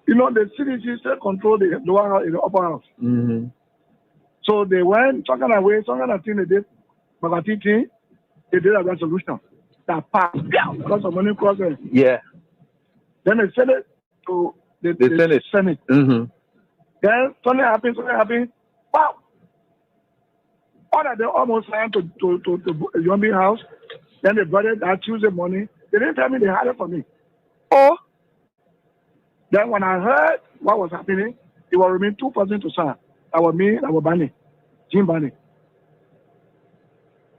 You know, the CDC still control the lower house, the upper house. Mm-hmm. So they went talking away, talking a thing they did, but I think they did a resolution that passed because of money crossing. Yeah. Then they sent it to the Senate. Mm-hmm. Then something happened. Wow! All that they almost signed to Yombi house. Then they brought it that Tuesday morning. They didn't tell me they had it for me. Oh. Then when I heard what was happening, it was remain 2 persons to sign. That was me, that was Barney, Jim Barney.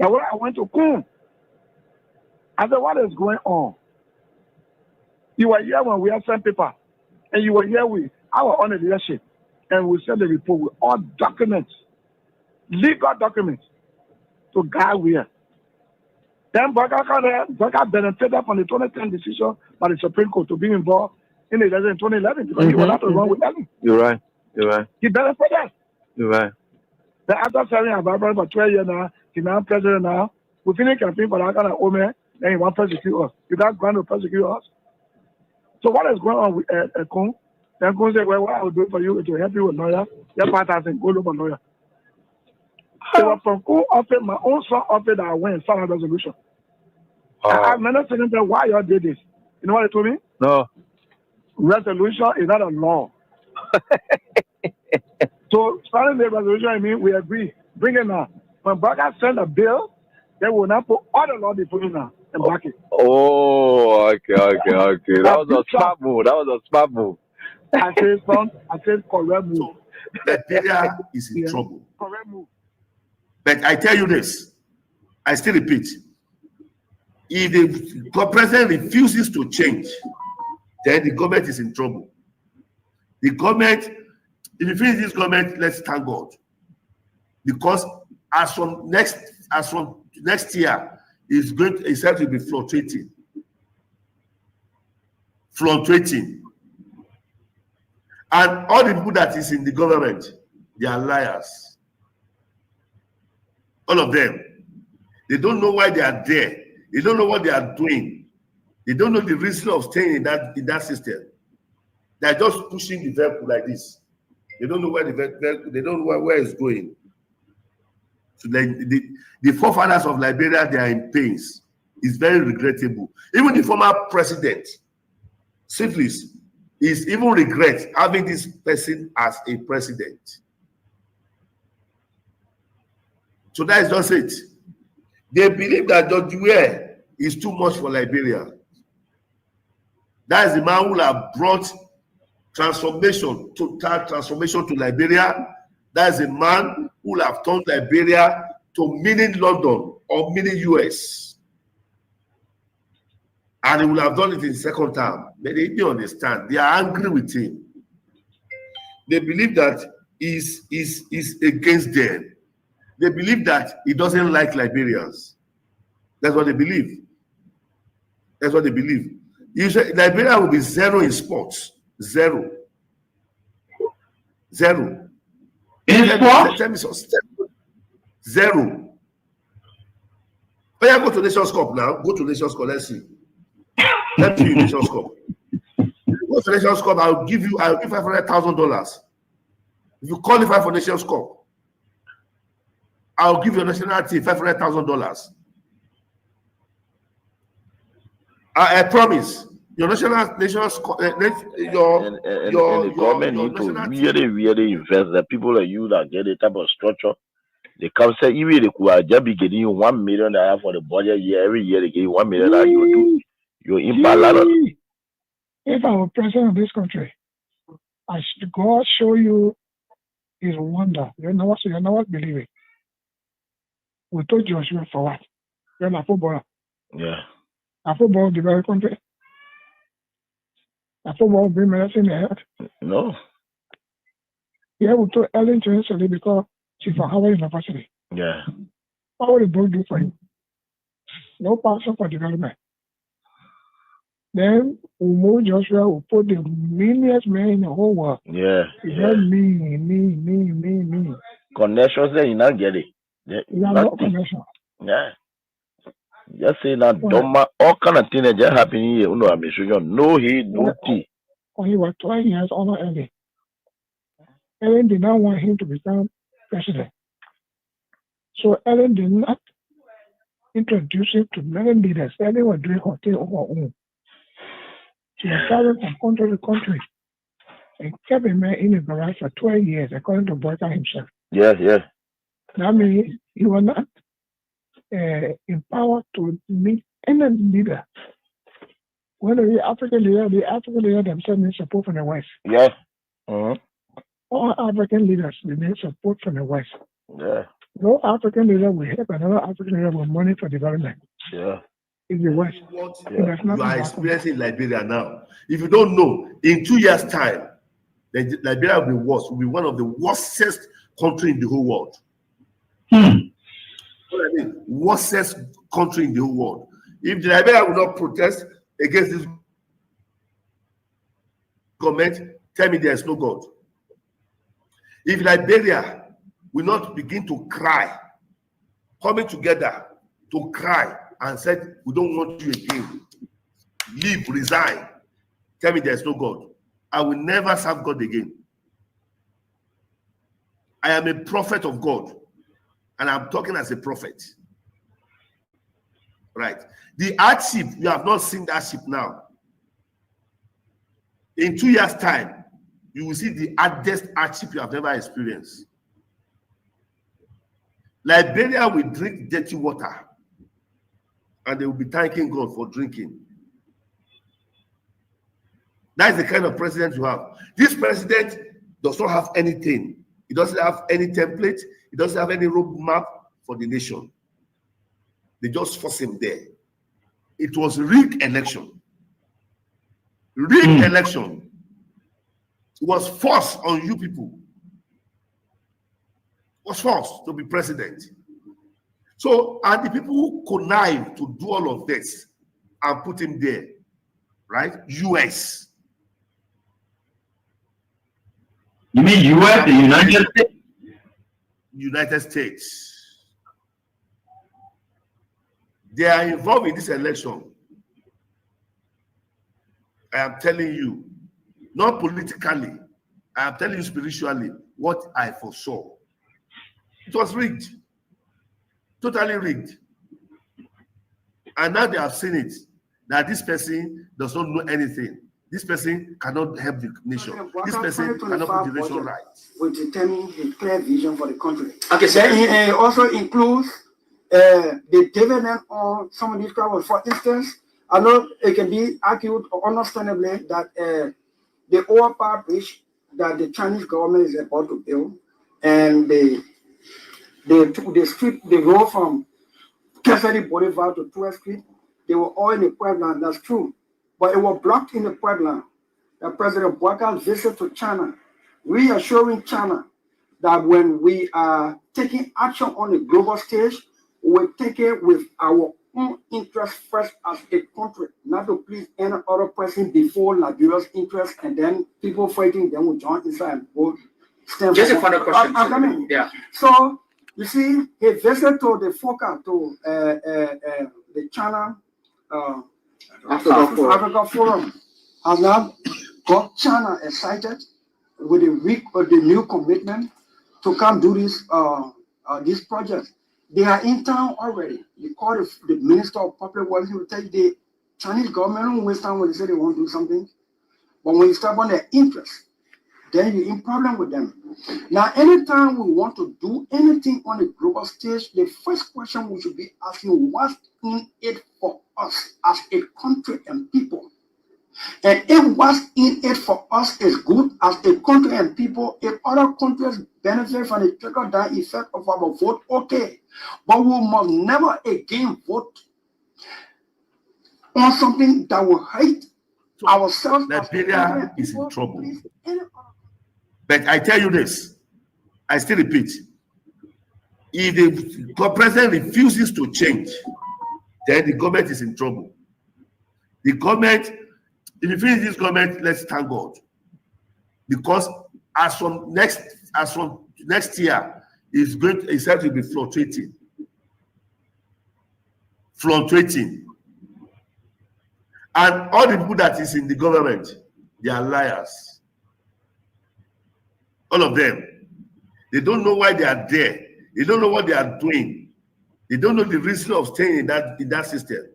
Now when I went to Kun, I said, what is going on? You were here when we had sent paper, and you were here with our own leadership, and we sent the report with all documents, legal documents, to guide where. Then Burger benefited from the 2010 decision by the Supreme Court to be involved in the election in 2011 because he was not to run with them. You're right. He benefited. You're right. Then after serving our Bible for 12 years now, he's now president now. We finished campaign for that kind of woman, then he wants to persecute us. You got going to persecute us. So what is going on with Kun? Then Kun said, well, what I will do for you is to help you with lawyer. Your partner said, go look for lawyer. It was from Kun office, my own son office that I went and signed a resolution. I remember saying them, why you did this? You know what they told me? No. Resolution is not a law. So signing the resolution, I mean, we agree. Bring it now. When Burger send a bill, they will not put all the law they put in now and back it. Oh, okay. That was a smart move. I said correct move. So, Nigeria is in trouble. Correct move. But I tell you this, I still repeat, if the president refuses to change, then the government is in trouble. The government, if you finish this government, let's thank God. Because as from next year, it's said to be fluctuating. And all the people that is in the government, they are liars. All of them. They don't know why they are there. They don't know what they are doing. They don't know the reason of staying in that system. They are just pushing the vehicle like this. They don't know where they don't know where it's going. So the forefathers of Liberia, they are in pains. It's very regrettable. Even the former president, Syphilis, is even regret having this person as a president. So that is just it. They believe that George Weah is too much for Liberia. That is the man who have brought total transformation to Liberia. That is a man who will have turned Liberia to mini London or mini US. And he will have done it in second term. But they don't understand. They are angry with him. They believe that he's against them. They believe that he doesn't like Liberians. That's what they believe. Liberia will be zero in sports. Zero. In sports? Zero. Oh yeah, go to Nations Cup now. Go to Nations Cup. Let's see. Let's see Nations Cup. Go to Nations Cup. I'll give $500,000. If you qualify for Nations Cup, I'll give your national team $500,000. I promise. Your the government need to really invest. The people like you that get the type of structure, they come say even they could just be getting you $1 million for the budget year. Every year they give you $1 million. You impact a lot of. If I were president of this country, God show you His wonder. You're not believing. We told Joshua for what? You're a footballer. Yeah. A football developed country. A football bring medicine in the head. No. Yeah, we told Ellen to instantly because she's from Harvard University. Yeah. What would the book do for you? No passion for development. Then we move Joshua, we put the meanest man in the whole world. Yeah. He had me. Connections there, you not get it. You have no connection. Yeah. Just say that all kind of things that just happen here. No, I'm sure no he no tea. when he was 12 years old early. Ellen did not want him to become president. So Ellen did not introduce him to many leaders. Ellen was doing her thing on her own. She was traveling from country to country and kept a man in a garage for 12 years, according to Boyka himself. Yes, yes. That means he was not empowered to meet any leader. When the African leader themselves need support from the West. Yes. Mm-hmm. All African leaders need support from the West. Yeah. No African leader will help another African leader with money for development. Yeah. In the West. What Yeah. you are experiencing in Liberia now. If you don't know, in 2 years' time, Liberia will be worse. Will be one of the worstest country in the whole world. What I mean, worstest country in the whole world. If Liberia will not protest against this government, tell me there is no God. If Liberia will not begin to cry, coming together to cry and said, we don't want you again, leave, resign, tell me there is no God, I will never serve God again. I am a prophet of God, and I'm talking as a prophet. Right. The hardship, you have not seen that hardship now. In 2 years' time, you will see the hardest hardship you have never experienced. Liberia will drink dirty water, and they will be thanking God for drinking. That is the kind of president you have. This president does not have anything. He doesn't have any template. He doesn't have any roadmap for the nation. They just force him there. It was rigged election. Rigged election. It was forced on you people. It was forced to be president. So, and the people who connive to do all of this and put him there, right? US. You mean US, the United States? United States. They are involved in this election. I am telling you, not politically, I am telling you spiritually what I foresaw. It was rigged, totally rigged. And now they have seen it, that this person does not know anything. This person cannot help the nation. This person cannot put the nation right. Will determine the clear vision for the country. Okay, so it also includes the dividend on some of these problems. For instance, I know it can be argued understandably that the overpower bridge that the Chinese government is about to build, and the road from Cassidy Boulevard to 12th Street, they were all in the Puebla, that's true. But it was blocked in the Puebla. The President Boyka's visit to China, reassuring China that when we are taking action on the global stage, we take it with our own interest first as a country, not to please any other person before Liberia's interest, and then people fighting, then we join inside and go stand. Just a final question. Yeah. So you see, he visited to the FOCA, to the China Africa Forum, has now got China excited with the new commitment to come do this project. They are in town already. You call the Minister of Public Works, he will tell you the Chinese government don't waste time when they say they want to do something. But when you step on their interest, then you're in problem with them. Now, anytime we want to do anything on the global stage, the first question we should be asking, what's in it for us as a country and people? And if what's in it for us is good as a country and people, if other countries benefit from the trickle-down effect of our vote, okay. But we must never again vote on something that will hurt ourselves. Liberia is in trouble. But I tell you this, I still repeat, if the president refuses to change, then the government is in trouble. The government, if you finish this government, let's thank God. Because as from next year, it's said to be fluctuating. And all the people that is in the government, They are liars. All of them. They don't know why they are there. They don't know what they are doing. They don't know the reason of staying in that system.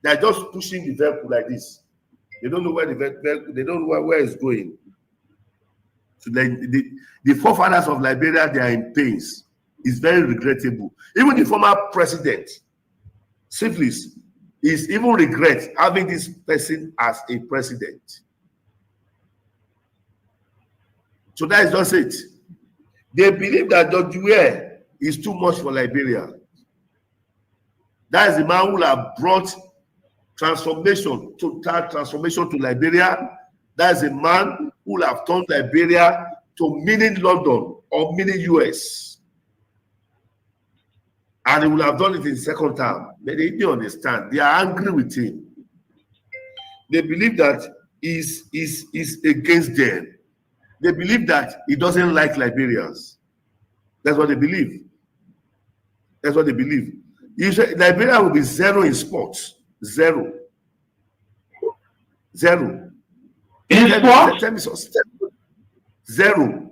They are just pushing the vehicle like this. They don't know where the vehicle, they don't know where it's going. So the forefathers of Liberia, they are in pains. It's very regrettable. Even the former president, Syphilis, is even regret having this person as a president. So that is just it. They believe that George Weah is too much for Liberia. That is the man who have brought transformation, total transformation to Liberia. That is a man who have turned Liberia to mini London or mini US. And he will have done it in second term. But they didn't understand. They are angry with him. They believe that he's against them. They believe that he doesn't like Liberians. That's what they believe. That's what they believe. You say Liberia will be zero in sports. Zero. Zero. In sports? Tell me so. Zero.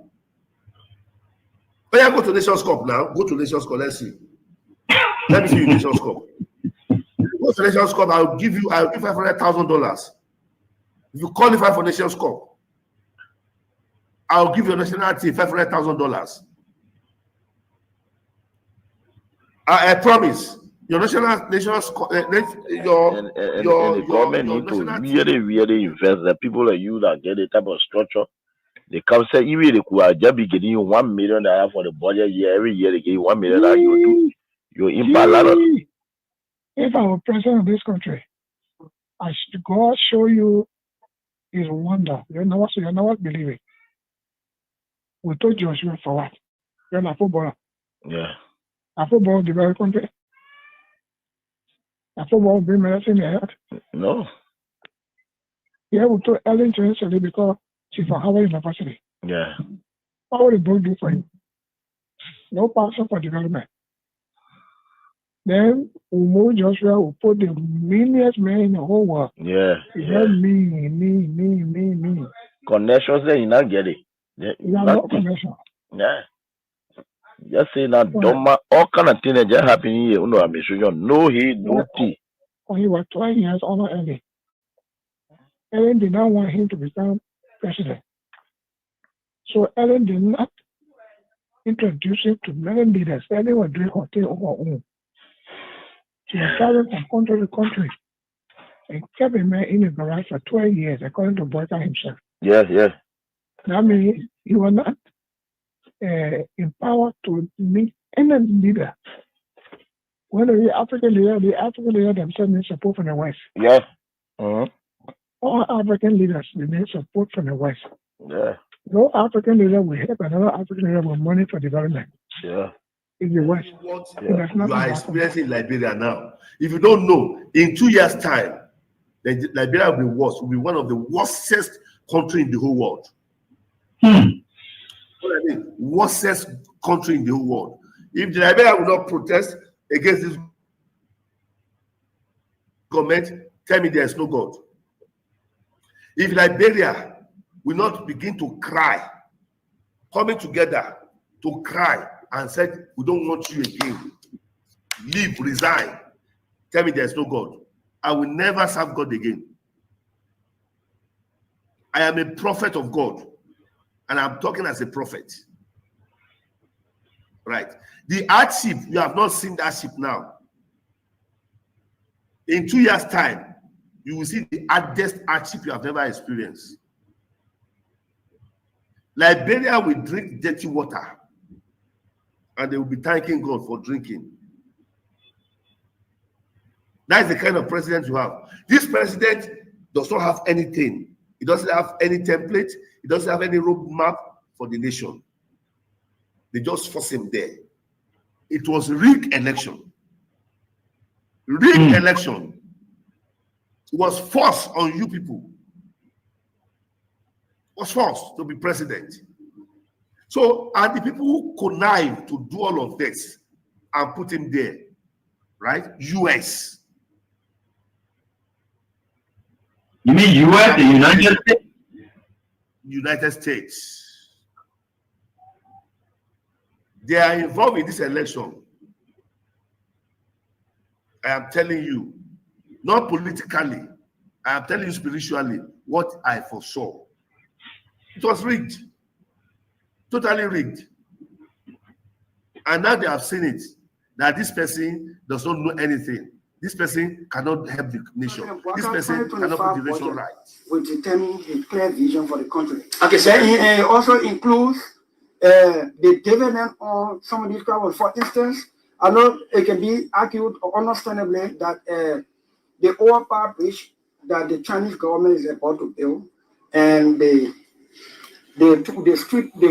Oh yeah, go to Nations Cup now. Go to Nations Cup. Let's see. Let me see you Nations Cup. Go to Nations Cup. I'll give $500,000. If you qualify for Nations Cup, I'll give your national team $500,000. I promise. Your the government need to really invest. The people like you that get the type of structure, they come say even they could just be getting you $1 million for the budget year. Every year they give you $1 million. You do you impact a lot of. If I were president of this country, I should God show you his wonder. You're not believing. We told Joshua for what? You're not footballer. Yeah. A football developed country. A football bring medicine in your head. No. Yeah, we told Ellen to yesterday because she's from Harvard University. Yeah. What would the book do for you? No passion for development. Then we move Joshua, we put the meanest man in the whole world. Yeah. Yeah. Me. Connections there, you not get it. Yeah. No connection. Yeah. Just say that all kind of things that just happen here. No he, no tea. When he was 12 years older Ellen. Ellen did not want him to become president. So Ellen did not introduce him to many leaders. Ellen was doing her thing on her own. She was traveling from country to country and kept a man in the garage for 12 years, according to Boyka himself. Yes. That means he was not empowered to meet any leader. When the African leader themselves need support from the West. Yes. Mm-hmm. All African leaders need support from the West. Yeah. No African leader will help another African leader with money for development. Yeah. In the West. You are experiencing Liberia now. If you don't know, in 2 years' time, Liberia will be worse. Will be one of the worstest country in the whole world. What I mean, worstest country in the whole world. If the Liberia will not protest against this government, tell me there is no God. If Liberia will not begin to cry, coming together to cry and said, we don't want you again, leave, resign, tell me there is no God, I will never serve God again. I am a prophet of God, and I'm talking as a prophet. Right? The hardship, you have not seen that ship now. In 2 years' time, you will see the hardest hardship you have ever experienced. Liberia will drink dirty water, and they will be thanking God for drinking. That is the kind of president you have. This president does not have anything. He doesn't have any template. He doesn't have any roadmap for the nation. They just force him there. It was rigged election. Rigged election. It was forced on you people. It was forced to be president. So, and the people who connive to do all of this and put him there, right? US. You mean US, the United States? United States. They are involved in this election. I am telling you, not politically, I am telling you spiritually what I foresaw. It was rigged, totally rigged. And now they have seen it, that this person does not know anything. This person cannot help the nation. This person cannot put the nation right. Will determine a clear vision for the country. Okay, so it also includes the dividend on some of these problems. For instance, I know it can be argued understandably that the overpower bridge that the Chinese government is about to build and the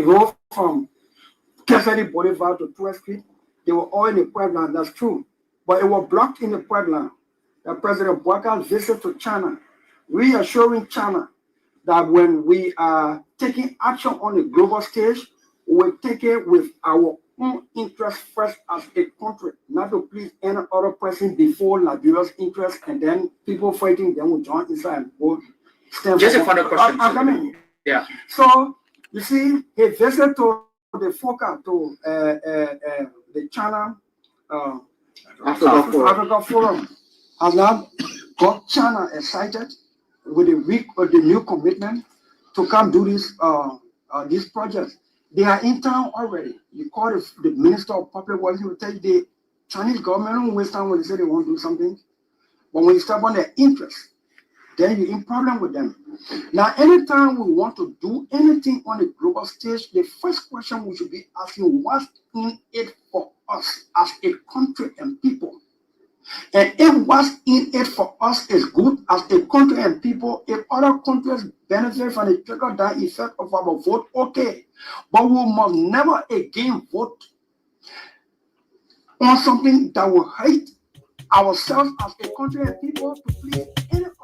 road from Kennedy Boulevard to 12th Street, they were all in the pipeline. That's true. But it was blocked in the pipeline. The President Bouakar's visit to China, reassuring China that when we are taking action on the global stage, we take it with our own interest first as a country, not to please any other person before Liberia's interest, and then people fighting, then we join inside and go stand. Just a final question. I'm coming. Yeah. So, you see, a visit to the FOCA, to the China Africa Forum has now got China excited with the new commitment to come do these projects. They are in town already. You call the Minister of Public Works, he will tell you the Chinese government don't waste time when they say they want to do something. But when you step on their interests, then you're in problem with them. Now, anytime we want to do anything on the global stage, the first question we should be asking, what's in it for us as a country and people? And if what's in it for us is good as a country and people, if other countries benefit from the trickle-down effect of our vote, okay. But we must never again vote on something that will hate ourselves as a country and people to please any other.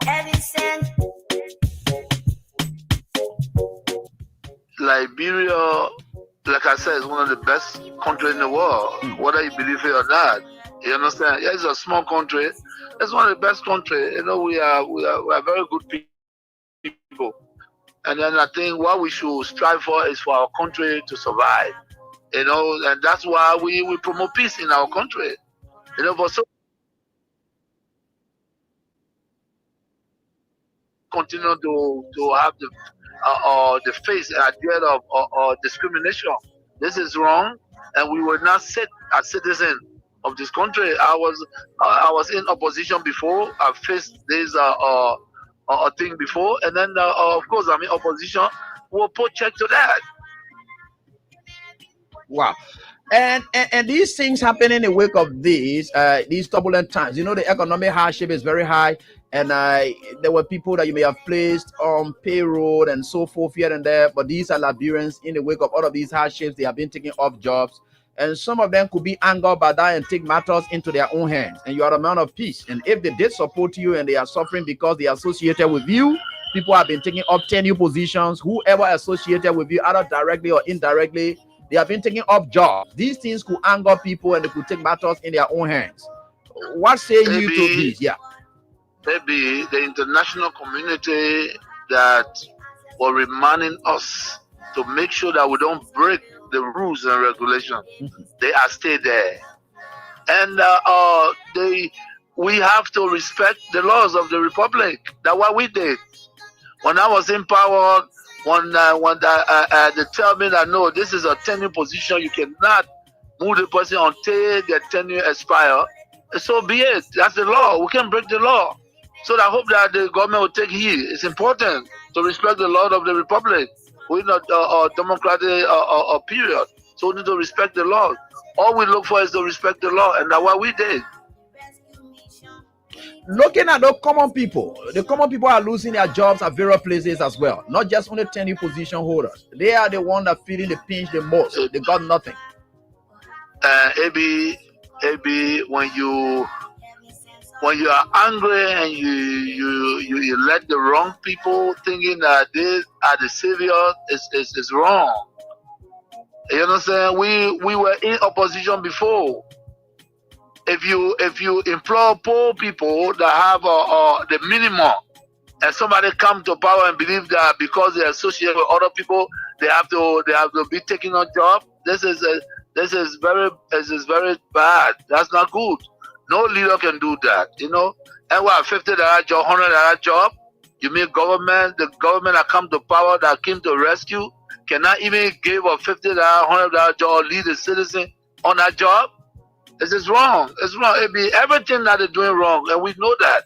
Liberia, like I said, is one of the best countries in the world, whether you believe it or not. You understand? Yeah, it's a small country. It's one of the best countries. You know, we are very good people. And then I think what we should strive for is for our country to survive. You know, and that's why we promote peace in our country. You know, but so continue to have the face idea of discrimination. This is wrong, and we will not sit as citizens of this country. I was in opposition before. I faced this thing before, and then of course I'm in opposition. We'll put check to that. Wow. And these things happen in the wake of these turbulent times. You know, the economic hardship is very high, and there were people that you may have placed on payroll and so forth here and there, but these are Liberians. In the wake of all of these hardships, they have been taking off jobs, and some of them could be angered by that and take matters into their own hands. And you are a man of peace, and if they did support you and they are suffering because they are associated with you, people have been taking up tenure positions. Whoever associated with you, either directly or indirectly, they have been taking up jobs. These things could anger people and they could take matters in their own hands. What say you to this? Yeah. Maybe the international community that were reminding us to make sure that we don't break the rules and regulations. They are still there. And we have to respect the laws of the Republic. That's what we did. When I was in power, when they tell me that no, this is a tenure position, you cannot move the person until their tenure expire. So be it. That's the law. We can't break the law. So I hope that the government will take heed. It's important to respect the law of the Republic. We're not a democratic period, so we need to respect the law. All we look for is to respect the law, and that's what we did. Looking at the common people are losing their jobs at various places as well. Not just only tenure position holders. They are the one that feeling the pinch the most. They got nothing. Maybe when you are angry and you let the wrong people thinking that they are the savior, is wrong. You understand? We were in opposition before. If you implore poor people that have the minimum and somebody come to power and believe that because they associate with other people, they have to be taking on job. This is very bad. That's not good. No leader can do that, you know. And what, $50 job, $100 job? You mean the government that come to power, that came to rescue, cannot even give a $50, $100 job, lead a citizen on that job? This is wrong. It's wrong. It be everything that they're doing wrong, and we know that.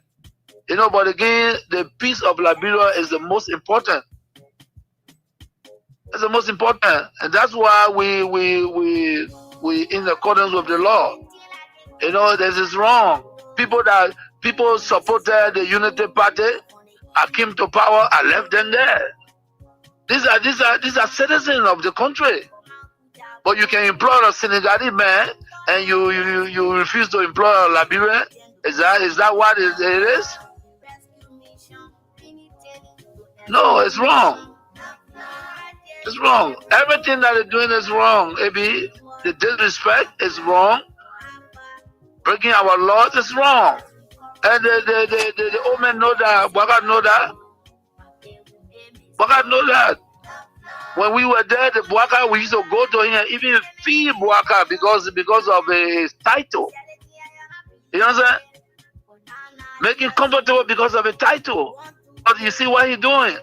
You know, but again, the peace of Liberia is the most important. It's the most important, and that's why we in accordance with the law. You know, this is wrong. People supported the Unity Party. I came to power. I left them there. These are citizens of the country. But you can employ a Senegalese man, and you refuse to employ a Liberian. Is that what it is? No, it's wrong. It's wrong. Everything that they're doing is wrong. Maybe the disrespect is wrong. Breaking our laws is wrong. And the old men know that. Bwaga know that. Bwaga know that. When we were there, the Bwaka, we used to go to him and even feed Bwaka because of his title. You know what I'm saying? Make him comfortable because of a title. But you see what he's doing?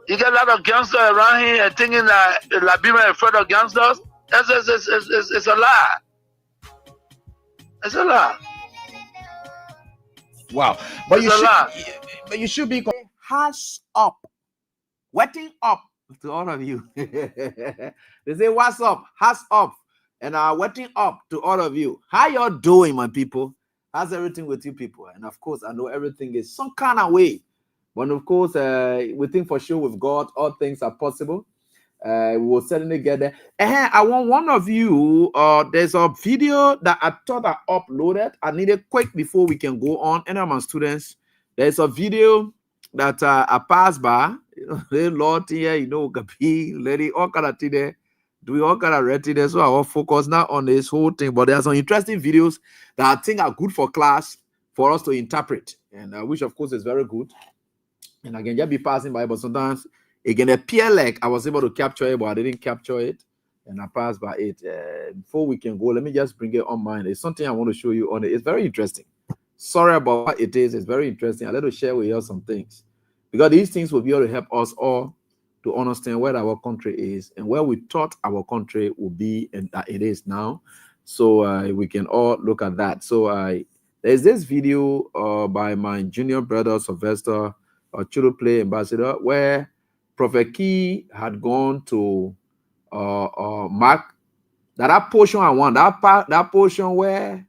You get a lot of gangsters around here and thinking that Liberia is afraid of gangsters. It's a lie. It's a lie. Wow. But you should be hands up, wetting up to all of you. They say, what's up? Hands up. And wetting up to all of you. How y'all doing, my people? How's everything with you people? And of course, I know everything is some kind of way. But of course, we think for sure with God, all things are possible. We will certainly get there. And I want one of you, there's a video that I thought I uploaded. I need it quick before we can go on. And my students, there's a video that I passed by. The Lord here, you know, lady, all kind of thing there. Do all kind of readiness. So I will focus now on this whole thing. But there are some interesting videos that I think are good for class for us to interpret. And which of course is very good. And I can just be passing by, but sometimes it can appear like I was able to capture it, but I didn't capture it, and I passed by it. Before we can go, let me just bring it on mine. It's something I want to show you on it. It's very interesting. Sorry about what it is. It's very interesting. I let to share with you some things, because these things will be able to help us all to understand where our country is and where we thought our country would be and that it is now. So we can all look at that. So there's this video by my junior brother, Sylvester, Chulu Play ambassador, where Prophet Key had gone to Mark. That portion I want, that portion where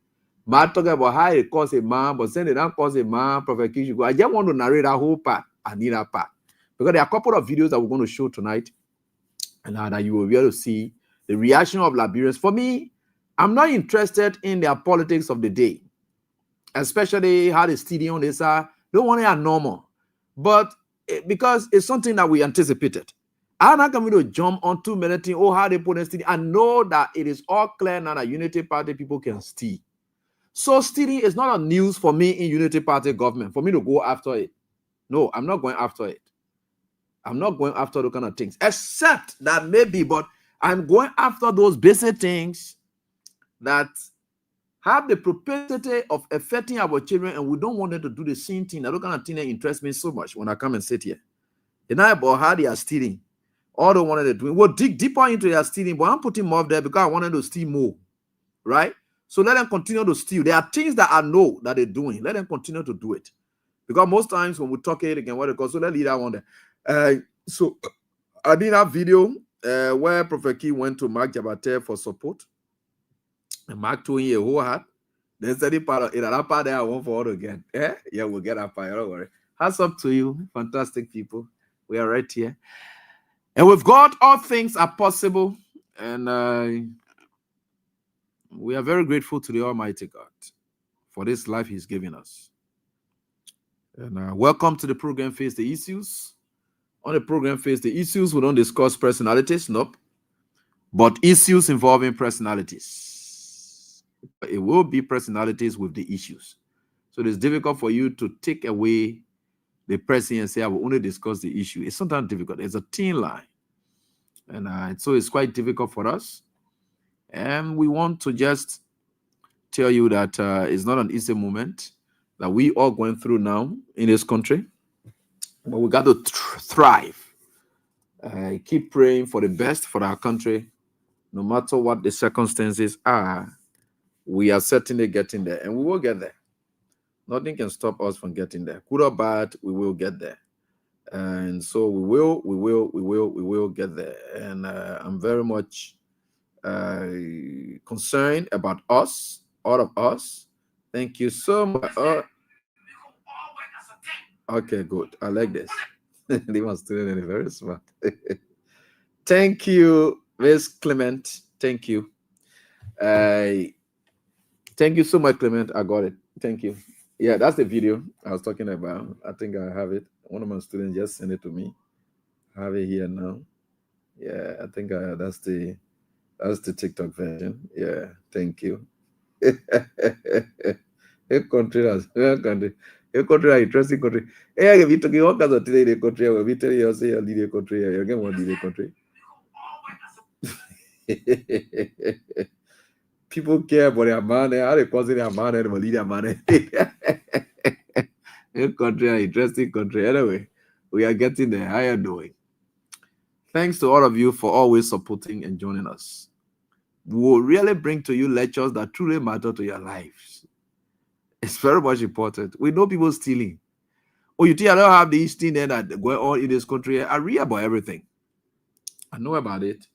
Mark talking about how it calls a man, but saying they don't cause a man, Prophet Key should go. I just want to narrate that whole part. I need that part. Because there are a couple of videos that we're going to show tonight, and that you will be able to see the reaction of Liberians. For me, I'm not interested in their politics of the day, especially how the stadium is. Don't want it normal. But because it's something that we anticipated, I'm not going to jump on too many things. Oh, how they put in stealing. I know that it is all clear now that Unity Party people can steal. So stealing is not a news for me in Unity Party government for me to go after it. No, I'm not going after it. I'm not going after those kind of things, except that maybe, but I'm going after those basic things that have the propensity of affecting our children, and we don't want them to do the same thing. That kind of thing that interests me so much when I come and sit here. It's not about how they are stealing. All they wanted to do. We'll dig deeper into their stealing, but I'm putting more there because I wanted to steal more. Right? So let them continue to steal. There are things that I know that they're doing. Let them continue to do it. Because most times when we talk it again, what it calls, so let's leave that one there. So I did that video where Prophet Key went to Mark Jabate for support. And Mark told him a whole heart. Then said it part of it. That part there I want for all again. Yeah, we'll get that part. Don't worry. Hats up to you, fantastic people. We are right here. And with God, all things are possible. And we are very grateful to the Almighty God for this life He's given us. And welcome to the program Face the Issues. On the program Face the Issues, we don't discuss personalities, nope. But issues involving personalities. It will be personalities with the issues. So it's difficult for you to take away they press in and say, I will only discuss the issue. It's sometimes difficult. It's a thin line. And so it's quite difficult for us. And we want to just tell you that it's not an easy moment that we all going through now in this country. But we got to thrive. Keep praying for the best for our country. No matter what the circumstances are, we are certainly getting there. And we will get there. Nothing can stop us from getting there. Good or bad, we will get there. And so we will get there. And I'm very much concerned about us, all of us. Thank you so much. Okay, good. I like this. They must do it very smart. Thank you, Miss Clement. Thank you. Thank you so much, Clement. I got it. Thank you. Yeah, that's the video I was talking about. I think I have it. One of my students just sent it to me. I have it here now. Yeah, I think that's the TikTok version. Yeah, thank you. A country are interesting country. Hey, if you talking all kinds of today the country, I will be telling you say you lead a country, you get one lead a country. People care about their man, how they cause their man and lead their man. A country, an interesting country. Anyway, we are getting there. How are you doing? Thanks to all of you for always supporting and joining us. We will really bring to you lectures that truly matter to your lives. It's very much important. We know people stealing. Oh, you think I don't have these things that going on in this country? I read about everything. I know about it.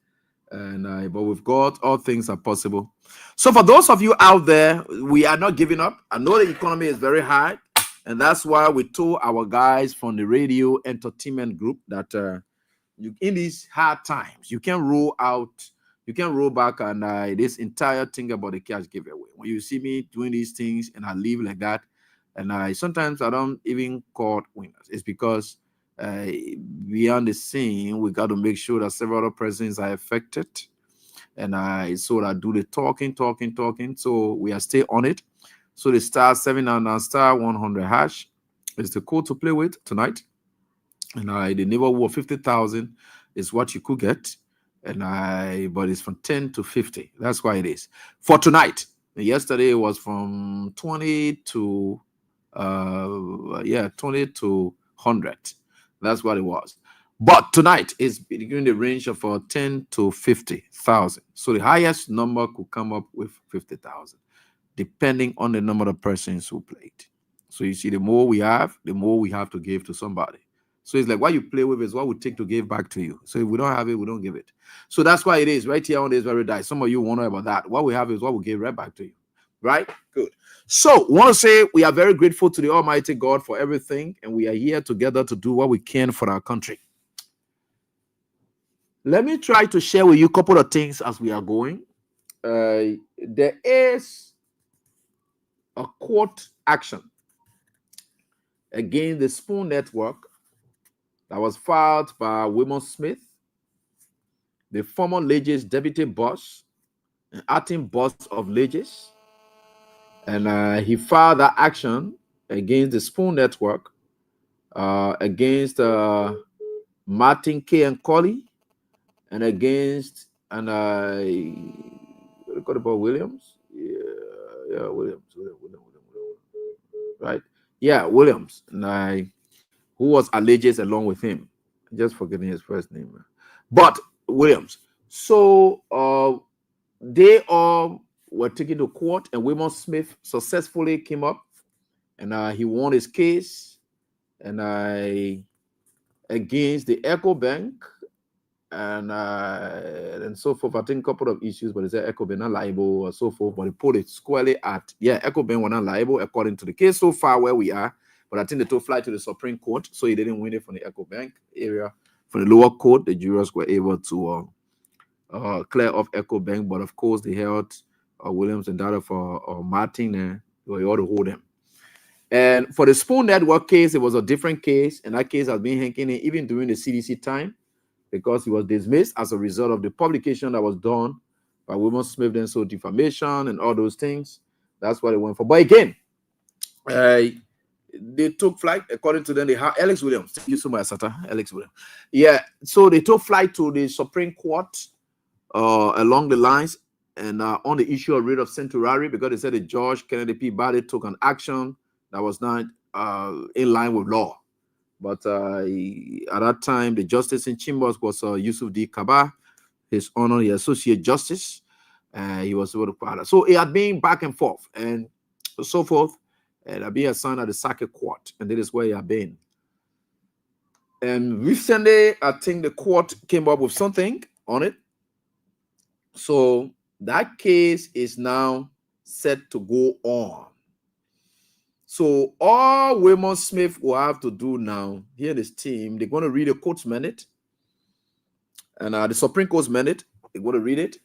And but with God, all things are possible. So for those of you out there, we are not giving up. I know the economy is very high, and that's why we told our guys from the radio entertainment group that in these hard times, you can roll back and this entire thing about the cash giveaway. When you see me doing these things and I leave like that, and sometimes I don't even call winners. It's because beyond the scene, we got to make sure that several other persons are affected. And so I do the talking. So we are still on it. So the *7 and star 100 hash is the code to play with tonight. And the neighborhood of 50,000 is what you could get. But it's from 10 to 50. That's why it is. For tonight. Yesterday it was from 20 to 20 to 100. That's what it was. But tonight is between the range of 10 to 50,000. So the highest number could come up with 50,000, depending on the number of persons who played. So you see, the more we have, the more we have to give to somebody. So it's like what you play with is what we take to give back to you. So if we don't have it, we don't give it. So that's why it is right here on this very dice. Some of you wonder about that. What we have is what we give right back to you. Right? Good. So want to say we are very grateful to the Almighty God for everything. And we are here together to do what we can for our country. Let me try to share with you a couple of things as we are going. There is a court action against the Spoon Network that was filed by Wilmot Smith, the former Lages deputy boss and acting boss of Lages. And he filed that action against the Spoon Network, against Martin K. and Colley, and against what do you call about Williams? Yeah, Williams. Right? Yeah, Williams. And who was alleged along with him? I'm just forgetting his first name. But Williams. So they all were taken to court, and Wilmot Smith successfully came up, and he won his case, and against the Echo Bank, and so forth. I think a couple of issues, but it's Echo Bank not liable or so forth. But he put it squarely at Echo Bank were not liable according to the case so far where we are. But I think they took flight to the Supreme Court, so he didn't win it from the Echo Bank area. For the lower court, the jurors were able to clear off Echo Bank, but of course they held Williams and data for Martin, and they ought to hold them. And for the Spoon Network case, it was a different case, and that case has been hanging in even during the CDC time, because he was dismissed as a result of the publication that was done by Wilmot Smith, and so defamation and all those things. That's what it went for. But again, they took flight. According to them, they have Alex Williams. Thank you so much, Sata. Alex Williams. Yeah, so they took flight to the Supreme Court along the lines and on the issue of writ of certiorari, because they said the George Kennedy Peabody took an action that was not in line with law. But at that time, the justice in Chambers was Yusuf D. Kaba, his honor, the associate justice. He was able to part. So it had been back and forth and so forth. And I've been assigned at the circuit court, and that is where he had been. And recently, I think the court came up with something on it. So that case is now set to go on. So all Waymon Smith will have to do now, here in his team, they're going to read the court's minute. And the Supreme Court's minute, they're going to read it.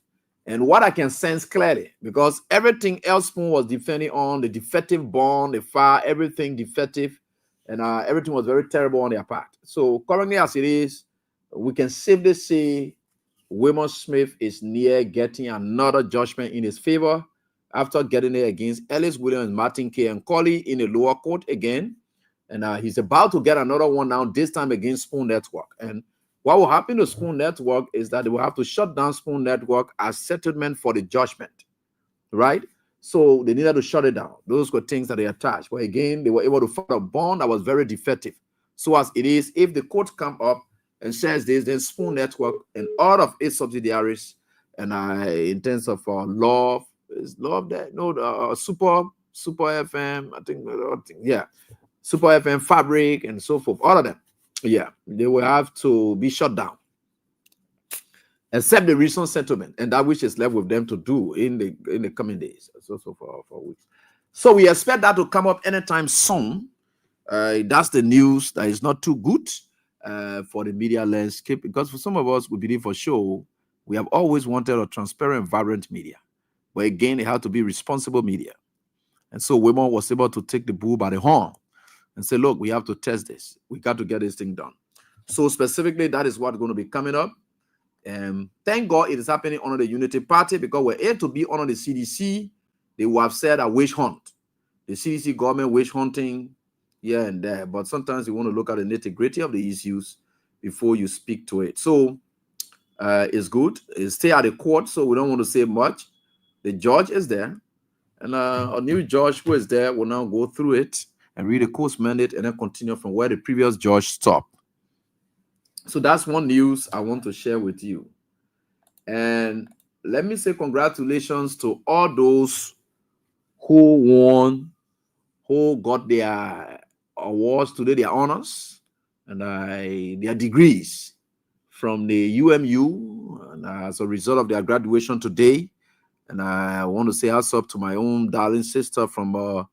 And what I can sense clearly, because everything else Spoon was defending on, the defective bond, the fire, everything defective, and everything was very terrible on their part. So currently as it is, we can safely say Waymon Smith is near getting another judgment in his favor after getting it against Ellis Williams, Martin K. and Colley in the lower court again. And he's about to get another one now, this time against Spoon Network. And what will happen to Spoon Network is that they will have to shut down Spoon Network as settlement for the judgment, right? So they needed to shut it down. Those were things that they attached. But again, they were able to find a bond that was very defective. So as it is, if the court come up and says this, then Spoon Network and all of its subsidiaries, and in terms of Love, is Love that? No, Super FM, I think, yeah, Super FM, Fabric, and so forth, all of them. Yeah, they will have to be shut down, except the recent settlement, and that which is left with them to do in the coming days, so for weeks. So we expect that to come up anytime soon. That's the news that is not too good for the media landscape, because for some of us, we believe for sure we have always wanted a transparent, vibrant media, but again, it had to be responsible media, and so Waymon was able to take the bull by the horn and say, look, we have to test this. We got to get this thing done. So specifically, that is what's going to be coming up. And thank God it is happening under the Unity Party, because we're able to be under the CDC. They will have said a witch hunt. The CDC government witch hunting here and there. But sometimes you want to look at the nitty-gritty of the issues before you speak to it. So it's good. It's stay at the court, so we don't want to say much. The judge is there. And a new judge who is there will now go through it and read the court's mandate and then continue from where the previous judge stopped. So that's one news I want to share with you. And let me say congratulations to all those who won, who got their awards today, their honors, and their degrees from the UMU, and as a result of their graduation today. And I want to say hats up to my own darling sister from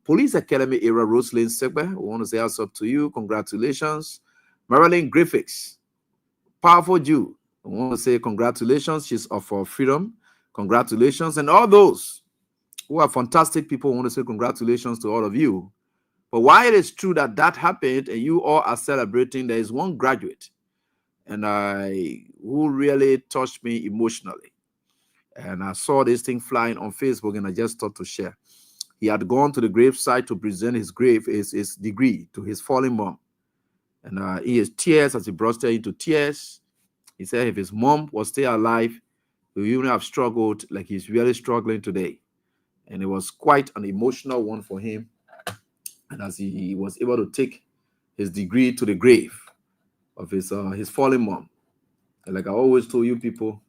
Police Academy era, Roselyn Segbe. I want to say hats up to you. Congratulations. Marilyn Griffiths, powerful Jew. I want to say congratulations. She's of our freedom. Congratulations. And all those who are fantastic people, I want to say congratulations to all of you. But while it is true that that happened and you all are celebrating, there is one graduate and who really touched me emotionally. And I saw this thing flying on Facebook and I just thought to share. He had gone to the gravesite to present his degree to his fallen mom. And in his tears, as he burst into tears, he said if his mom was still alive, he wouldn't have struggled like he's really struggling today. And it was quite an emotional one for him. And as he was able to take his degree to the grave of his fallen mom. And like I always told you people,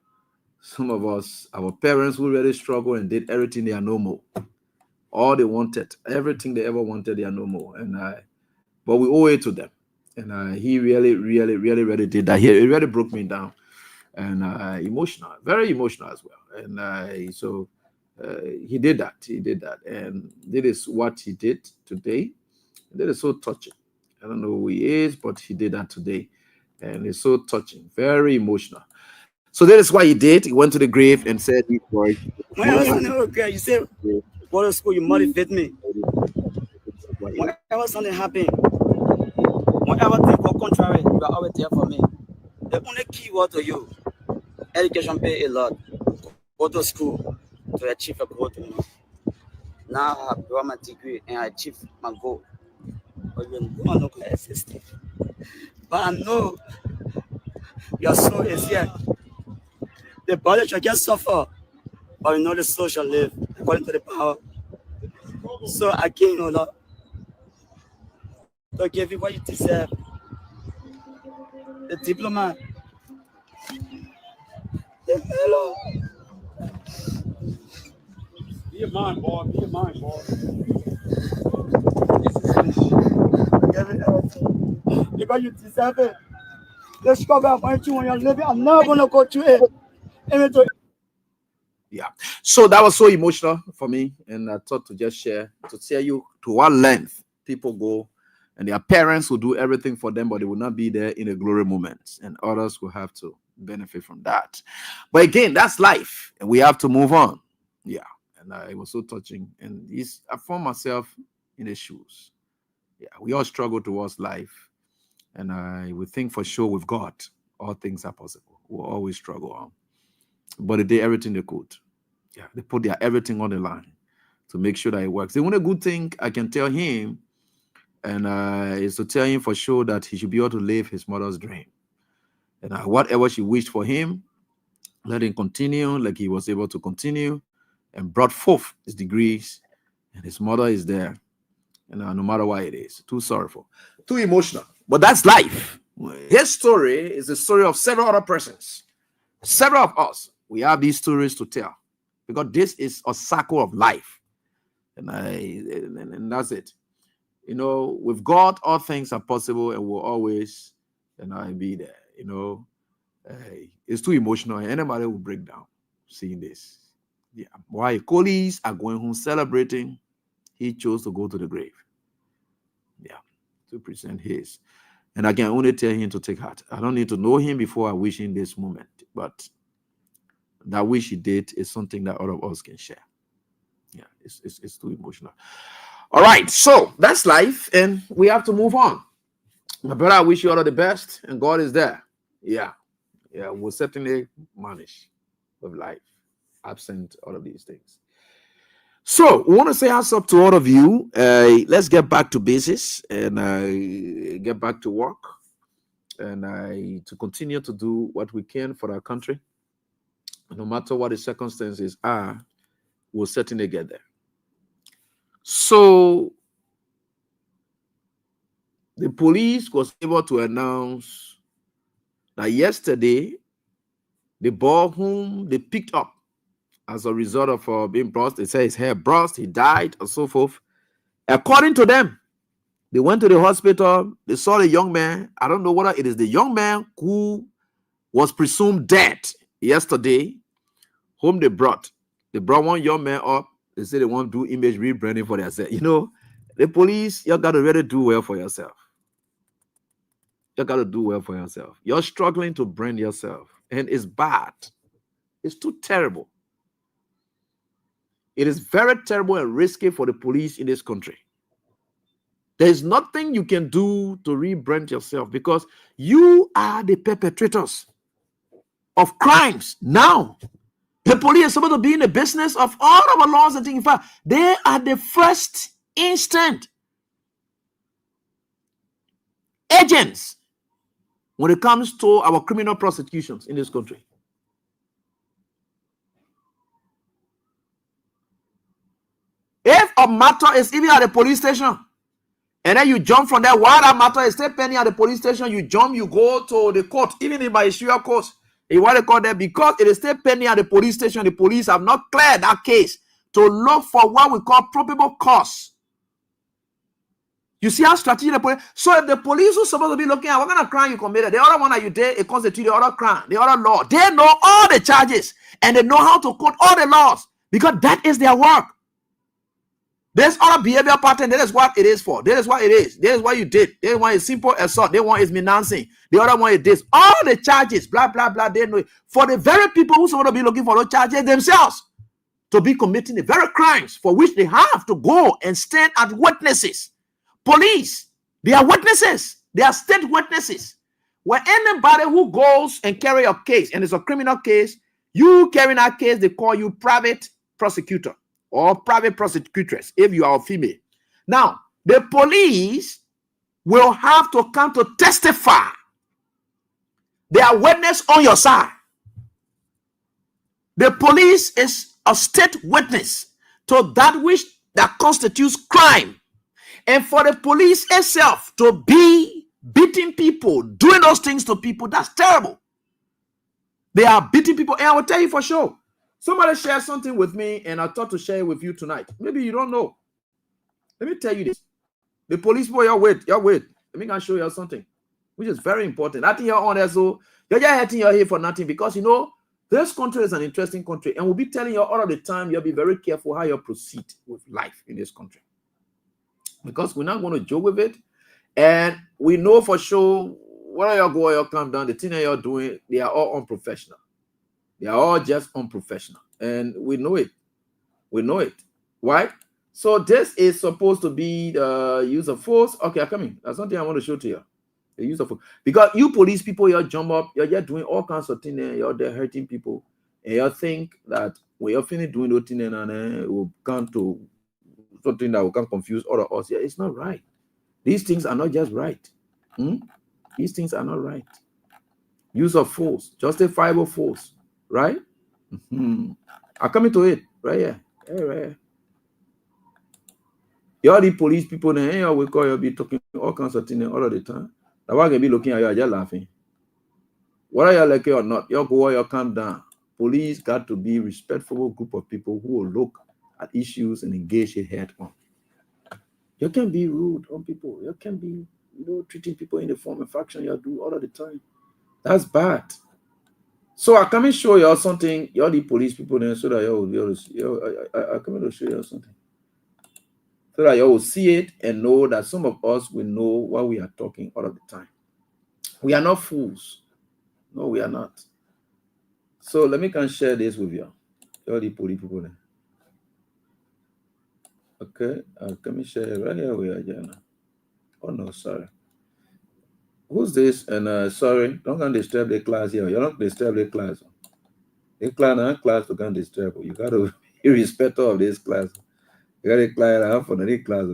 some of us, our parents who really struggled and did everything, they are no more. All they wanted, everything they ever wanted, they are no more. And but we owe it to them. And he really, really, really, really did that. It really broke me down. And emotional, very emotional as well. And so he did that. He did that. And this is what he did today. That is so touching. I don't know who he is, but he did that today. And it's so touching, very emotional. So that is what he did. He went to the grave and said these words. When I was okay, you said, go to school, you motivate me. Whenever something happened, whenever things go contrary, you are always there for me. The only key word to you, education pay a lot. Go to school to achieve a goal. now I have got my degree and I achieved my goal. But you're not going to exist. But I know your soul is here. The body shall just suffer, but we know the soul shall live according to the power. So again, O Lord, to give you what you deserve. The diploma, the fellow. Be a man, boy. Be a man, boy. Because you deserve it. The struggle I find you when you're living, I'm not going to go through it. Yeah. So that was so emotional for me. And I thought to just share, to tell you to what length people go and their parents will do everything for them, but they will not be there in a glory moment. And others will have to benefit from that. But again, that's life. And we have to move on. Yeah. And it was so touching. And I found myself in the shoes. Yeah. We all struggle towards life. And I would think for sure with God, all things are possible. We'll always struggle on. But they did everything they could. Yeah, they put their everything on the line to make sure that it works. The only good thing I can tell him and is to tell him for sure that he should be able to live his mother's dream. And whatever she wished for him, let him continue like he was able to continue and brought forth his degrees. And his mother is there. And no matter what it is, too sorrowful, too emotional. But that's life. His story is the story of several other persons. Several of us, we have these stories to tell because this is a circle of life. And that's it. You know, with God, all things are possible and will always be there. You know, it's too emotional. Anybody will break down seeing this. Yeah. While colleagues are going home celebrating, he chose to go to the grave. Yeah. To present his. And I can only tell him to take heart. I don't need to know him before I wish him this moment. But that wish he did is something that all of us can share. Yeah, it's too emotional. All right, so that's life, and we have to move on. My brother, I wish you all of the best, and God is there. Yeah, we'll certainly manage with life, absent all of these things. So we want to say hands up to all of you. Let's get back to business and get back to work and to continue to do what we can for our country. No matter what the circumstances are, we'll certainly get there. So the police was able to announce that yesterday, the boy whom they picked up as a result of being bruised, they say his hair bruised, he died, and so forth. According to them, they went to the hospital, they saw the young man. I don't know whether it is the young man who was presumed dead yesterday, whom they brought. They brought one young man up. They say they want to do image rebranding for themselves. You know, the police, you got to really do well for yourself. You got to do well for yourself. You're struggling to brand yourself, and it's bad. It's too terrible. It is very terrible and risky for the police in this country. There's nothing you can do to rebrand yourself because you are the perpetrators of crimes. Now, the police are supposed to be in the business of all of our laws and things. In fact, they are the first instant agents when it comes to our criminal prosecutions in this country. If a matter is even at the police station, and then you jump from there, while that matter is still pending at the police station, you jump, you go to the court, even in ministerial court, what they call that, because it is still pending at the police station, the police have not cleared that case to look for what we call probable cause. You see how strategic the police. So if the police who's supposed to be looking at what kind of crime you committed, the other one that you did, it constitutes the other crime, the other law. They know all the charges and they know how to quote all the laws because that is their work. There's other behavior pattern. That is what it is for. That is what it is. That is what you did. That is one is simple assault. That one is menacing. The other one is this. All the charges, blah, blah, blah. They know it. For the very people who's supposed to be looking for those charges themselves to be committing the very crimes for which they have to go and stand as witnesses. Police, they are witnesses. They are state witnesses. When anybody who goes and carry a case, and it's a criminal case, you carrying that case, they call you private prosecutor. or private prosecutress if you are a female. Now, the police will have to come to testify. They are witness on your side. The police is a state witness to that which that constitutes crime. And for the police itself to be beating people, doing those things to people, that's terrible. They are beating people. And I will tell you for sure. Somebody shared something with me, and I thought to share it with you tonight. Maybe you don't know. Let me tell you this. The police boy, wait. Let me go show you something, which is very important. I think you're on there, so you're just hitting your head for nothing, because you know this country is an interesting country, and we'll be telling you all of the time. You'll be very careful how you proceed with life in this country, because we're not going to joke with it, and we know for sure whether you go or you come down, the thing that you're doing, they are all unprofessional. They are all just unprofessional, and we know it. We know it. Why? So this is supposed to be the use of force. Okay, I'm coming. That's something I want to show to you. The use of force. Because you police people, you jump up, you're just doing all kinds of things, you're there hurting people, and you think that when you're finished doing those things, and it will come to something that will come confuse all of us. Yeah, it's not right. These things are not just right. These things are not right. Use of force, justifiable force, right? I'm coming to it right here. Right here. You're the police people, then we call you be talking all kinds of things all of the time. Now why can be looking at you just laughing? Whether you like it or not, you go or you calm down. Police got to be a respectful group of people who will look at issues and engage it head on. You can be rude on people. You can be, treating people in the form of faction you do all of the time. That's bad. So I come and show you something. You're the police people then, so that I come to show you something. So that you will see it and know that some of us will know what we are talking all of the time. We are not fools. No, we are not. So let me share this with you. All the police people there. Okay, let me share it right here. We are here now. Oh no, sorry. Who's this? And sorry, don't disturb the class here. You don't disturb the class. The class to can't disturb. You got to be respectful of this class. You got to declare out for the class.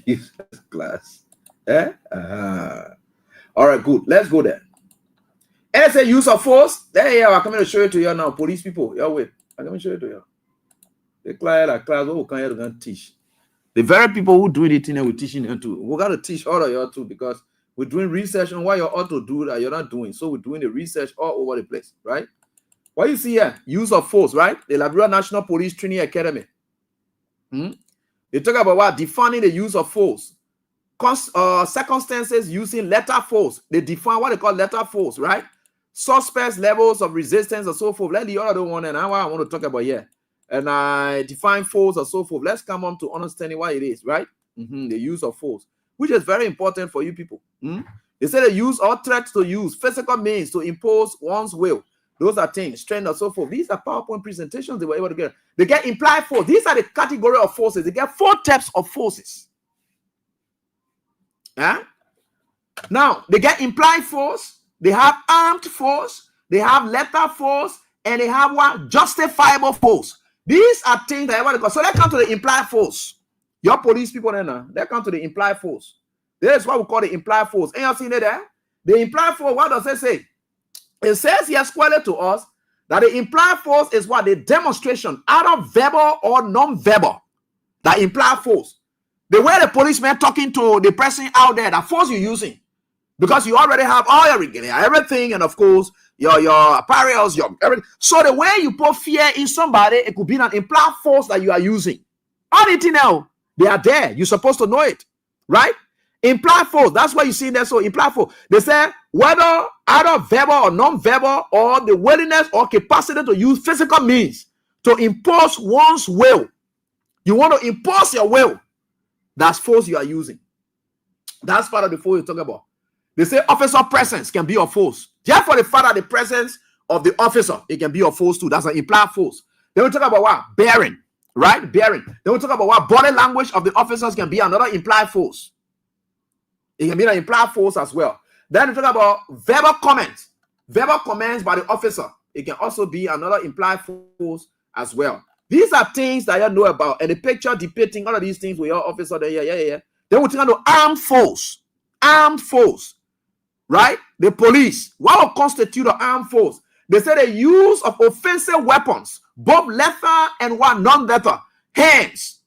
Use this class. All right, good. Let's go there. As a use of force, there I'm coming to show it to you now. Police people, wait. I'm going to show it to you. Declare a class. What can you teach? The very people who do it, we're teaching them too. We got to teach all of you too, because we're doing research on what you ought to do that you're not doing. So we're doing the research all over the place, right? What you see here, use of force, right? The Liberia National Police Training Academy. They talk about what? Defining the use of force. Circumstances using lethal force. They define what they call lethal force, right? Suspects, levels of resistance, and so forth. Let the other one, and now I want to talk about here. And I define force and so forth. Let's come on to understanding what it is, right? The use of force, which is very important for you people. They say the use or threat to use physical means to impose one's will. Those are things, strength, and so forth. These are PowerPoint presentations they were able to get. They get implied force. These are the category of forces. They get 4 types of forces. Now, they get implied force. They have armed force. They have lethal force. And they have what? Justifiable force. These are things that everybody goes. So let's come to the implied force. Your police people now, they come to the implied force. This is what we call the implied force. And you seen it there? The implied force, what does it say? It says here squarely to us that the implied force is what? The demonstration, either verbal or non-verbal, that implied force. The way the policeman talking to the person out there, that force you're using, because you already have all your regalia, everything, and of course, your apparels, your everything. So the way you put fear in somebody, it could be an implied force that you are using. All the thing now, they are there. You're supposed to know it, right? Implied force, that's why you see there. So implied force, they say whether either verbal or non-verbal, or the willingness or capacity to use physical means to impose one's will. You want to impose your will. That's force you are using. That's part of the force you talk about. They say officer presence can be a force. Just for the fact that the presence of the officer, it can be a force too. That's an implied force. Then we talk about what? Bearing, right? Bearing. Then we talk about what? Body language of the officers can be another implied force. It can be an implied force as well. Then we talk about verbal comments. Verbal comments by the officer. It can also be another implied force as well. These are things that you know about, and the picture depicting all of these things with your officer there, yeah. Then we think of armed force, right? The police. What will constitute an armed force? They say the use of offensive weapons, both lethal and one non-lethal. Hands.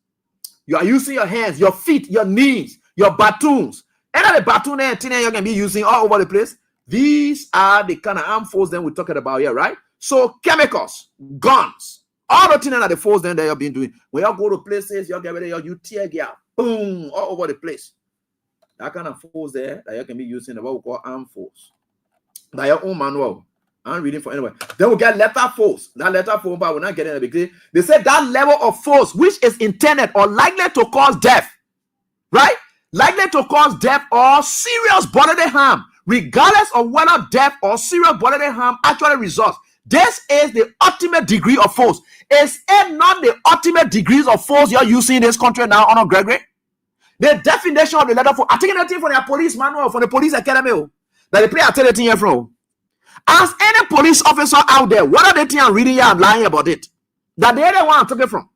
You are using your hands, your feet, your knees, your batons. And the baton and thing you can be using all over the place. These are the kind of armed force that we're talking about here, right? So chemicals, guns, all the things that the force then that you've been doing. When you go to places, you get ready, you tear gas, boom, all over the place. That kind of force there that you can be using what we call armed force. By your own manual. I'm reading for anyway. Then we get lethal force. That lethal force, but we're not getting it because they said that level of force which is intended or likely to cause death, right? Likely to cause death or serious bodily harm, regardless of whether death or serious bodily harm actually results. This is the ultimate degree of force. Is it not the ultimate degrees of force you're using in this country now, Honor Gregory? The definition of the letter force. I think anything from their police manual, from the police academy, that they play a tell here from. Ask any police officer out there, what are they think I'm reading here and lying about it? That the other one I'm taking from.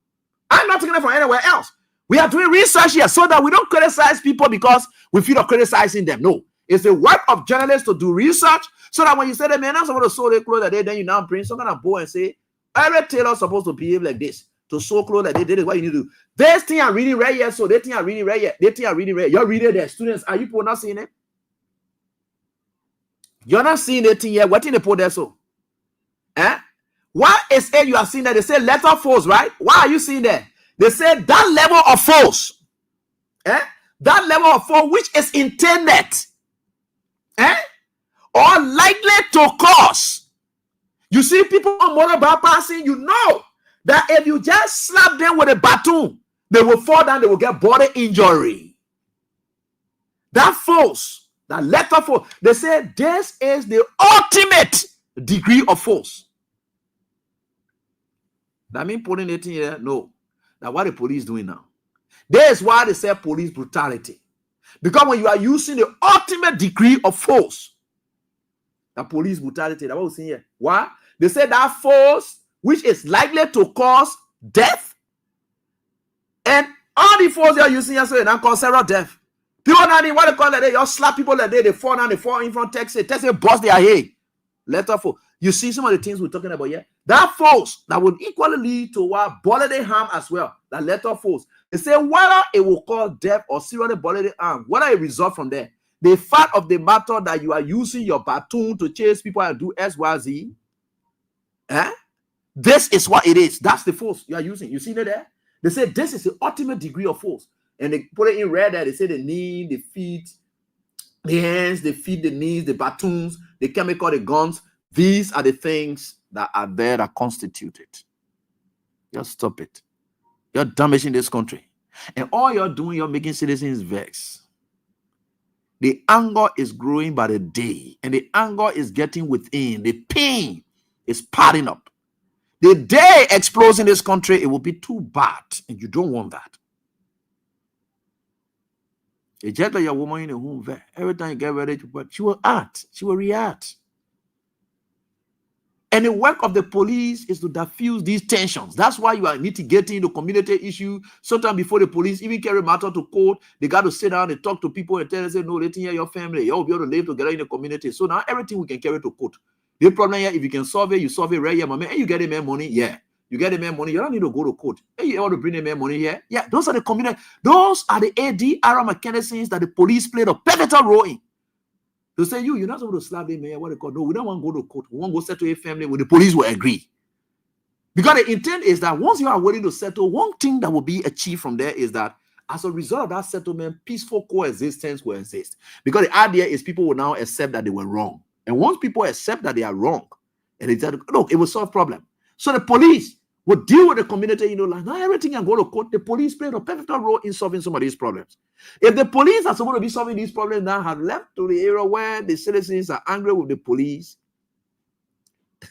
I'm not taking it from anywhere else. We are doing research here so that we don't criticize people because we feel of criticizing them. No. It's the work of journalists to do research so that when you say that, man, I'm supposed to sew their clothes that day, then you now bring some kind of boy and say, every tailor's supposed to behave like this. To sew clothes like this is what you need to do. This thing I'm reading right here, so they think I'm reading right here. They think I'm reading right here. You're reading there. Students, are you people not seeing it? You're not seeing anything here. What in the put there so? Eh? What is it you are seeing that? They say letter force, right? Why are you seeing that? They say that level of force, that level of force which is intended, or likely to cause. You see people on motor bypassing, you know that if you just slap them with a baton, they will fall down, they will get body injury. That force, that letter force, they say this is the ultimate degree of force. That mean putting it in here? No. Now, what the police doing now? That is why they say police brutality. Because when you are using the ultimate degree of force, the police brutality, that's what we're saying here. Why? They say that force which is likely to cause death, and all the force they are using here, so they don't cause several death. People now, what they call that, they just slap people that they fall down, they fall in front of Texas bust their head. Letter force. You see some of the things we're talking about here. That force that will equally lead to what bodily harm as well. That letter force. They say whether it will cause death or serious bodily harm, whether it result from there. The fact of the matter that you are using your baton to chase people and do XYZ, this is what it is. That's the force you are using. You see that there? They say this is the ultimate degree of force. And they put it in red there. They say the knee, the feet, the hands, the feet, the knees, the batons, the chemical, the guns. These are the things that are there that constitute it. Just stop it. You're damaging this country. And all you're doing, you're making citizens vex. The anger is growing by the day. And the anger is getting within. The pain is piling up. The day explodes in this country, it will be too bad. And you don't want that. It's just like your woman in a home. Every time you get ready to work, she will act. She will react. And the work of the police is to diffuse these tensions. That's why you are mitigating the community issue. Sometimes before the police even carry matter to court, they got to sit down and talk to people and tell them, say, no, let hear your family. You'll be able to live together in the community. So now everything we can carry to court. The problem here, if you can solve it, you solve it right here, my man. And you get the man money, yeah. You get the man money. You don't need to go to court. And you want to bring the man money here, yeah. Those are the community. Those are the ADR mechanisms that the police played a pivotal role in. They say, you're not supposed to slap them, man. What they call? No, we don't want to go to court. We want to go settle a family where the police will agree. Because the intent is that once you are willing to settle, one thing that will be achieved from there is that as a result of that settlement, peaceful coexistence will exist. Because the idea is people will now accept that they were wrong. And once people accept that they are wrong, and they said, look, it will solve problem. So the police will deal with the community, like not everything can go to court. The police played a pivotal role in solving some of these problems. If the police are supposed to be solving these problems now, have left to the area where the citizens are angry with the police,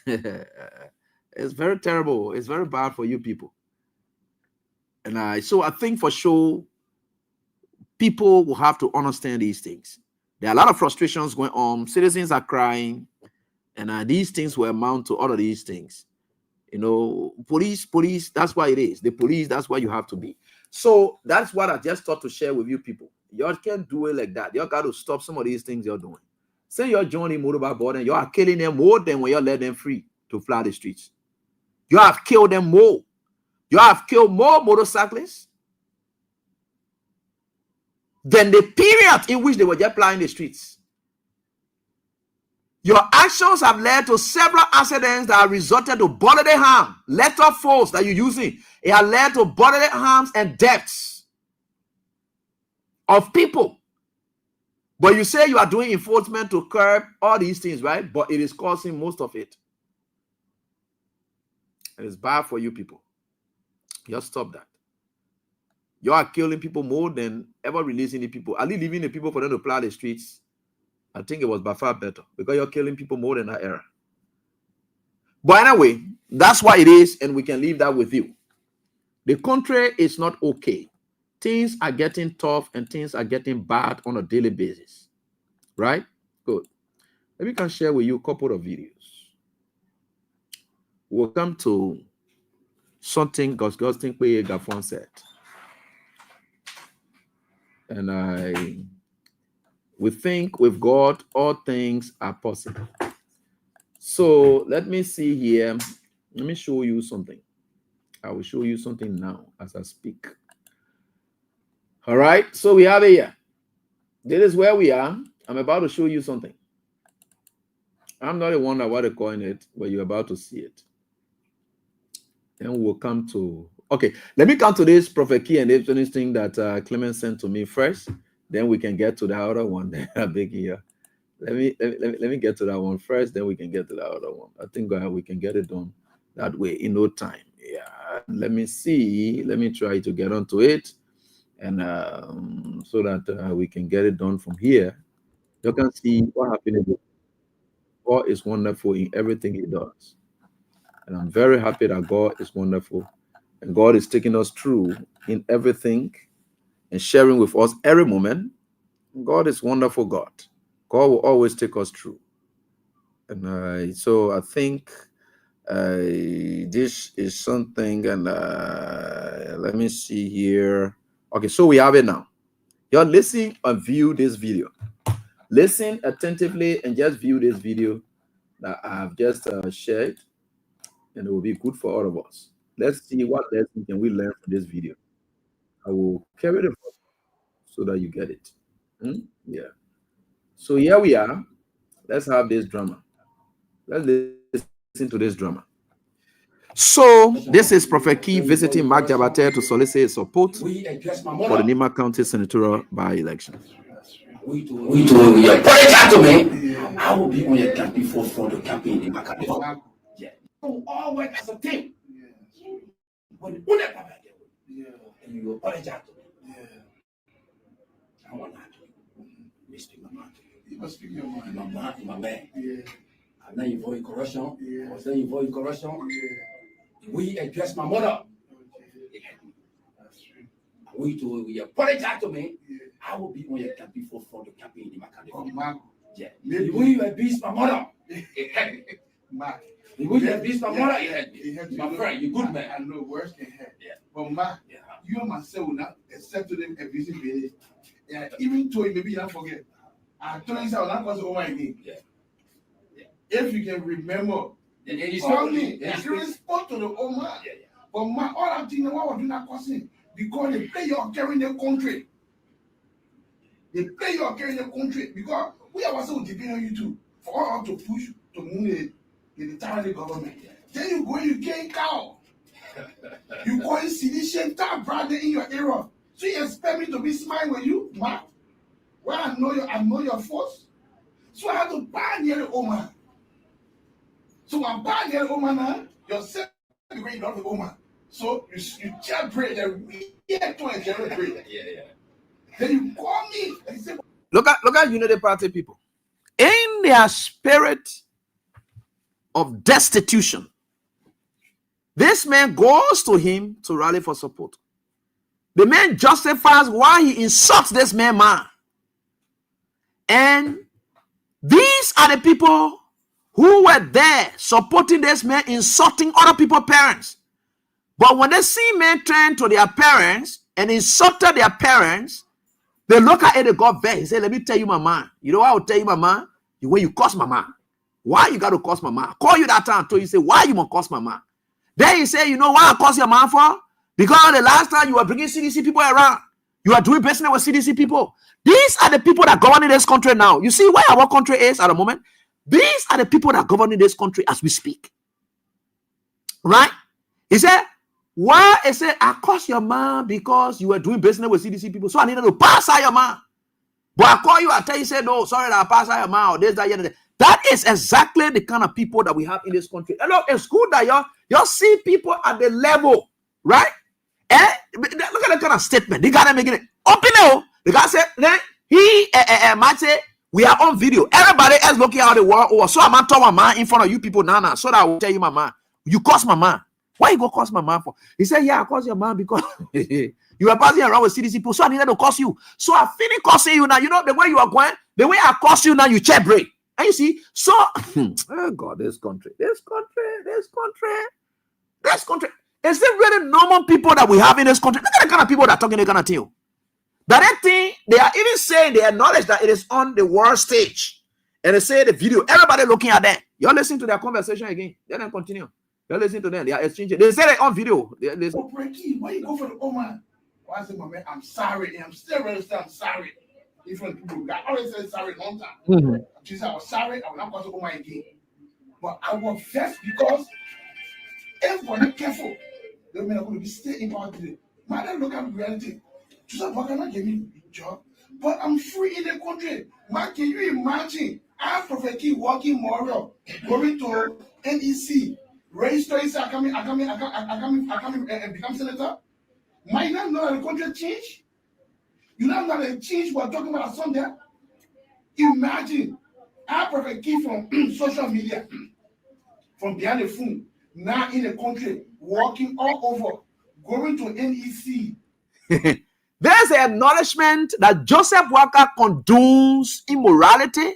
it's very terrible. It's very bad for you people. And so I think for sure, people will have to understand these things. There are a lot of frustrations going on. Citizens are crying. And these things will amount to all of these things. You know, police, that's why it is. The police, that's why you have to be. So that's what I just thought to share with you people. You can't do it like that. You got to stop some of these things you're doing. Say you're joining motorbike board and you are killing them more than when you let them free to fly the streets. You have killed them more. You have killed more motorcyclists than the period in which they were just flying the streets. Your actions have led to several accidents that have resulted to bodily harm. Lethal force that you're using, it has led to bodily harms and deaths of people. But you say you are doing enforcement to curb all these things, right? But it is causing most of it. It is bad for you people. Just stop that. You are killing people more than ever releasing the people. At least leaving the people for them to plow the streets. I think it was by far better because you're killing people more than that era. But anyway, that's what it is, and we can leave that with you. The country is not okay. Things are getting tough and things are getting bad on a daily basis. Right? Good. Let me can share with you a couple of videos. We'll come to something Gostin Kweye Gafon said. And we think with God, all things are possible. So let me see here. Let me show you something. I will show you something now as I speak. All right. So we have it here. This is where we are. I'm about to show you something. I'm not the one that was calling it, but you're about to see it. Then we'll come to, okay, let me come to this Prophet Key and this thing that Clement sent to me first. Then we can get to the other one that big here. Let me get to that one first, then we can get to the other one. I think we can get it done that way in no time. Yeah, let me see. Let me try to get onto it, and so that we can get it done from here. You can see what happened. God is wonderful in everything He does, and I'm very happy that God is wonderful, and God is taking us through in everything and sharing with us every moment. God is wonderful. God will always take us through. And so I think this is something, and let me see here. Okay, so we have it now. You listen and view this video. Listen attentively and just view this video that I have just shared, and it will be good for all of us. Let's see what lesson can we learn from this video. I will carry it so that you get it. Yeah. So here we are. Let's have this drama. Let's listen to this drama. So this is Prophet Key visiting Mark Jabate to solicit support for the Nima County senatorial by-election. We told you, apologize to me. I will be on your campaign for the campaign in Macadam. Yeah. So all work as a team. When you apologize to me. I want to speak my mind. You must speak your mind. My man. Yeah. I'm not involved in corruption. Yeah. I was not involved in corruption. Yeah. We address my mother. Okay. That's true. We apologize to me. Yeah. I will be on your campaign for the campaign in Macadam. Yeah. Maybe when you abuse my mother, it hurt me. Mark. When you abuse my mother, it hurt me. My friend, you good man. I know words can hurt. Yeah. But Mark, you and myself will not accept them abusing me. Yeah. Even though maybe you don't forget. I told you I will not cause over my name. Yeah. If you can remember, you call me. You respond to the old man. Yeah. But man, all I'm thinking, why would you not cause him? Because they play your carrying the country. They play your carrying the country because we are also depending on you too for all to push to move the entire government. Yeah. Then you go, you can't cow. You go in sedition, top brother in your era. So you expect me to be smiling with you, man? Well, I know your force. So I have to buy near the old man. So I'm buying the old man now. Yourself, you bring down the old man. So you just pray that we get to enjoy pray. Yeah. Then you call me and say, look at Unity Party people. In their spirit of destitution, this man goes to him to rally for support. The man justifies why he insults this man. And these are the people who were there supporting this man insulting other people's parents. But when they see men turn to their parents and insulted their parents, they look at it, they got vexed. He said, let me tell you, mama. You know what I will tell you, mama? When you curse mama. Why you got to curse mama? I call you that time, told you, say, why you must curse mama? Then he say, you know why I curse your mama for? Because the last time you were bringing CDC people around, you are doing business with CDC people. These are the people that govern this country now. You see where our country is at the moment? These are the people that govern this country as we speak. Right? He said, why? He said, I cursed your mom because you were doing business with CDC people. So I needed to pass out your mom. But I call you, I tell you, say, no, sorry, that I pass out your mom. Or this, that, yeah, that. That is exactly the kind of people that we have in this country. And look, it's good that y'all see people at the level, right? Eh? Look at the kind of statement. The guy that making it open now. The guy said, he might say, we are on video. Everybody else looking at the world. Oh, so I'm not talking my man in front of you people now. So that I will tell you, my man, you cost my man. Why you go cost my man for? He said, yeah, I cost your man because you were passing around with CDC people, so I needed to cost you. So I finished costing you now. You know the way you are going, the way I cost you now, you check break. And you see, so oh God, this country. Is it really normal people that we have in this country? Look at the kind of people that are talking the kind of thing. That thing, they are even saying they acknowledge that it is on the world stage. And they say the video, everybody looking at that. You're listening to their conversation again. Then they continue. You're listening to them. They are exchanging. They say they're on video. Oh, Frankie, why you go for the man? Why I say, my man, I'm sorry. And I'm still ready to say I'm sorry. Different people. I always say sorry long time. She said I was sorry. I will not go to Oma again. But I was vexed because if we're not careful, they may not going to be stay in power today. Man, look at reality. She said, why cannot give me a job? But I'm free in the country. Man, can you imagine? I have Prophet working moral, going to NEC, register, I come and become senator. Might not know that the country change. You don't know the change we're talking about Sunday. Imagine, I have Prophet from social media, from behind the phone, now in the country, walking all over, going to NEC. There's an acknowledgement that Joseph Walker condones immorality.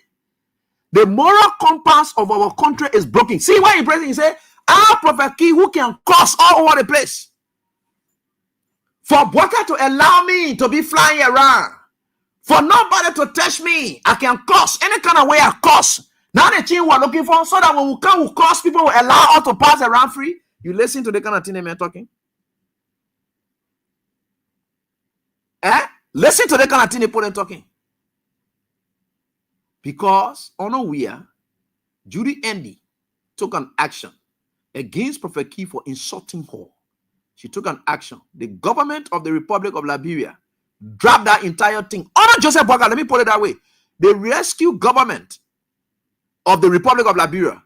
The moral compass of our country is broken. See why he prays? He said, our Prophet who can curse all over the place. For Walker to allow me to be flying around, for nobody to touch me, I can curse any kind of way I curse. Now the thing we're looking for, so that when we come, we curse, people will allow us to pass around free. You listen to the kind of thing they're talking. Listen to the kind of thing they put in talking. Because unaware, Judy Andy took an action against Prophet Key for insulting her. She took an action. The government of the Republic of Liberia dropped that entire thing. Honor Joseph Walker, let me put it that way. The rescue government of the Republic of Liberia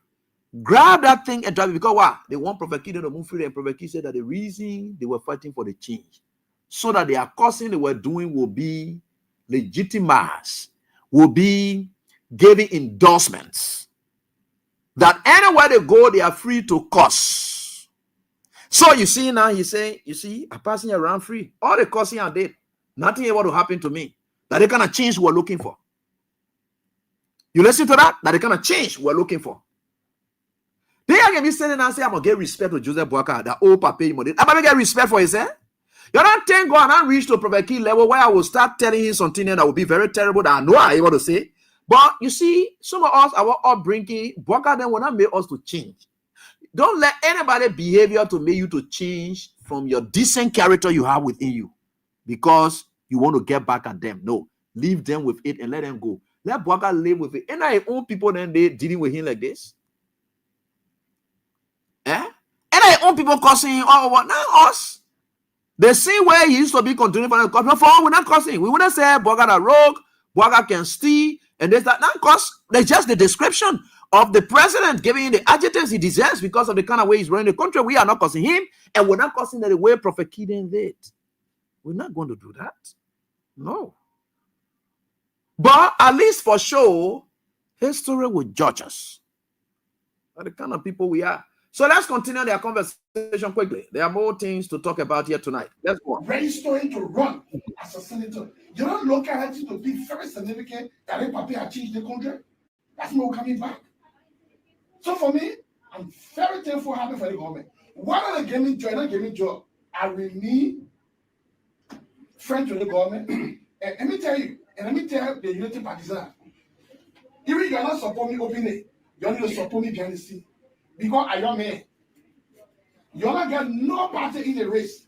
grabbed that thing and dropped it because why? They want Prophet Key to move free, and Prophet Key said that the reason they were fighting for the change, so that the cursing they were doing will be legitimized, will be giving endorsements. That anywhere they go, they are free to curse. So you see now, he's saying, you see, I'm passing around free. All the cursing I did, nothing able to happen to me. That the kind of change we're looking for. You listen to that? That the kind of change we're looking for. They are going to be standing and say, I'm going to get respect to Joseph Walker, that old papa. I'm going to get respect for himself. You don't think God and reach to Prophet Key level where I will start telling him something that will be very terrible that I know I'm able to say. But you see, some of us, our upbringing, Walker then will not make us to change. Don't let anybody behavior to make you to change from your decent character you have within you because you want to get back at them. No, leave them with it and let them go. Let Walker live with it. And our own people then they dealing with him like this. And our own people cursing him all over. Now us. The same way he used to be continuing for we're not cursing. We wouldn't say Walker a rogue, Walker can steal, and there's that. Not because there's just the description of the president giving him the adjectives he deserves because of the kind of way he's running the country. We are not cursing him, and we're not cursing the way Prophet Keaton did. We're not going to do that. No. But at least for sure, history will judge us. That's the kind of people we are. So let's continue their conversation quickly. There are more things to talk about here tonight. Let's go on. Registering to run as a senator. You don't look at it to be very significant that if Papi had changed the country. That's not coming back. So for me, I'm very thankful, happy for the government. Why not they give me job? Not give me job. I will need friends with the government. And let me tell you, and let me tell the unity partisan, even you are not support me openly, you need to support me behind the scene. Because I am man. You're not getting no party in the race.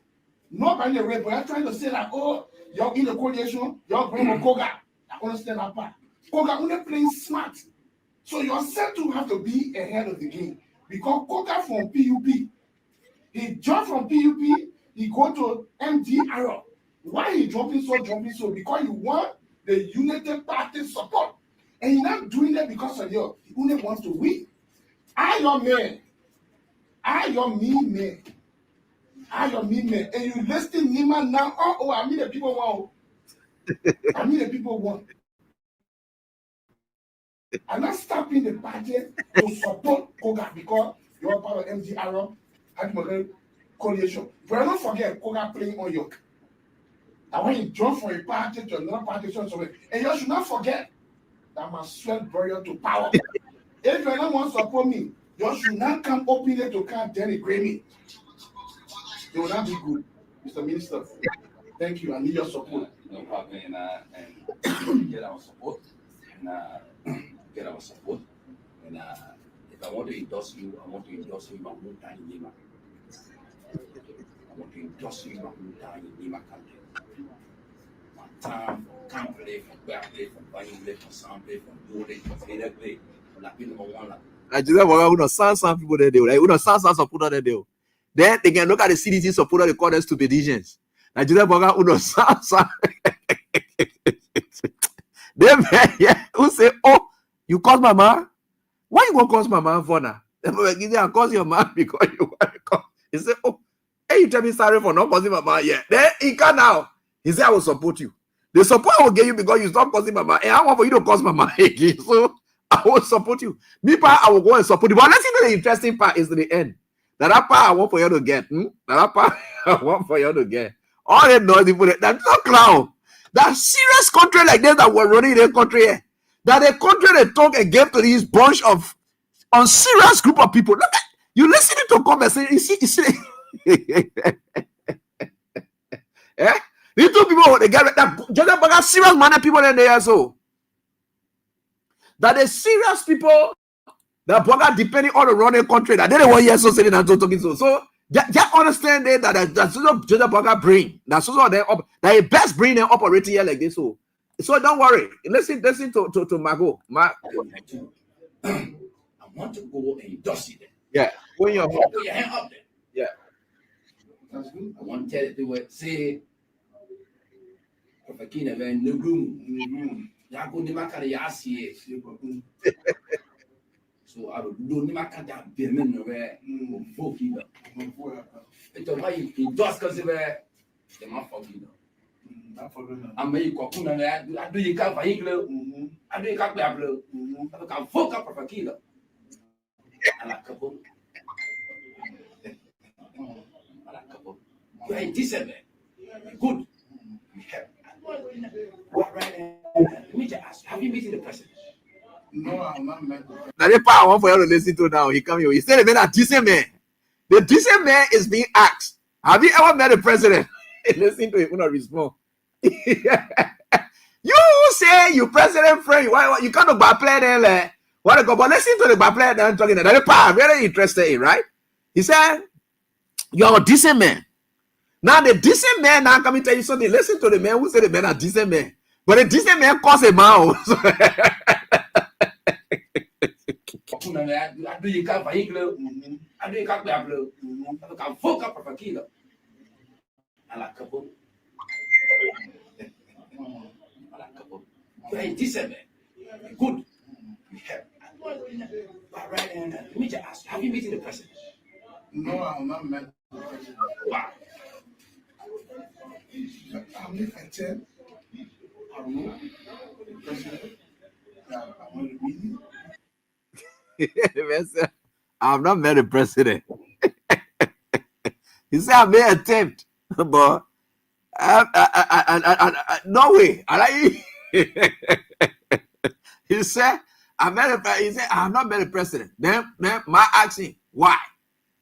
Nobody in the race, but you're trying to say that, oh, you're in the coalition, you're going to Koga. I understand that part. Koga only playing smart. So you're set to have to be ahead of the game. Because Koga from PUP, he jumped from PUP, he go to MDR. Why he jumping so? Because you want the United Party support. And you're not doing that because of you. He only wants to win. I your man. I your me man. I your me man. And you listing Nima now. Oh, I mean the people want. I mean the people want. I'm not stopping the budget to support Koga because you're part of MDR and coalition. But don't forget Koga playing on your. And when you jump from a party to another party, and you should not forget that my sweat burial to power. If you don't want to support me, you should not come openly to come denigrate me. It will not be good, Mr. Minister. Thank you. I need your support. No problem, and get our support, and get our support. And if I want to endorse you, I want to endorse you in my own time in Lima. I want to endorse you in my own time in Lima country. My time for camp play, from where play, from buying play, from sound play, from building, from theater play, from that number one. I just have some people that do. Like, we don't some support that do. Then they can look at the CDC supporter, they call them stupidicians. I just have some. Them, yeah, who say, oh, you cause mama? Why you gonna cause mama for now? I cause your mom because you want to cause. He say, oh, hey, you tell me sorry for not causing mama yet. Then he can now. He say, I will support you. The support I will give you because you stop causing mama. And I want for you to cause mama again. So I will support you. Me, I will go and support you. But let's see the interesting part is the end. That part I want for you to get. That part I want for you to get. All they know, that's not clown. That serious country like this that were running the country here. That the country they talk and gave to this bunch of unserious group of people. Look at you listening to conversation. You see. Yeah? These two people they get that just serious money people in there so. That the serious people that Boga depending on the running country that they don't want here so sitting and talking so. So just understand that that's just Boga brain. That's also the best brain and operating here like this. So don't worry. Listen to Margot. I want to go and endorse you there. Yeah. Put your hand up there. Yeah. That's good. I want to tell you to say Prophet Kina in the room. Ya go ni makare ya see. So I don't know makada be men no where vote you. It's why you endorse cuz the man for you. I'm a kokuna na I do you can vehicle. I do you can blablo. I can vote up Prophet Kina. I like couple. You are decent, man. Good. You have. Right. Let me just ask you, have you met the president? No, I'm not met. Now the part I want for you to listen to now. He come here. He said, "Man, a decent man. The decent man is being asked. Have you ever met the president?" Listen to him. Will not respond. You say you president friend. Why you can't go play there? Like, what go? But listen to the player that I'm talking. That the part I'm very interested in, right? He said, "You're a decent man." Now the decent man now come and tell you something. Listen to the man who said the man a decent man. But the decent man calls a man. I do you can vehicle. I do you can blablo. I can vote up Prophet Kina. I like couple. I like couple. You are a decent man. Good. You have. Right. Let me just ask you, have you met the president? No, I'm not met the president. Wow. I'm not attend. I don't know. President. I want to meet you. I've not met the president. He said I may attempt, but no way. He said He said, I have not met the president. Then my asking, why?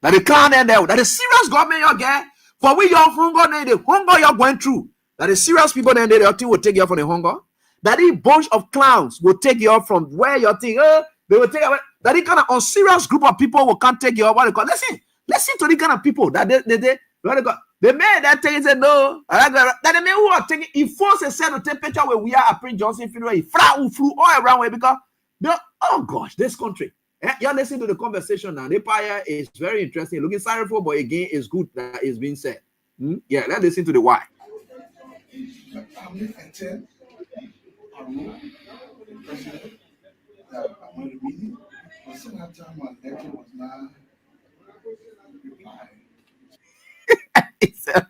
That the clan there, that is serious government you get. For we your hunger, the hunger you're going through. That is serious people then they will take you off from the hunger. That a bunch of clowns will take you off from where you're thinking, they will take you. That the kind of unserious group of people who can't take you off. What they call? Listen to the kind of people that they made that thing and said no. That the men who are taking, he forced a set to take picture where we are at Prince Johnson funeral. He flew all around way because oh gosh, this country. You're listening to the conversation now. The empire is very interesting. Looking sorry for, but again, it's good that it's being said. Yeah, let's listen to the why. He said,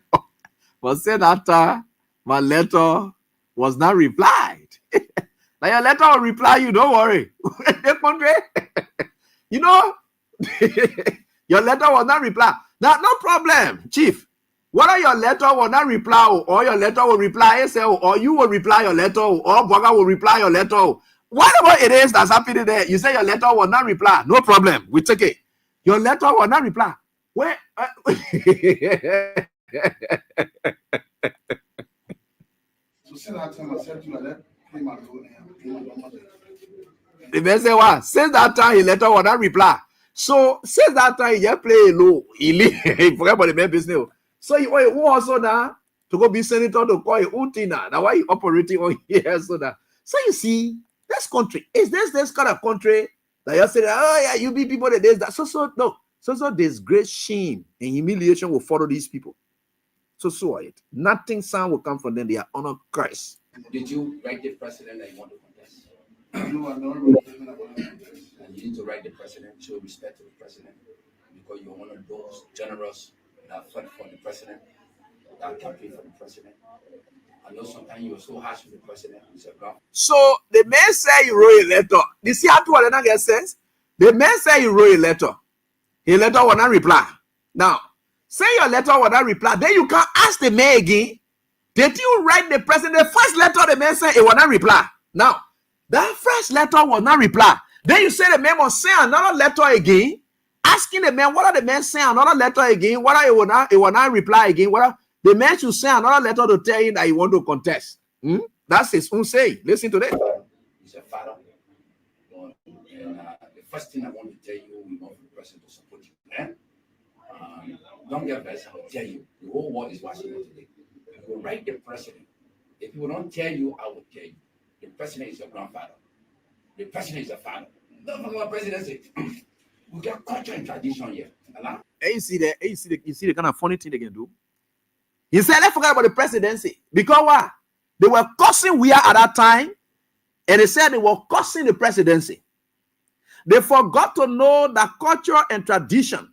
but said after my letter was not replied. Now your letter will reply you, don't worry. You know, your letter will not reply. Now, no problem, Chief. Whether your letter will not reply or your letter will reply itself, or you will reply your letter, or Boga will reply your letter. Whatever it is that's happening there, you say your letter will not reply. No problem. We take it. Your letter will not reply. Where? The man say what? Since that time, his letter will not reply. So since that time, he just play low. He forget about the main business. So he also now to go be senator to call his own thing now. That's why he operating on here. So you see, this country is this kind of country that you say, oh yeah, you be people that there's that. So there's great shame and humiliation will follow these people. So it. Nothing sound will come from them. They are honor Christ. Did you write the president that you want to contest? No, I don't. And you need to write the president, show respect to the president, because you're one of those generals that fought for the president, that campaign for the president. I know sometimes you were so harsh with the president. So the man say you wrote a letter. You see how to what I get sense? The man say you wrote a letter. His letter will not reply. Now, say your letter will not reply. Then you can ask the man again. Did you write the president? The first letter the man said it will not reply. Now, that first letter will not reply. Then you say the man must send another letter again, asking the man, what are the man saying another letter again? What are it will not reply again? What are the man should send another letter to tell him that he want to contest? That's his own saying. Listen to that. He's a father. And the first thing I want to tell you, we want the president to support you. Don't get vexed. I will tell you. The whole world is watching you today. You will write the president. If people don't tell you, I will tell you. The president is your grandfather. The president is your father. Don't forget what presidency. We got culture and tradition here. Hey, you see the kind of funny thing they can do? He said, let's forget about the presidency. Because what? They were cursing we are at that time, and they said they were cursing the presidency. They forgot to know that culture and tradition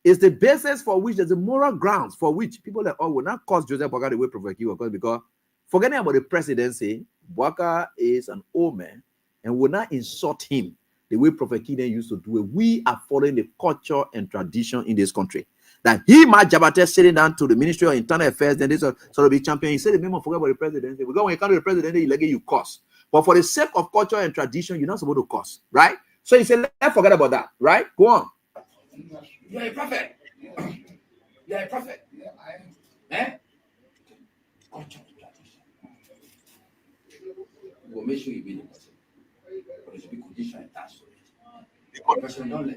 is the basis for which there's a moral grounds for which people that will not cause Joseph Boakai the way Prophet Q because forgetting about the presidency, Boakai is an old man and will not insult him the way Prophet Q used to do it. We are following the culture and tradition in this country. That he might Jabate sitting down to the Ministry of Internal Affairs, then this sort of big champion. He said, remember, forget about the presidency. Because when you come to the presidency, you curse. But for the sake of culture and tradition, you're not supposed to curse, right? So he said, let's forget about that, right? Go on. You're a prophet. You're a prophet. Yeah, I am. Eh? Culture and tradition. We'll make sure you be the person. But there should be condition attached to it. The person don't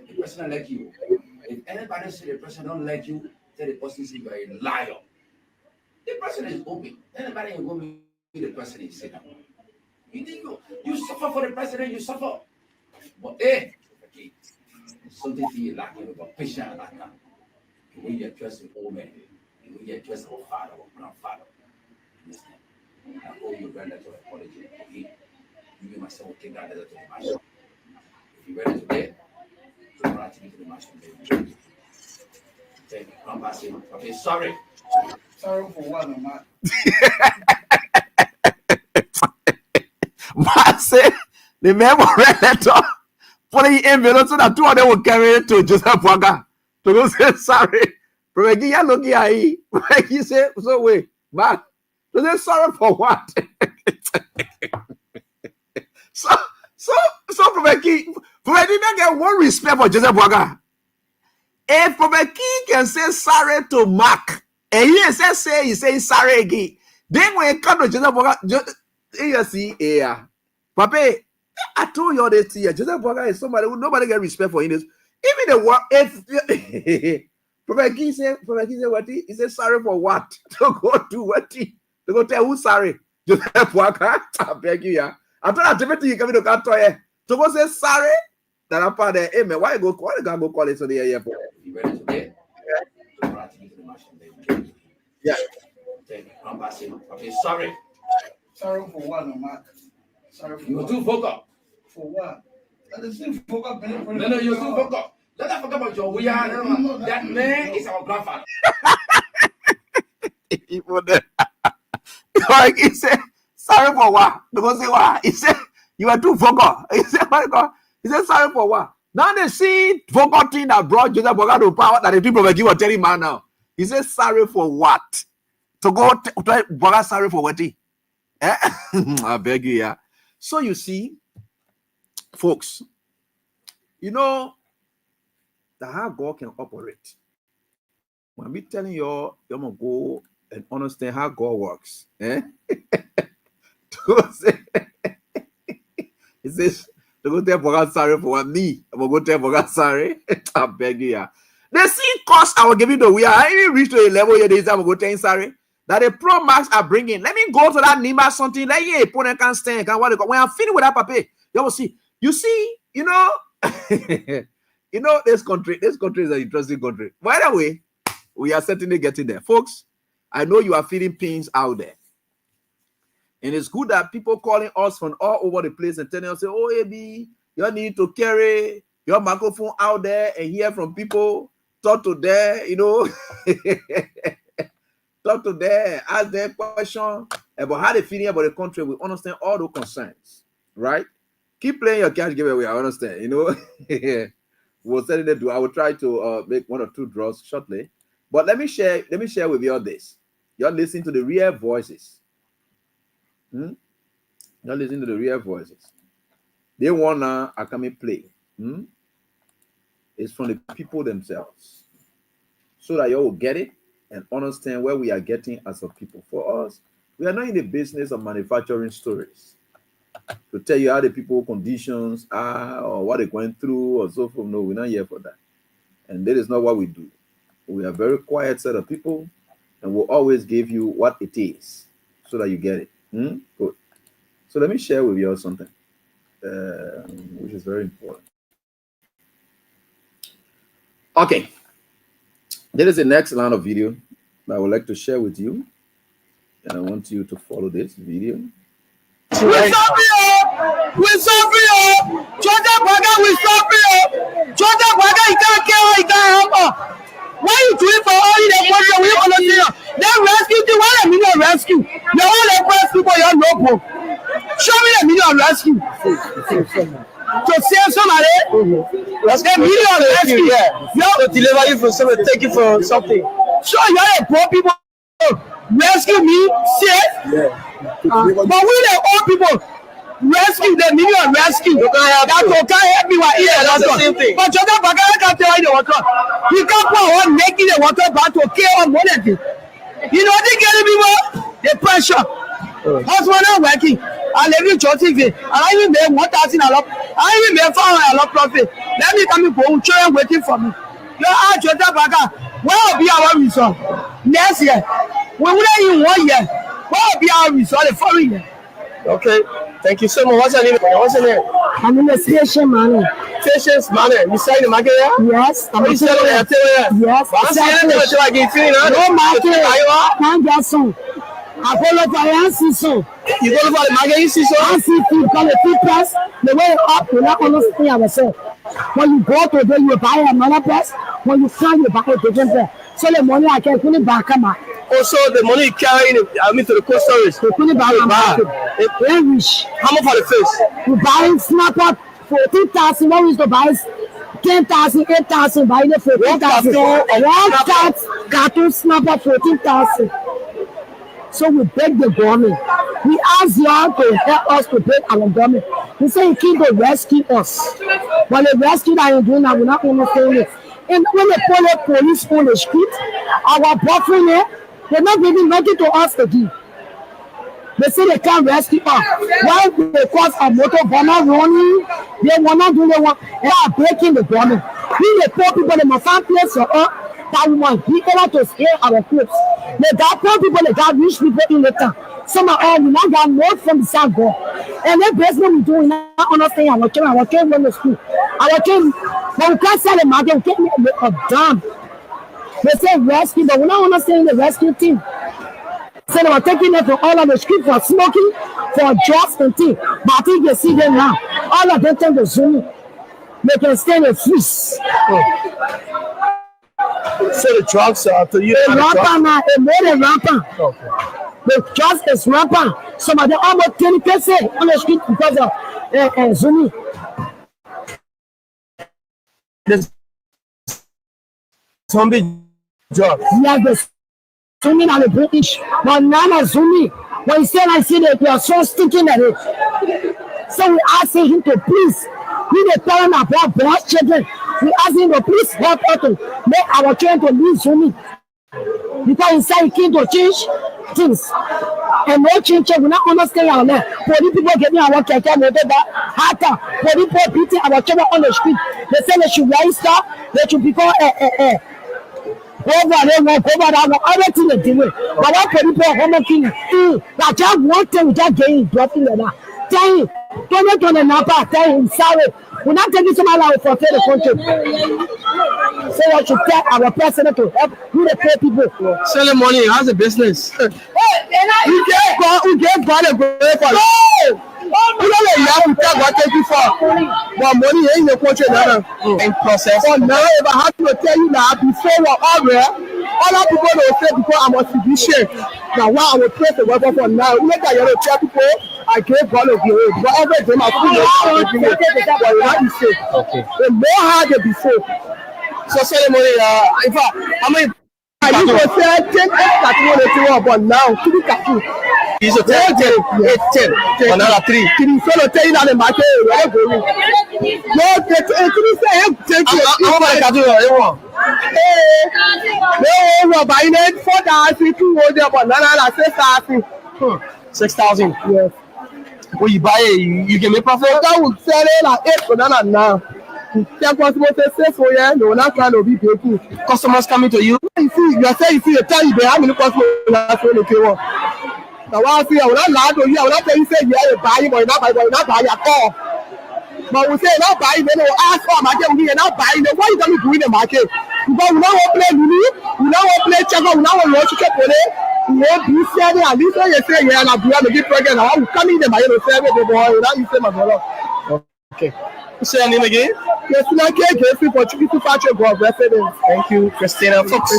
like you. If anybody say the person don't like you, tell the person say you are a liar. The person is open. Anybody will go meet the person and say that. You think you suffer for the president, you suffer. But okay, something to you lacking about patience like that. The way you address an old man, the way you address our father or grandfather. Listen, I owe your granddad to apology. Okay? You myself will take that letter to the master. If you're ready to get, tomorrow take it to the master. Thank you. Grandpa say, okay, sorry. Sorry for what, man. Man say, the man will read letter. For the envelope so that two of them will carry it to Joseph Boakai to go say sorry. But you look at he say, so wait, man, to say sorry for what? So Prophet King don't get one respect for Joseph Boaga. If Prophet King can say sorry to Mark, and he say sorry again, then when it comes to Joseph Boaga, you see, Papa, I told you all this here. Joseph Boaga is somebody who nobody get respect for in this. Even the what if Prophet King said what he said sorry for what? To go do what to go tell who's sorry. Joseph Boaga, I beg you, yeah. I thought activity you come to car to go say sorry. That I'm part there. Hey man, why you go call it to the airport? Yeah. Okay, sorry. Sorry for what, no, Mark? Sorry for You were what? too vocal. For what? That is still vocal. No, you're too vocal. Let us forget about your we are. That man is our grandfather. Like he said, sorry for what? Because say what? He said you are too vocal. He said, my God. He said sorry for what? Now they see vocal thing that brought Joseph Boaga to power that the people were telling man now. He said sorry for what? To go Boaga sorry for what? I beg you, yeah. So you see, folks, you know that how God can operate. When I'm telling you, you're gonna go and understand how God works. He says, to go tell Boaga sorry for what me. I'm gonna go tell Boaga sorry. I beg you, yeah. The same cost I will give you the we are. I even reach to a level here. This I'm gonna go tell you sorry. That the Pro Max are bringing. Let me go to that Nima something. Let your opponent can stand. Can what they call. When I'm finished with that, Papa, you will see. You see, you know, you know, this country is an interesting country. By the way, we are certainly getting there, folks. I know you are feeling pains out there, and it's good that people calling us from all over the place and telling us, "Oh, AB, you need to carry your microphone out there and hear from people, talk to them, you know." Talk to them, ask them questions about how they feeling about the country. We understand all those concerns, right? Keep playing your cash giveaway. I understand, you know. We'll certainly do. I will try to make 1 or 2 draws shortly. But let me share with you all this. You're listening to the real voices. You're listening to the real voices. They wanna come play. It's from the people themselves, so that you will get it and understand where we are getting as a people. For us, we are not in the business of manufacturing stories to tell you how the people conditions are or what they're going through or so forth. No, we're not here for that. And that is not what we do. We are a very quiet set of people, and we'll always give you what it is so that you get it. Good. So let me share with you all something, which is very important. Okay. There is the next line of video that I would like to share with you, and I want you to follow this video. We stop you! Joseph Boaga, we stop you! Joseph Boaga, he can't kill, he can't help. Why you doing for all the money we want to see? They rescue you. Why a million rescue? You all the press people, you're local. Show me a million rescue. To save somebody, a million rescue. To deliver you for something, take you for something. So you're a poor people. Rescue me, save. But we the old people rescue the million rescue. That can help me with that's the same thing. But Joseph Boaga can't tell you the water. He can't put on making the water back to kill on money. You know they get people the pressure. Husband not working. I live in church TV. And I even made 1,000 a lot. I even made 400 a lot profit. Let me come in children waiting for me. You are Joseph Boaga. Where will be our result next year? We wouldn't even 1 year. What will be our result the following year? Okay, thank you so much. What's your name? What's your name? My name is Patience Manu. Patience Manu. You sell the market here? Yes. I'm selling it. Yes. I'm selling it. So I can feel it. No market. Can't get some. I follow for the season. You go for the market, you see so? I see food because the food price, the way up, we're not understanding ourselves. When you go to there, you buy another price. When you come, you buy a different price. So the money I can put it back. Also, the money you carry in, to the cold storage. You put it back. Very rich. How much for the fish? You buy snapper 14,000. What is to buy 10,000, 8,000. Buy it for 14,000. One carton snapper 14,000. So we beg the government. We ask y'all to help us to beg our government. He said he came to rescue us. But the rescue that he's doing, we're not understanding it. And when they pull the police on the street, our boyfriend there, they're not giving nothing to us to do. They say they can't rescue us. Why? Because a motor bomber running, they want not do they want, they are breaking the government. We the poor people, they must find place for us that we must be able to scare our troops. They got poor people, they got rich people in the town. Some of all we not got more from the South God. And they basically we do not understand our children went to school. Our children, but we can't sell the market, we can't make a damn. They say rescue, but we don't understand the rescue team. So they were taking them to all of the street for smoking, for drugs and things. But I think you see them now. All of them tend to zoom in. They can stay in the freeze. So the drugs are to you. The rampant now, they made a rampant. Okay. The drugs is rampant. Some of them almost 20% on the street because of zooming. The zombie drugs. Yeah, the zooming are the British, but none are zooming. When he said, I see that they are so stinking at it. So we asking him to please, we the parent about black children, we asking him to please help us to make our children to leave zooming. Because he said he came to change things. And no change, we not understand our land. Police people getting our keke motor back, harder. Police people beating our children on the street. They say they should rise up, they should become over there, over that, everything they do. But what police people are home king? That just one thing, we just getting dropping like that. Tell him, don't turn the napa, tell him, sorry. We're not taking somebody out for the country. So we should tell our president to help we the poor people. Selling money, how's the business? We get God a break for you. We don't let you tell God take you for. But money ain't the country now. In process. So now if I have to tell you that before we're all there, other people will say because I must be shamed. Now why I will pray for weapon for now. You make that you tell people I gave God of glory. Whatever them I feel but you not be safe. Okay. The more hard than before. So ceremony, in fact, how many I used to say 10 cartoon but now 3 cartoon. you should tell 10, another 3. Can you sort of tell you that the market is going? No, take How many cartoons you want? No, buying it 4,000, 200, but none 6,000. 6,000. Yes. When you buy it, you can make profit. That would sell it like 8 banana now. Tell customers to say so, yeah, they will not try to be breaking. Customers coming to you. You are saying, you tell you how many customers are going to pay. Now, what I see, I will not lie to you. I will not tell you, say, yeah, you buy, but you're not buying at all. But we say, not buying, then they will ask for a market, we are not buying. Why you don't do in the market? Because we don't want to play Lulu, we don't want to play Chaco, we don't want to watch Chicago. We won't be selling, at least when you say, yeah, and I'm going to get pregnant. I will come in the market and say, the boy, you know, you say, my brother. Okay. Say your name again? Christina K. Portuguese Factory God resident. Thank you, Christina Fox.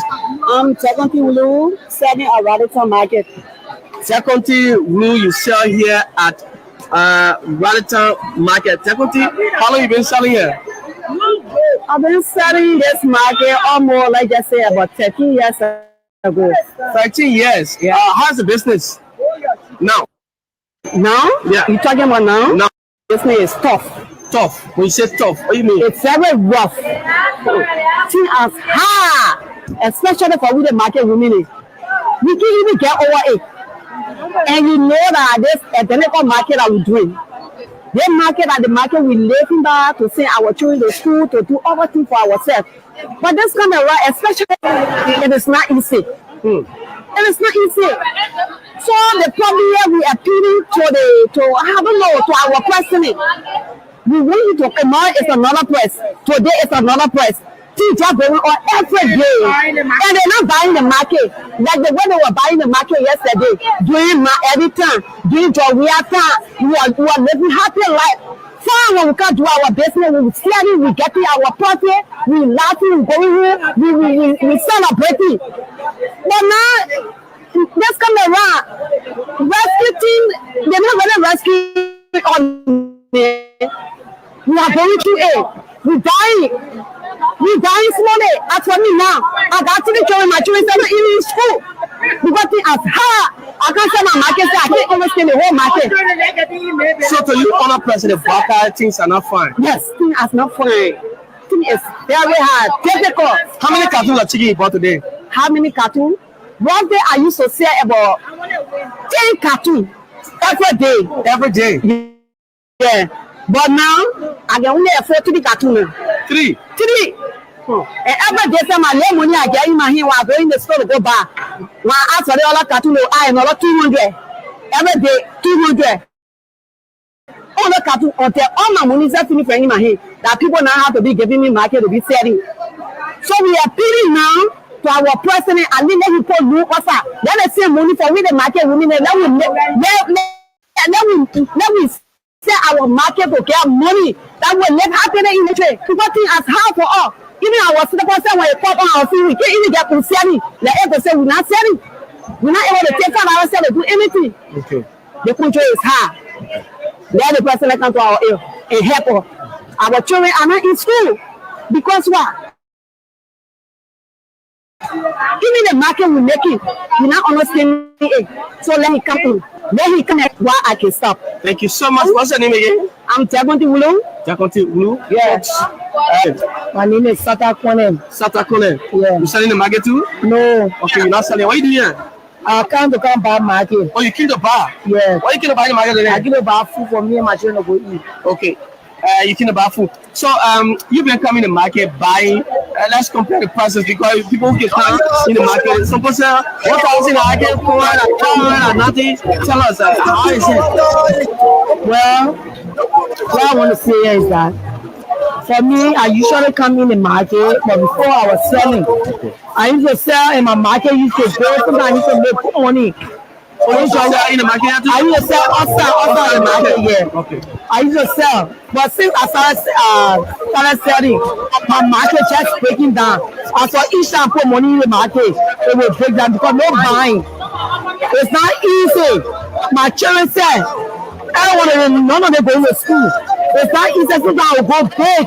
Secondly, Lulu, selling at Raditon Market. Secondly, Lulu, you sell here at Raditon Market. Secondly, how long you been selling here? I've been selling this market almost, like I say, about 13 years ago. 13 years? Yeah. How's the business now? Now? Yeah. You talking about now? Now. Business is tough. Tough. When you say tough, what do you mean? It's very rough. Things are hard, especially for we the market women. We can't even get over it. And you know that this identical market that we're doing. This market at the market we living by to send our children to school, to do everything for ourselves. But this kind of right, especially it is not easy. It is not easy. So the problem here we appealing to our president. We want you to tomorrow is another price. Today is another price. Things are going on every day. And they're not buying the market. Like the way they were buying the market yesterday. During every time. During the real time. We are living happy life. Fine when we can do our business, we selling, we getting our profit, we laughing, we going here, we celebrating. But now this come around, rescue team, they're not really rescuing on me. We are going through it. We dying slowly. As for me now, I got to be showing my children even in school. Because things as hard. I can't sell my market, so I can't always stay in the whole market. So to you, honor President Baka, things are not fine. Yes, things are not fine. Things is very hard, difficult. How many cartons of chicken you bought today? How many cartons? One day I used to sell about 10 cartons every day. Every day? Yeah. But now, I can only afford 3 cartons. 3? 3. And every day, my money I get in my hand while going to the store to go back. When I ask for the other carton, I another 200. Every day, 200. All the carton until all my money is finished in my hand. That people now have to be giving me market to be selling. So we are appealing now to our president and then we put new offer. Let us save money for we the market women and let we sell our market to get money that will live happily in the trade. People think as hard for us. Even our person when you pop on our feet, we can't even get to selling. They have to say we're not selling. We're not able to take out ourselves to do anything. Okay. The country is hard. Then the president come to our aid and help us. Our children are not in school. Because what? Even the market we make it, we not understand it. So let me come in. Let me connect while I can stop. Thank you so much. What's your name again? I'm Jagonti Wulu. Jagonti Wulu? Yes. My name is Sata Konen. Sata Konen? Yeah. You selling the market too? No. Okay, you're not selling. What are you doing here? I come to buy market. Oh, you came to buy? Yeah. Why you came to buy the market today? I came to buy food for me and my children to go eat. Okay. You came to buy food. So you've been coming to the market buying. Let's compare the prices because people can come in the market. Some people say 1,000 I get for and nothing. Tell us how is it? Well, what I want to say is that for me, I usually come in the market, but before I was selling, I used to sell in my market. Used to go. Sometimes I used to make good money. So you sell in the market? I used to sell outside the market. Yeah. Okay. I used to sell, but since I started selling, my market just breaking down. And so each time I put money in the market, it will break down because no buying. It's not easy. My children said, none of them going to school. It's not easy. Sometimes I will go big.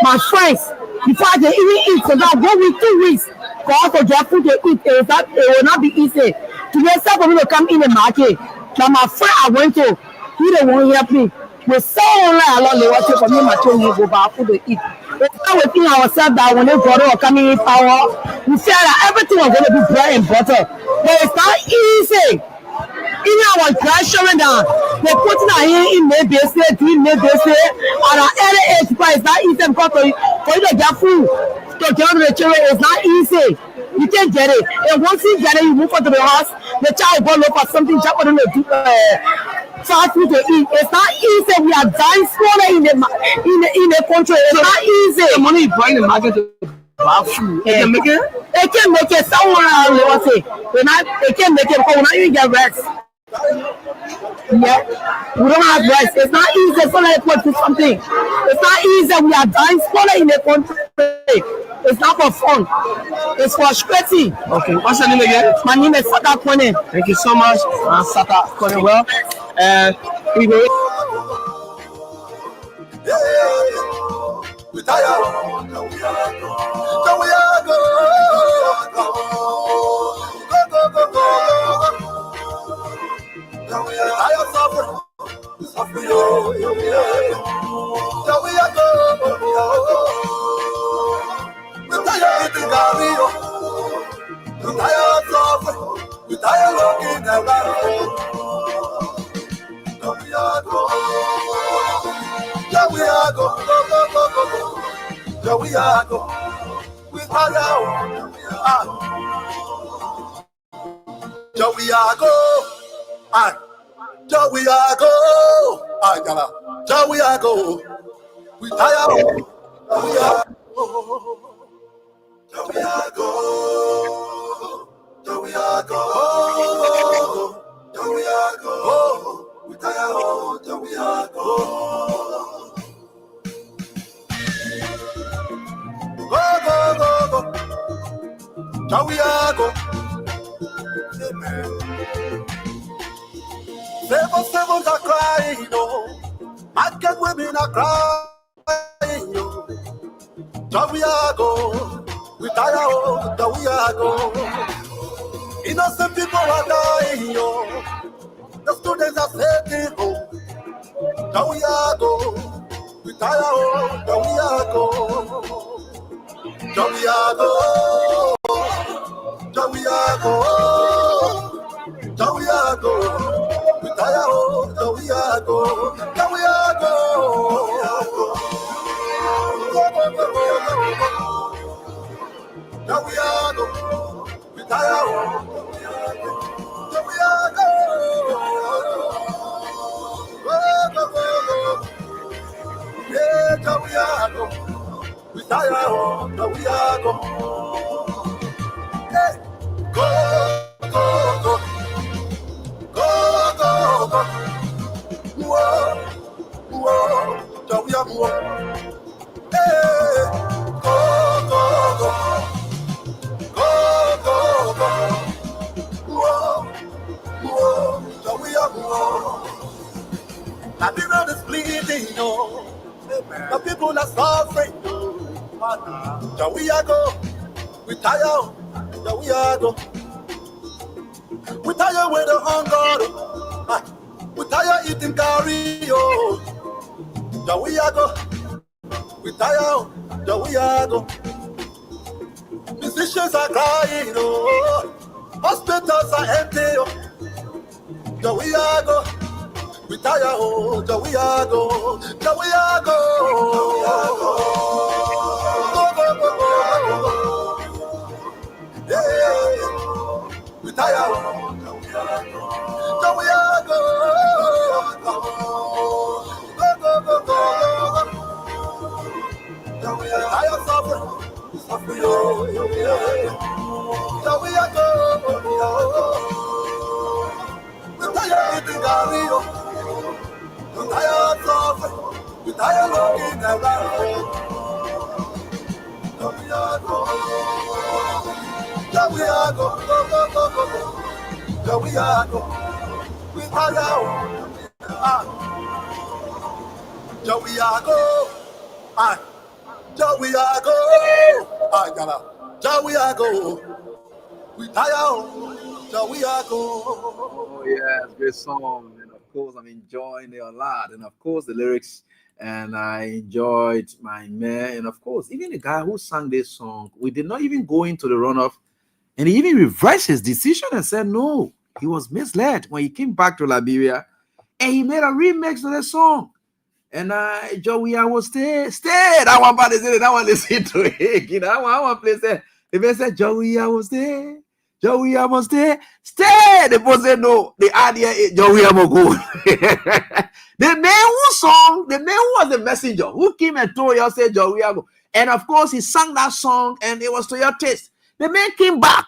My friends, before I can even eat, so that 1 week, 2 weeks for us to get food to eat. It will not be easy. Today, some for me to come in the market. Now my friend I went to, he didn't want to help me. We saw online a lot. They want to for me, my children go buy food to eat. It's not within ourselves that when they brother or coming in power, we feel that everything was going to be bread and butter. But it's not easy. Even our grandchildren now, they put in our hand in May business, doing May business, at an early age, but it's not easy because for you to get food, to get to the children, it's not easy. You can't get it. And once you get it, you move on to the house, the child will go look for something, jump on the fast food to eat. It's not easy. We are dying smaller in the country. It's not easy. The money you buy in the market to buy food, they can make it? They can make it. Someone they will say, they can't make it because we not even get rest. Yeah, we don't have rest. It's not easy. So let's put something. It's not easy. We are dying smaller in the country. It's not for fun. It's for frustrating. Okay. What's your name again? My name is Sata Kone. Thank you so much, Sata Kone. Well, we will. Seven are crying, oh, African women are crying, oh. There we are go, we tire, oh, there we are go. Innocent people are dying, yo. The students are taking home. Down we are go. We tire home. Down we are go. Down we are go. Down we are go. Down we are go. We tire home. Down we are go. Down we are go. Down we are go. We tire home. Down we are go. Yeah, down we are go. We tire home. Down we are go. Hey, go, go, go, go, go, go. Whoa, whoa, down we are go. Hey, go, go, go, go, go, go. Whoa, whoa, down we are go. Nigeria is bleeding, no. The people are suffering. Down we are go. We tire. Down we are go. We tire with the hunger. We tire eating curry, yo. Down we are go. We tire. Down we are go. Musicians are crying, oh. Hospitals are empty, oh. Down we are go. We tire, oh. Down we are go. Down we are go. Go, go, go, go, go. Yeah. We tire, oh. Down we are go. Go, go, go, go. Down we are tired suffering. Suffering, oh. Down we are go. We tire eating curry, oh. We tired suffering. We tired looking around. Down we are go. Down we are go. Go, go, go, go, go. Down we are go. We tired. Down we are go. Down we are go. Down we are go. We tired. Down we are go. Oh yes, great song. And of course, I'm enjoying it a lot. And of course, the lyrics. And I enjoyed my man. And of course, even the guy who sang this song, we did not even go into the runoff. And he even reversed his decision and said no, he was misled when he came back to Liberia. And he made a remix of the song. And Joey, I was stay. That one part is it. That one listen to it. You know, I want to play that. The man said, Joey, I was stay. Joey, I must stay. The person said no. The idea is Joey, I must go. The man who sung, the man who was the messenger, who came and told you, said Joey, I go. And of course, he sang that song, and it was to your taste. The man came back,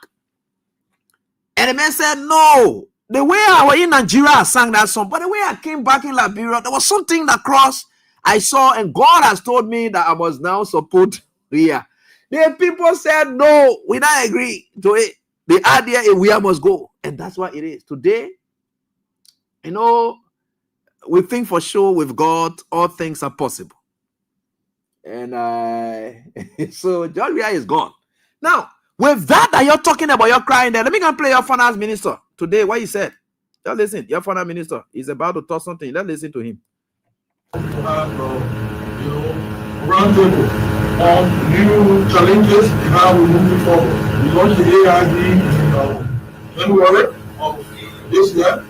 and the man said, no. The way I was in Nigeria, I sang that song, but the way I came back in Liberia, there was something that crossed. I saw, and God has told me that I must now support here. The people said, no, we don't agree to it. The idea is we must go. And that's what it is. Today, you know, we think for sure with God, all things are possible. And so John Ria is gone. Now, with that you're talking about, you're crying there. Let me go and play your finance minister today. What he said. Just listen. Your finance minister is about to talk something. Let's listen to him. Roundtable on new challenges and how we move forward. We launched the AID in January of this year.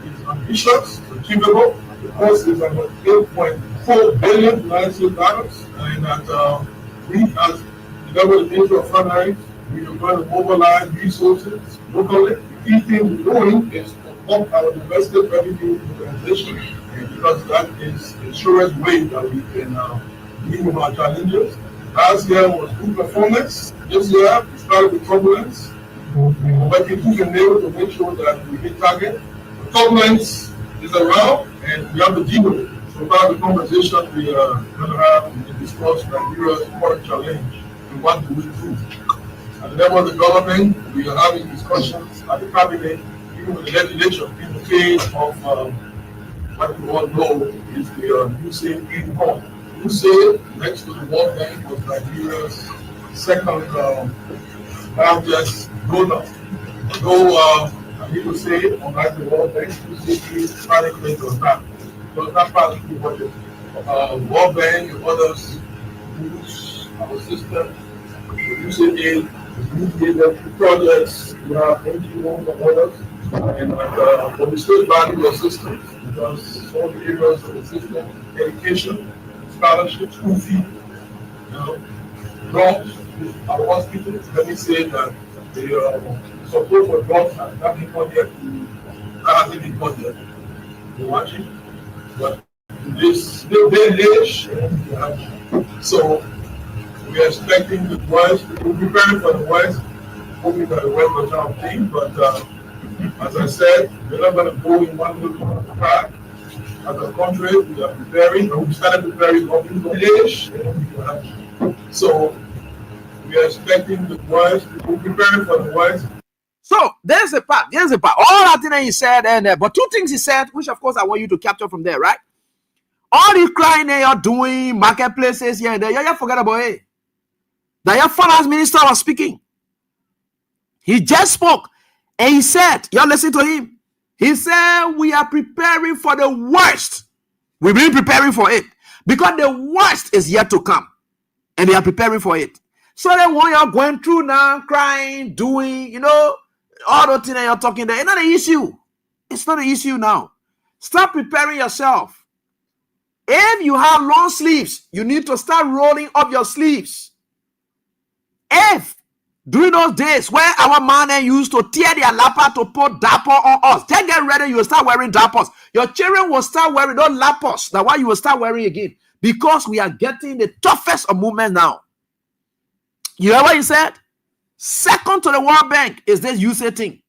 It's ambitious, achievable. The cost is about $8.4 billion United States dollars, and that we, as the government ministry of finance, we are going to mobilize resources locally. The key thing we're doing is to pump our domestic revenue organization, because that is the surest way that we can deal with our challenges. Last year was good performance. This year we started with turbulence. But we have been able to make sure that we hit target. The turbulence is around and we have to deal with it. So about the conversation we are going to have to discuss Nigeria's important challenge and what do we do. At the level of the government, we are having discussions at the cabinet, even with the legislature, in the case of what we all know is the USAID income. USAID, next to the World Bank, was Nigeria's second largest donor. Though people say, unlike the World Bank, it's practically does not practically what the World Bank and others use our system, using it, the projects, we have NGOs and others, and but we still value your system because all the areas of the system, education, scholarship, school fee, you know, drugs, our hospitals, let me say that the support for drugs has not been done yet. That hasn't been done yet. You're watching. But this day and age, so we are expecting the West, we're preparing for the West, hoping that the West will jump in, but as I said, we're not going to go in one little track. As a country, we are preparing, and we started preparing for the age. So we are expecting the West, we're preparing for the West. So there's a part. All that thing that he said, and but two things he said, which of course I want you to capture from there, right? All the crying that you're doing, marketplaces here and there, you forget about it. That your finance minister was speaking. He just spoke, and he said, y'all listen to him. He said, we are preparing for the worst. We've been preparing for it because the worst is yet to come, and they are preparing for it. So the one you're going through now, crying, doing, all the things that you're talking there, it's not an issue. It's not an issue now. Start preparing yourself. If you have long sleeves, you need to start rolling up your sleeves. If during those days where our man used to tear their lapper to put dapper on us, then get ready, you will start wearing dappers. Your children will start wearing those lappers. That's why you will start wearing again. Because we are getting the toughest of movements now. You hear what he said? Second to the World Bank is this USAID thing.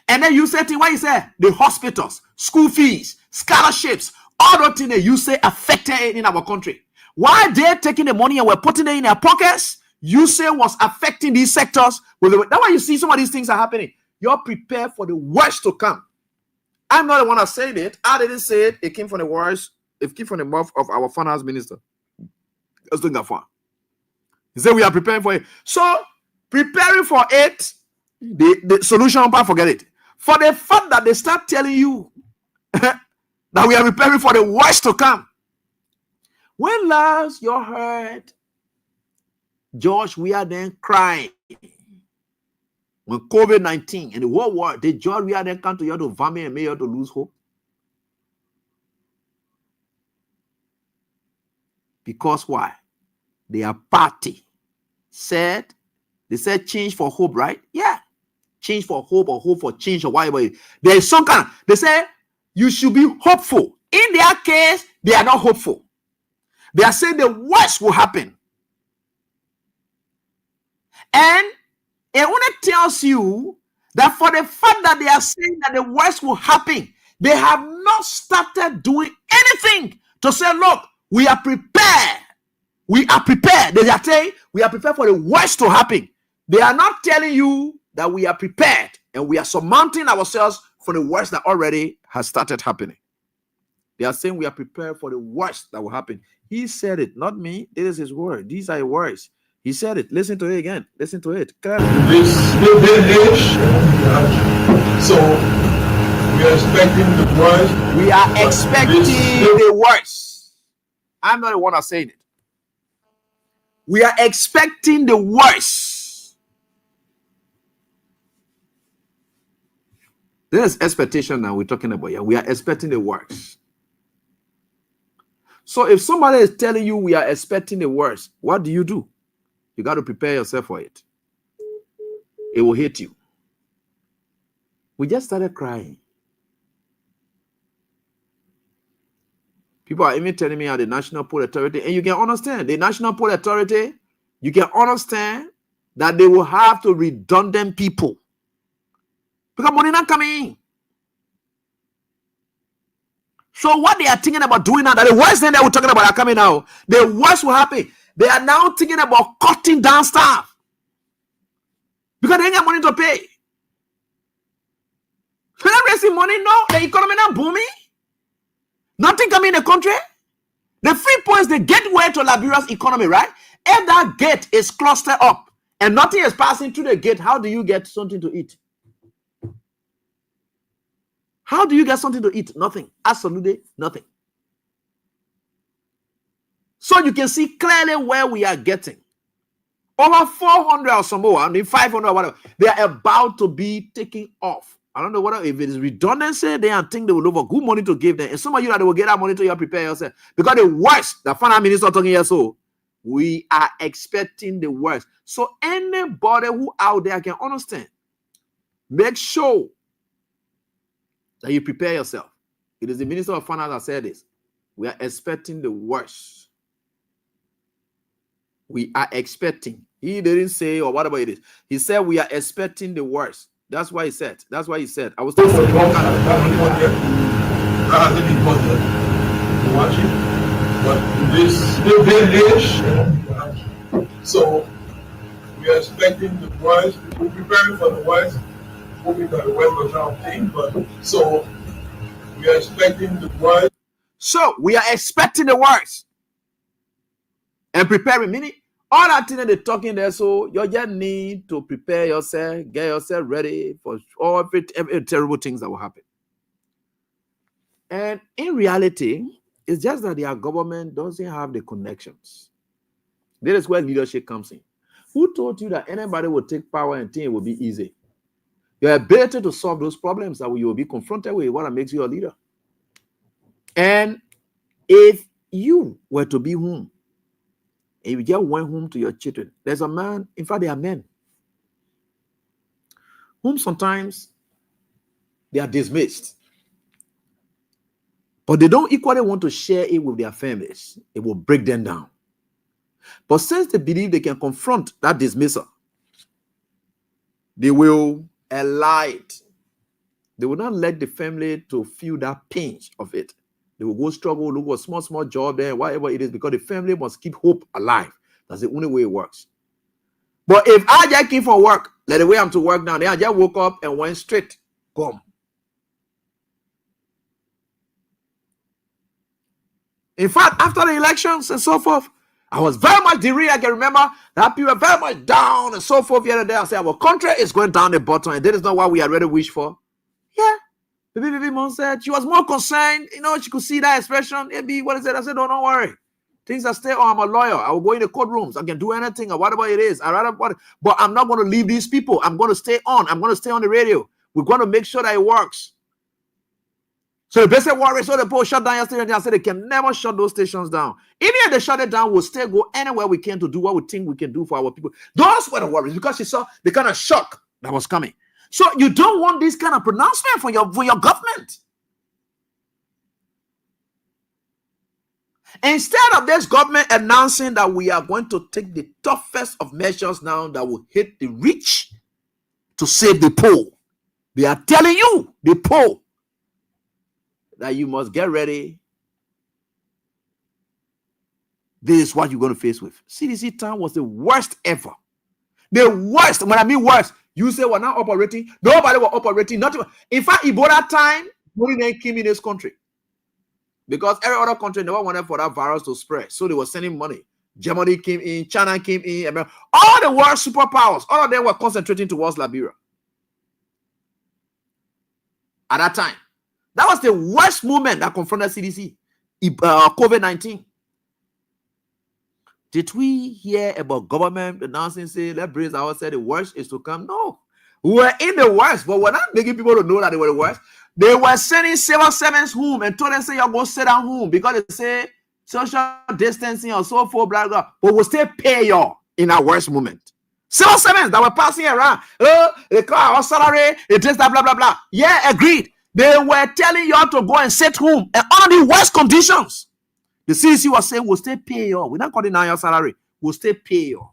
And then USAID thing, what he said? The hospitals, school fees, scholarships, all the things that USAID affected in our country. Why they're taking the money and we're putting it in their pockets, USAID was affecting these sectors. That's why you see some of these things are happening. You're prepared for the worst to come. I'm not the one that said it. I didn't say it. It came from the worst. It came from the mouth of our finance minister. Let's do that far. He said we are preparing for it. So preparing for it, the solution part, forget it. For the fact that they start telling you that we are preparing for the worst to come. When last you heard George, we are then crying when COVID-19 and the World War, did George, we are then come to you to vomit and make you to lose hope? Because why? Their party said, they said change for hope, right? Yeah. Change for hope or hope for change or whatever. There is some kind. They say you should be hopeful. In their case, they are not hopeful. They are saying the worst will happen. And it only tells you that for the fact that they are saying that the worst will happen, they have not started doing anything to say, look, we are prepared. We are prepared. They are saying we are prepared for the worst to happen. They are not telling you that we are prepared and we are surmounting ourselves for the worst that already has started happening. They are saying we are prepared for the worst that will happen. He said it, not me. It is his word. These are his words. He said it. Listen to it again. Listen to it. This so we are expecting the worst. We are expecting the worst. I'm not the one that's saying it. We are expecting the worst. There's expectation now we're talking about here. We are expecting the worst. So if somebody is telling you we are expecting the worst, what do? You got to prepare yourself for it. It will hit you. We just started crying. People are even telling me how the National Port Authority, and you can understand, the National Port Authority, you can understand that they will have to redundant people. Because money not coming in. So what they are thinking about doing now, that the worst thing they were talking about are coming out, the worst will happen. They are now thinking about cutting down staff. Because they ain't got money to pay. They're not raising money, no. The economy not booming. Nothing coming in the country. The free point is the gateway to Liberia's economy, right? If that gate is clustered up, and nothing is passing through the gate, how do you get something to eat? How do you get something to eat? Nothing. Absolutely nothing. So you can see clearly where we are getting. Over 400 or some more, 500 or whatever, they are about to be taken off. I don't know whether if it is redundancy, they think they will look for good money to give them. And some of you that they will get that money to you prepare yourself. Because the worst, the finance minister talking here, so we are expecting the worst. So anybody who out there can understand, make sure that you prepare yourself. It is the Minister of Finance that said this. We are expecting the worst. We are expecting. He didn't say or whatever it is. He said we are expecting the worst. That's why he said. That's why he said. I was talking about watching, but in this new day and age, so we are expecting the worst. We're preparing for the worst, hoping that the worst was not obtained. But so we are expecting the worst. So we are expecting the worst and preparing. Meaning all that thing that they're talking there. So you just need to prepare yourself, get yourself ready for all every terrible things that will happen. And in reality, it's just that their government doesn't have the connections. That is where leadership comes in. Who told you that anybody will take power and think it will be easy? Your ability to solve those problems that you will be confronted with is what makes you a leader. And if you were to be home, and you just went home to your children, there's a man, in fact, there are men, whom sometimes they are dismissed, but they don't equally want to share it with their families. It will break them down. But since they believe they can confront that dismissal, they will allow it. They will not let the family to feel that pinch of it. They will go struggle, look for a small job there, whatever it is, because the family must keep hope alive. That's the only way it works. But if I just came from work, like the way I'm to work now, then I just woke up and went straight, come. In fact, after the elections and so forth, I was very much derailed. I can remember that people were very much down and so forth the other day. I said, our country is going down the bottom, and that is not what we had really wished for. Yeah. Baby mom said she was more concerned. She could see that expression. Maybe what is it? I said, don't worry. Things are stay on. I'm a lawyer. I will go in the courtrooms. I can do anything or whatever it is. But I'm not going to leave these people. I'm going to stay on. I'm going to stay on the radio. We're going to make sure that it works. So the basic worry, so the people shut down yesterday, and I said they can never shut those stations down. Even if they shut it down, we'll still go anywhere we can to do what we think we can do for our people. Those were the worries, because she saw the kind of shock that was coming. So you don't want this kind of pronouncement for your government. Instead of this government announcing that we are going to take the toughest of measures now that will hit the rich to save the poor, they are telling you, the poor, that you must get ready. This is what you're going to face with. CDC time was the worst ever. The worst. When I mean worst, you say we're not operating. Nobody was operating. Not even. In fact, Ebola time, nobody came in this country. Because every other country never wanted for that virus to spread. So they were sending money. Germany came in, China came in, America. All the world superpowers, all of them were concentrating towards Liberia. At that time. That was the worst moment that confronted CDC, COVID-19. Did we hear about government announcing, say, let's brace ourselves, the worst is to come? No. We were in the worst, but we're not making people to know that they were the worst. They were sending civil servants home and told them, say, you're going to sit down home because they say social distancing or so forth, blah, blah. But we'll still pay you in our worst moment. Civil servants that were passing around, they call our salary, it is that, blah, blah, blah. Yeah, agreed. They were telling you all to go and sit home and under the worst conditions. The CDC was saying, we'll still pay you. We're not calling down your salary. We'll still pay you.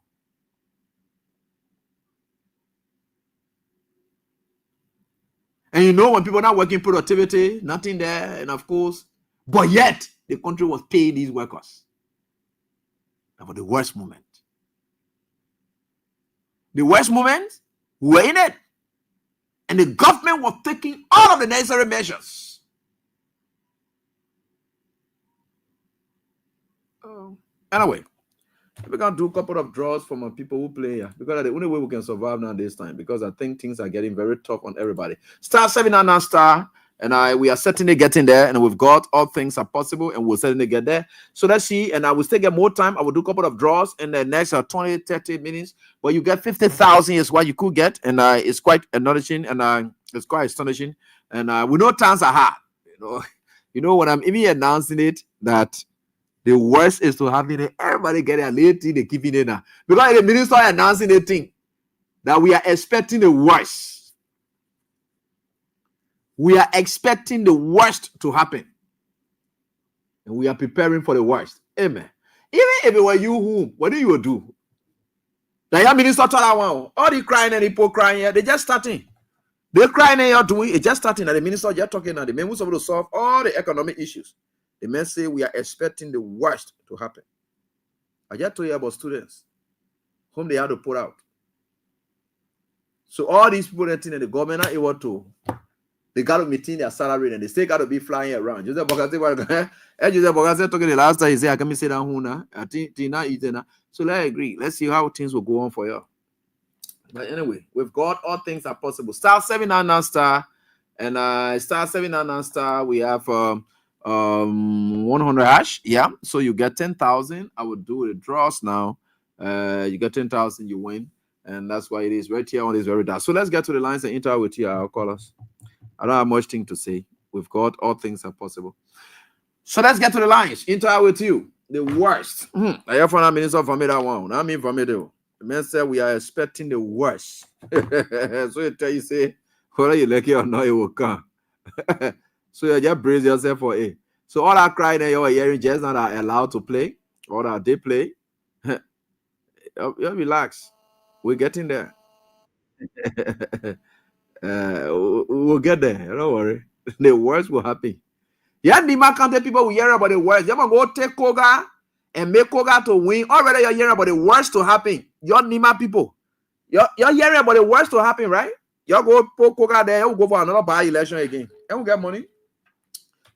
And when people are not working productivity, nothing there, and of course, but yet the country was paying these workers. That was the worst moment. The worst moment, we were in it. And the government was taking all of the necessary measures. Anyway, We're gonna do a couple of draws from people who play here because that's the only way we can survive now this time. Because I think things are getting very tough on everybody. Star 799 star, and we are certainly getting there, and we've got all things are possible, and we'll certainly get there. So let's see, and I will still get more time. I will do a couple of draws in the next 20-30 minutes. But you get 50,000 is what you could get, and it's quite astonishing, and it's quite astonishing. And we know times are hard. You know when I'm even announcing it that. The worst is to have everybody getting a late thing they keep it in now. Because the minister announcing a thing that we are expecting the worst. We are expecting the worst to happen. And we are preparing for the worst. Amen. Even if it were you who, what do you do? The minister told that one, all the crying and people crying here, they just starting. They're crying and you're doing it, just starting. And the minister just talking now. The man was able to solve all the economic issues. The men say we are expecting the worst to happen. I just told you about students whom they had to put out. So all these people that in the government are able to, they got to maintain their salary and they still got to be flying around. Joseph Bogase talking the last time he said, I can say that huna. I think Tina Itena. So let's agree. Let's see how things will go on for you. But anyway, we've got all things are possible. Star 799 star and star 799 star. We have 100 hash, yeah. So you get 10,000. I would do the draws now. You get 10,000, you win, and that's why it is right here on this very dot. So let's get to the lines and interact with you, our callers. I don't have much thing to say. We've got all things are possible. So let's get to the lines. Interact with you. The worst. I have found a minister for me that one. I mean for me though. The man said we are expecting the worst. So you tell you say whether you like it or not, it will come. So you just brace yourself for it. So all that crying that you're hearing just not allowed to play, or that they play, you relax. We're getting there. We'll get there. Don't worry. The worst will happen. Yeah, Nima County people will hear about the worst. You're going to go take Koga and make Koga to win. Already you're hearing about the worst to happen. You're Nima people. You're hearing about the worst to happen, right? You'll go put Koga there. You'll go for another by-election again. And we'll get money.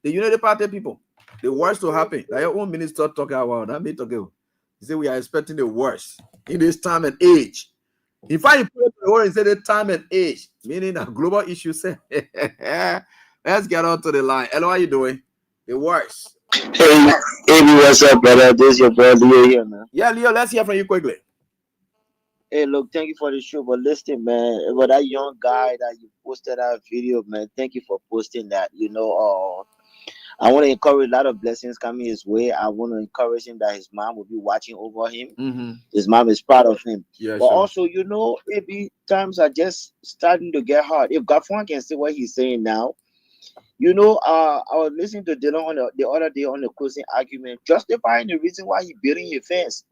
The Unity Party people, the worst to happen. Like your own minister talking about that. Me talking. He said we are expecting the worst in this time and age. In fact, he put it the word and said the time and age, meaning a global issue. Say, let's get on to the line. Hello, how you doing? The worst. Hey, what's up, brother? This is your brother Leo here, man. Yeah, Leo, let's hear from you quickly. Hey, look, thank you for the show, but listen, man, about that young guy that you posted that video, man, thank you for posting that. I want to encourage a lot of blessings coming his way. I want to encourage him that his mom will be watching over him. Mm-hmm. His mom is proud of him. Yeah, but sure. also, maybe times are just starting to get hard. If Gafwan can see what he's saying now, I was listening to Dylan on the other day on the closing argument, justifying the reason why he building a fence.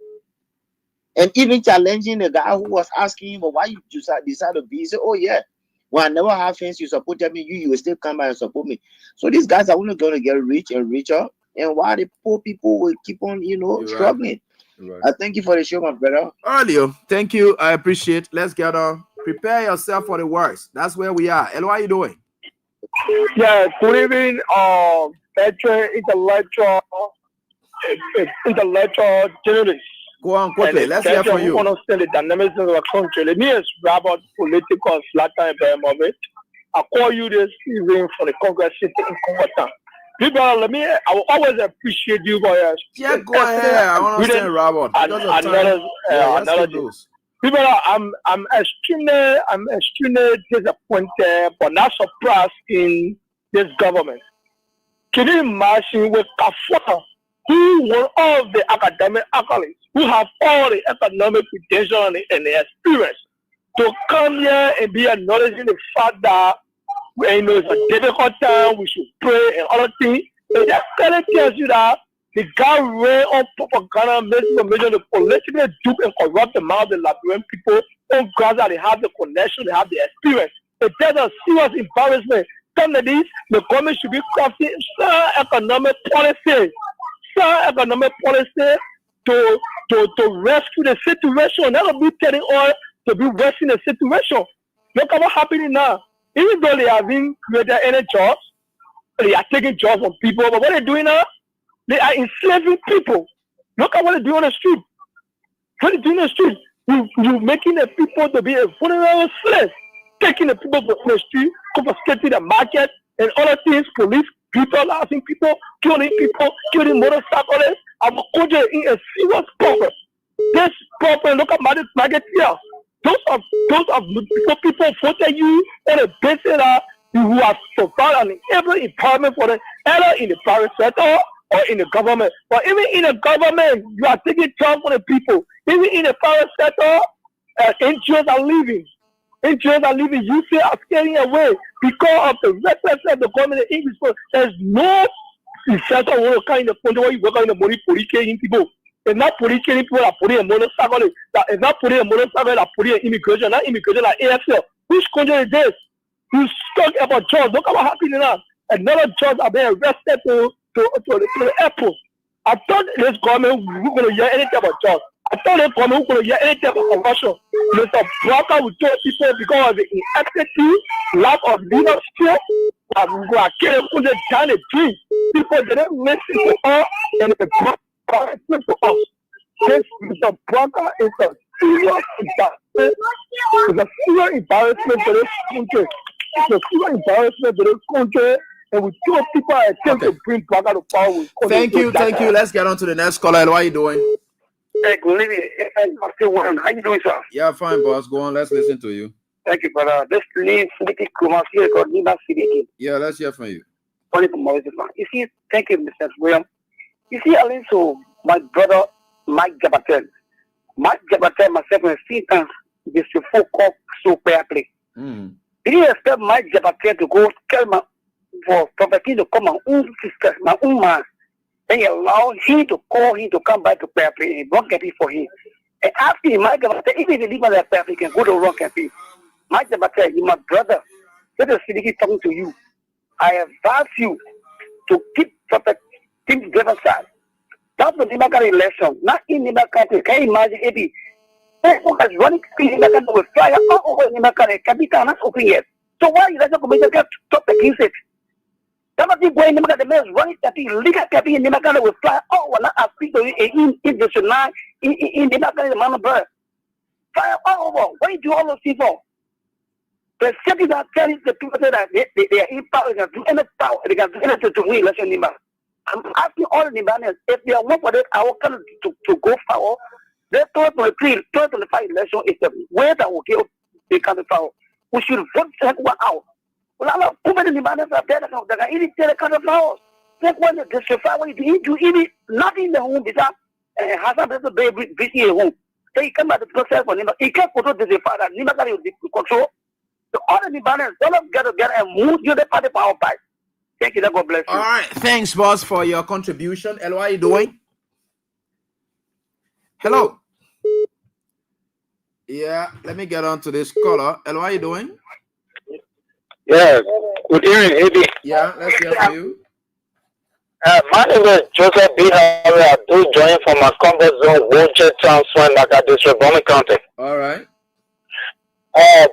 And even challenging the guy who was asking him, why you decide to be? He said, oh, yeah. When I never have friends, you supported me, you will still come by and support me. So these guys are only going to get rich and richer. And while the poor people will keep on, struggling. Right. I thank you for the show, my brother. All right, Leo. Thank you. I appreciate. Let's get on. Prepare yourself for the worst. That's where we are. Hello, how you doing? Yeah, good evening, intellectual journalists. Go on quickly. Let's hear from you. Understand the dynamics of the country. Let me as Robert, political Zlatan Ibrahimovic. I call you this evening for the Congress City in Kuwata. People, I will always appreciate you guys. Yeah, go ahead. I want to understand Robert. People, I'm extremely disappointed, but not surprised in this government. Can you imagine with Kafua, who won all the academic accolades, who have all the economic credentials and the experience, to come here and be acknowledging the fact that it's a difficult time, we should pray and other things. It just clearly tells you that the guy ran on propaganda, misinformation, to politically dupe and corrupt the mouth of the Liberian people on grounds that they have the connection, they have the experience. It tells a serious embarrassment. Some of these, the government should be crafting some economic policy to rescue the situation. That will be telling all to be rescuing the situation. Look at what's happening now. Even though they haven't created any jobs, they are taking jobs from people. But what they're doing now, they are enslaving people. Look at what they do on the street. What in the street? You making the people to be a vulnerable slaves, taking the people from the street, confiscating the market and other things, police, brutalizing people, killing motorcyclists. I'm country in a serious problem. This problem, look at market here. Those of people voted you on a basis that who have survived in every environment for the either in the private sector or in the government. But even in the government, you are taking jobs for the people. Even in the private sector, NGOs are leaving. NGOs are leaving. You say are scaring away because of the recklessness of the government in English. There's no effect of what kind of country where you work on the money politically people. It's not politically people that put in motorcycle. It's not putting a motorcycle that put in immigration. Not immigration like AFL. Which country is this? You talk about jobs. Look at what happened now. Another jobs are being arrested to the airport. I thought this government was going to hear anything about jobs. I thought this government was going to hear anything about corruption. Mr. Broker will tell people because of the ineptitude, lack of leadership, that we are killing people down the dream. People didn't listen to us and the Broker listen to us. This Mr. Broker is a serious embarrassment. It's a serious embarrassment to this country. It's a serious embarrassment to this country. And we two people attempt to bring Broker to power. Thank you. Let's get on to the next caller. How are you doing? Hey, good evening. How you doing, sir? Yeah, fine, boss. Go on. Let's listen to you. Thank you, brother. This name, Sidiki Kumasi, called Nima Sidiki. Yeah, let's hear from you. You see, thank you, Mr. William. You see, also, my brother, Mike Jabatel. Mike Jabatel, myself, and Satan, this full call so fairly. Did you expect Mike Jabatel to go tell my for property to come my own sister, my own man? Then you allow him to call him to come back to Papi and wrong cafe for him. And after him, Mike Jabatel, even if he leave that Papi, can go to wrong cafe. Mike Jabatel, you my brother. Let us see talking to you. I advise you to keep property together side. That's the Nimaka election, not in Nimaka. Can you imagine if he is running in Nimaka with fire all over Nimaka, Capitan, not open yet. So why is that not going to stop against it? That must be going to the man's running that he legal cabin in Nimaka with fire all over, not as people in the Sunan, in Nimaka, the man of birth. Fire all over. Why do all those people? The cities are telling the people that they are in power, they can do any power, they can do anything to win election Nimaka. I'm asking all the Libanese, if they are one for that, our country to go forward, the 2025 election is the way that will give the country power. We should vote that one out. Well, I know too many Libanese are there that can even tell the country power. Take one to justify what you do, even not in the home, because Hassan has a baby busy at home. So he come at the process for him. He can't put this father, Nimaka control. So all the Libanese, don't get together and move you the party power back. Thank you. God bless you. All right. Thanks, boss, for your contribution. Hello, how are you doing? Hello. Yeah, let me get on to this caller. Hello, how are you doing? Yeah. Good evening, Eddie. Yeah, let's hear from you. My name is Joseph B. Harry. I do join from my comfort zone, Woolchet Town, Swinaka District, Bowman County. All right.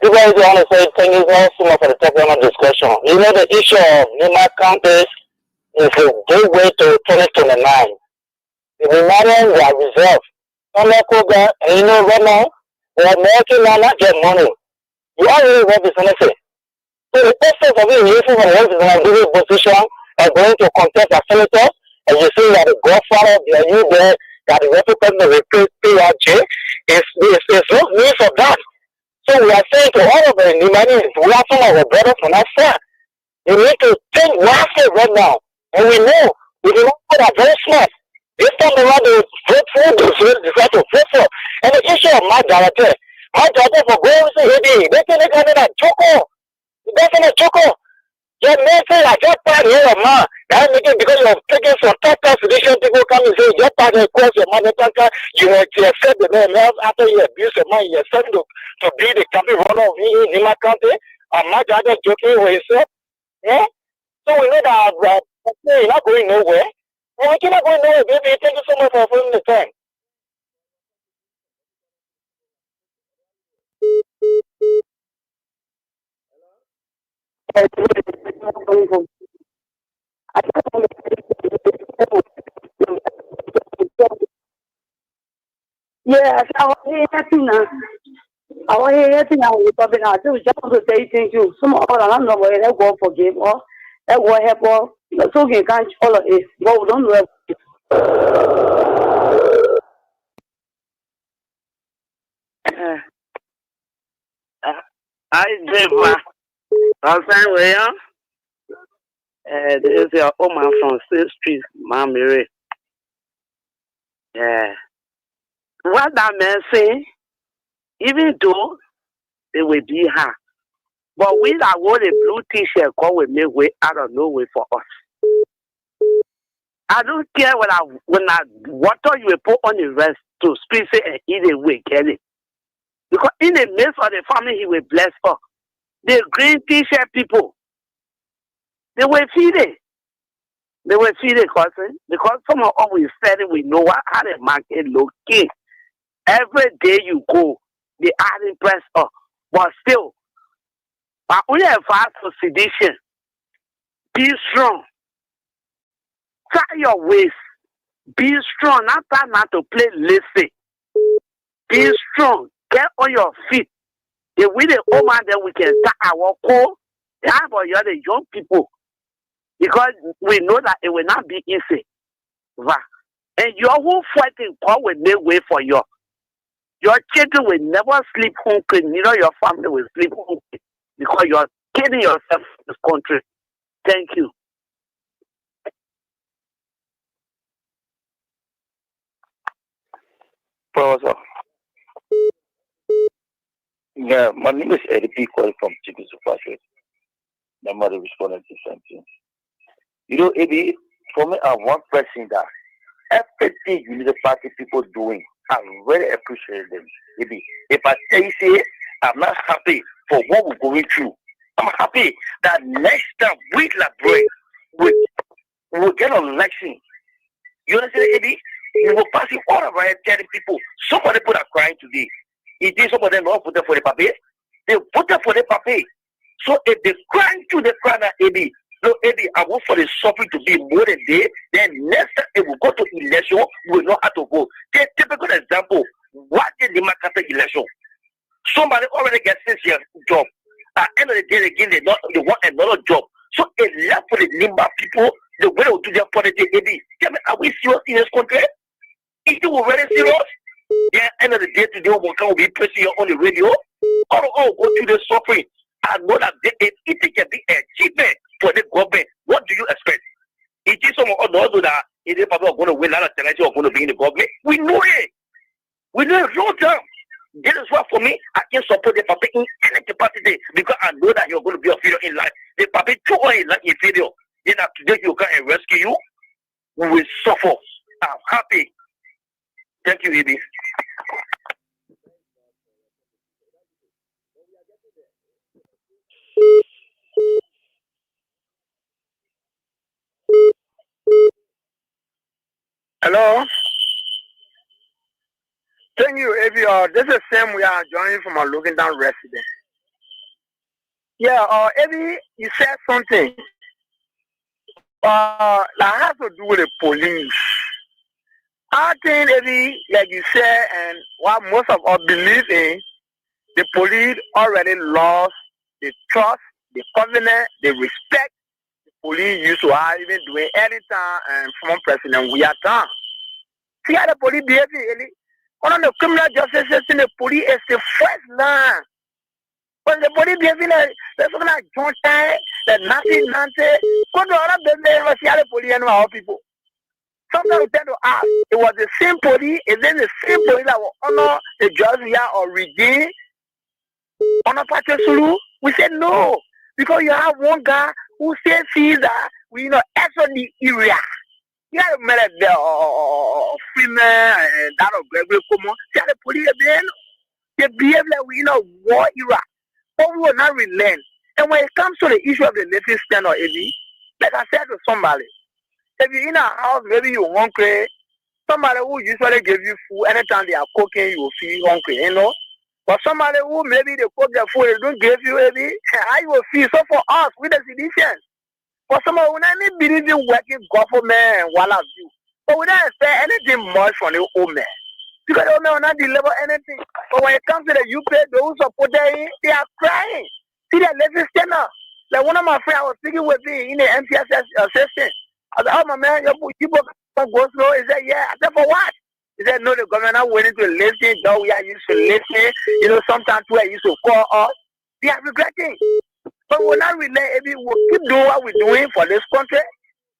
People want to say thank you very much for the topic of discussion. You know, the issue of Nima County is a gateway to 2029. The Nimarians are reserved. And you know, right now, they are making not get money. You already represent it. So the process of being using from one given position and going to contest as senator, and you see that the godfather, the you there, that the representative will PRJ, is no need for that. So we are saying to all of the Nimarians, we are some of our brothers from that side. You need to think massive right now. And we know, we do not put that very smart. This time around, they vote for, they decide to vote for. And the issue of my director for going to Haiti, they think they're going to choco. That's not a choco. You're making like your part here, man. That's making because you're taking some top position, people come and say, your part of course, your mother tanker, you accept the name after you abuse your money, you're sent to be the capital runner of Nima County. And my daughter joking with himself. Yeah? So we know that you're not going nowhere. Well, we cannot go nowhere, baby. Thank you so much for putting the time. Yes, I was here now. I was here now. We're talking now. So just want to say thank you. Some of us don't know where they go forgive or that will help us. So we can't all of it. But we don't know. I driver. Outside where? This is your old man from 6th Street, Mammy. Yeah. What that man say, even though they will be her, but we that wore the blue t-shirt come with me way out of nowhere for us. I don't care when I water you will put on the rest to speak and eat away, Kelly. Because in the midst of the family, he will bless us. The green t-shirt people, they will feed it. They will feed it, cousin. Because some of us we said it, we know how the market locate. Every day you go, they are impressed us. But still, I only advise for sedition. Be strong. Try your ways. Be strong. Not time not to play lazy. Be strong. Get on your feet. If we the old man, then we can start our call. Yeah, but you're the young people. Because we know that it will not be easy. And your whole fighting call will make way for you. Your children will never sleep hungry. Neither your family will sleep hungry. Because you're killing yourself in this country. Thank you. Professor. Yeah, my name is Eddie P. calling from Chicken Supermarket. My mother responded to something. You know, Eddie, for me, I'm one person that everything you need the party people doing, I really appreciate them. Eddie, if I tell you, say, I'm not happy for what we're going through. I'm happy that next time we elaborate, we'll get an election. You understand, Eddie? You will pass it all around telling people, some of the people are crying today. It is some of them not voted for the paper. They voted for the paper. So if they cry to the cry now, Eddie, no, Eddie, I want for the suffering to be more than day. Then next time it will go to election, we will know how to go. Take a typical example. What did the Makata election? Somebody already gets 6 years job. At the end of the day, again, they want another job. So it left for the Limba people, the way to do their politics, Eddie. Tell me, are we serious in this country? Is it already serious? Yeah, end of the day today, will be pressing on the radio. Go through the suffering. I know that it can be achievement for the government. What do you expect? It is some of us that if the people are going to win out of election or going to be in the government. We know it. We know it long term. This is why for me, I can support the paper in any capacity because I know that you're going to be a failure in life. The paper too in life is failure. Then today you come and rescue you. We will suffer. I'm happy. Thank you, Eddie. Hello. Thank you, Eddie. This is Sam. We are joining from a looking down resident. Yeah, Eddie, you said something. That has to do with the police. I think, Eddie, like you said, and what most of us believe in, the police already lost the trust, the covenant, the respect the police used to have, even doing anytime and former president we are done. See how the police behave, Eddie? One of the criminal justice system, the police is the first line. But the police behaving like something like John Time, that nothing, go to other business, see how the police and our people. Sometimes we tend to ask, it was the same police, and then the same police that will honor the judge or redeem, honor Patrick Sulu. We said no, because you have one guy who says that we exit the area. You have a man there, female, and that of Gregory Como. See how the police then they behave like we war era, but we will not relent. And when it comes to the issue of the living standard, Eddie, like I said to somebody, if you're in a house, maybe you're hungry, somebody who usually give you food, anytime they are cooking, you will feel hungry, But somebody who maybe they cook their food, they don't give you, maybe, how you will feel. So for us, with the citizens, for someone who not believe in working government and what have you, but we don't expect anything much from the old man. Because they will not deliver anything. But when it comes to the UK, those who put there in, they are crying. See that lazy scanner. Like one of my friends I was speaking with me in the MPSS session. I said, oh my man, you book go slow. He said, yeah. I said, for what? He said, no, the government are willing to listen. Though we are used to listen. You know, sometimes we are used to call us. They are regretting. But we're not relay. We'll keep doing what we're doing for this country.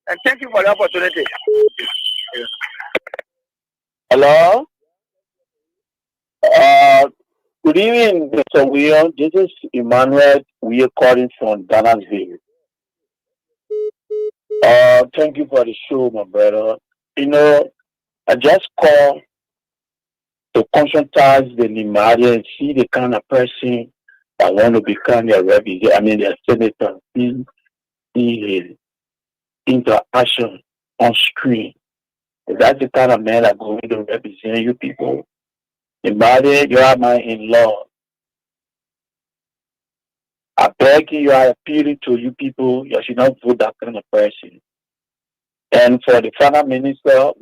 And thank you for the opportunity. Hello? Good evening, Mr. William. This is Emmanuel. We are calling from Dannasville. Thank you for the show, my brother. You know, I just call to conscientize the Nimari and see the kind of person that want to become their representative, their senator, see his interaction on screen. If that's the kind of man that going to represent you people. Nimari, you are my in-law. I beg you, I appeal to you people, you should not vote that kind of person. And for the Prime Minister,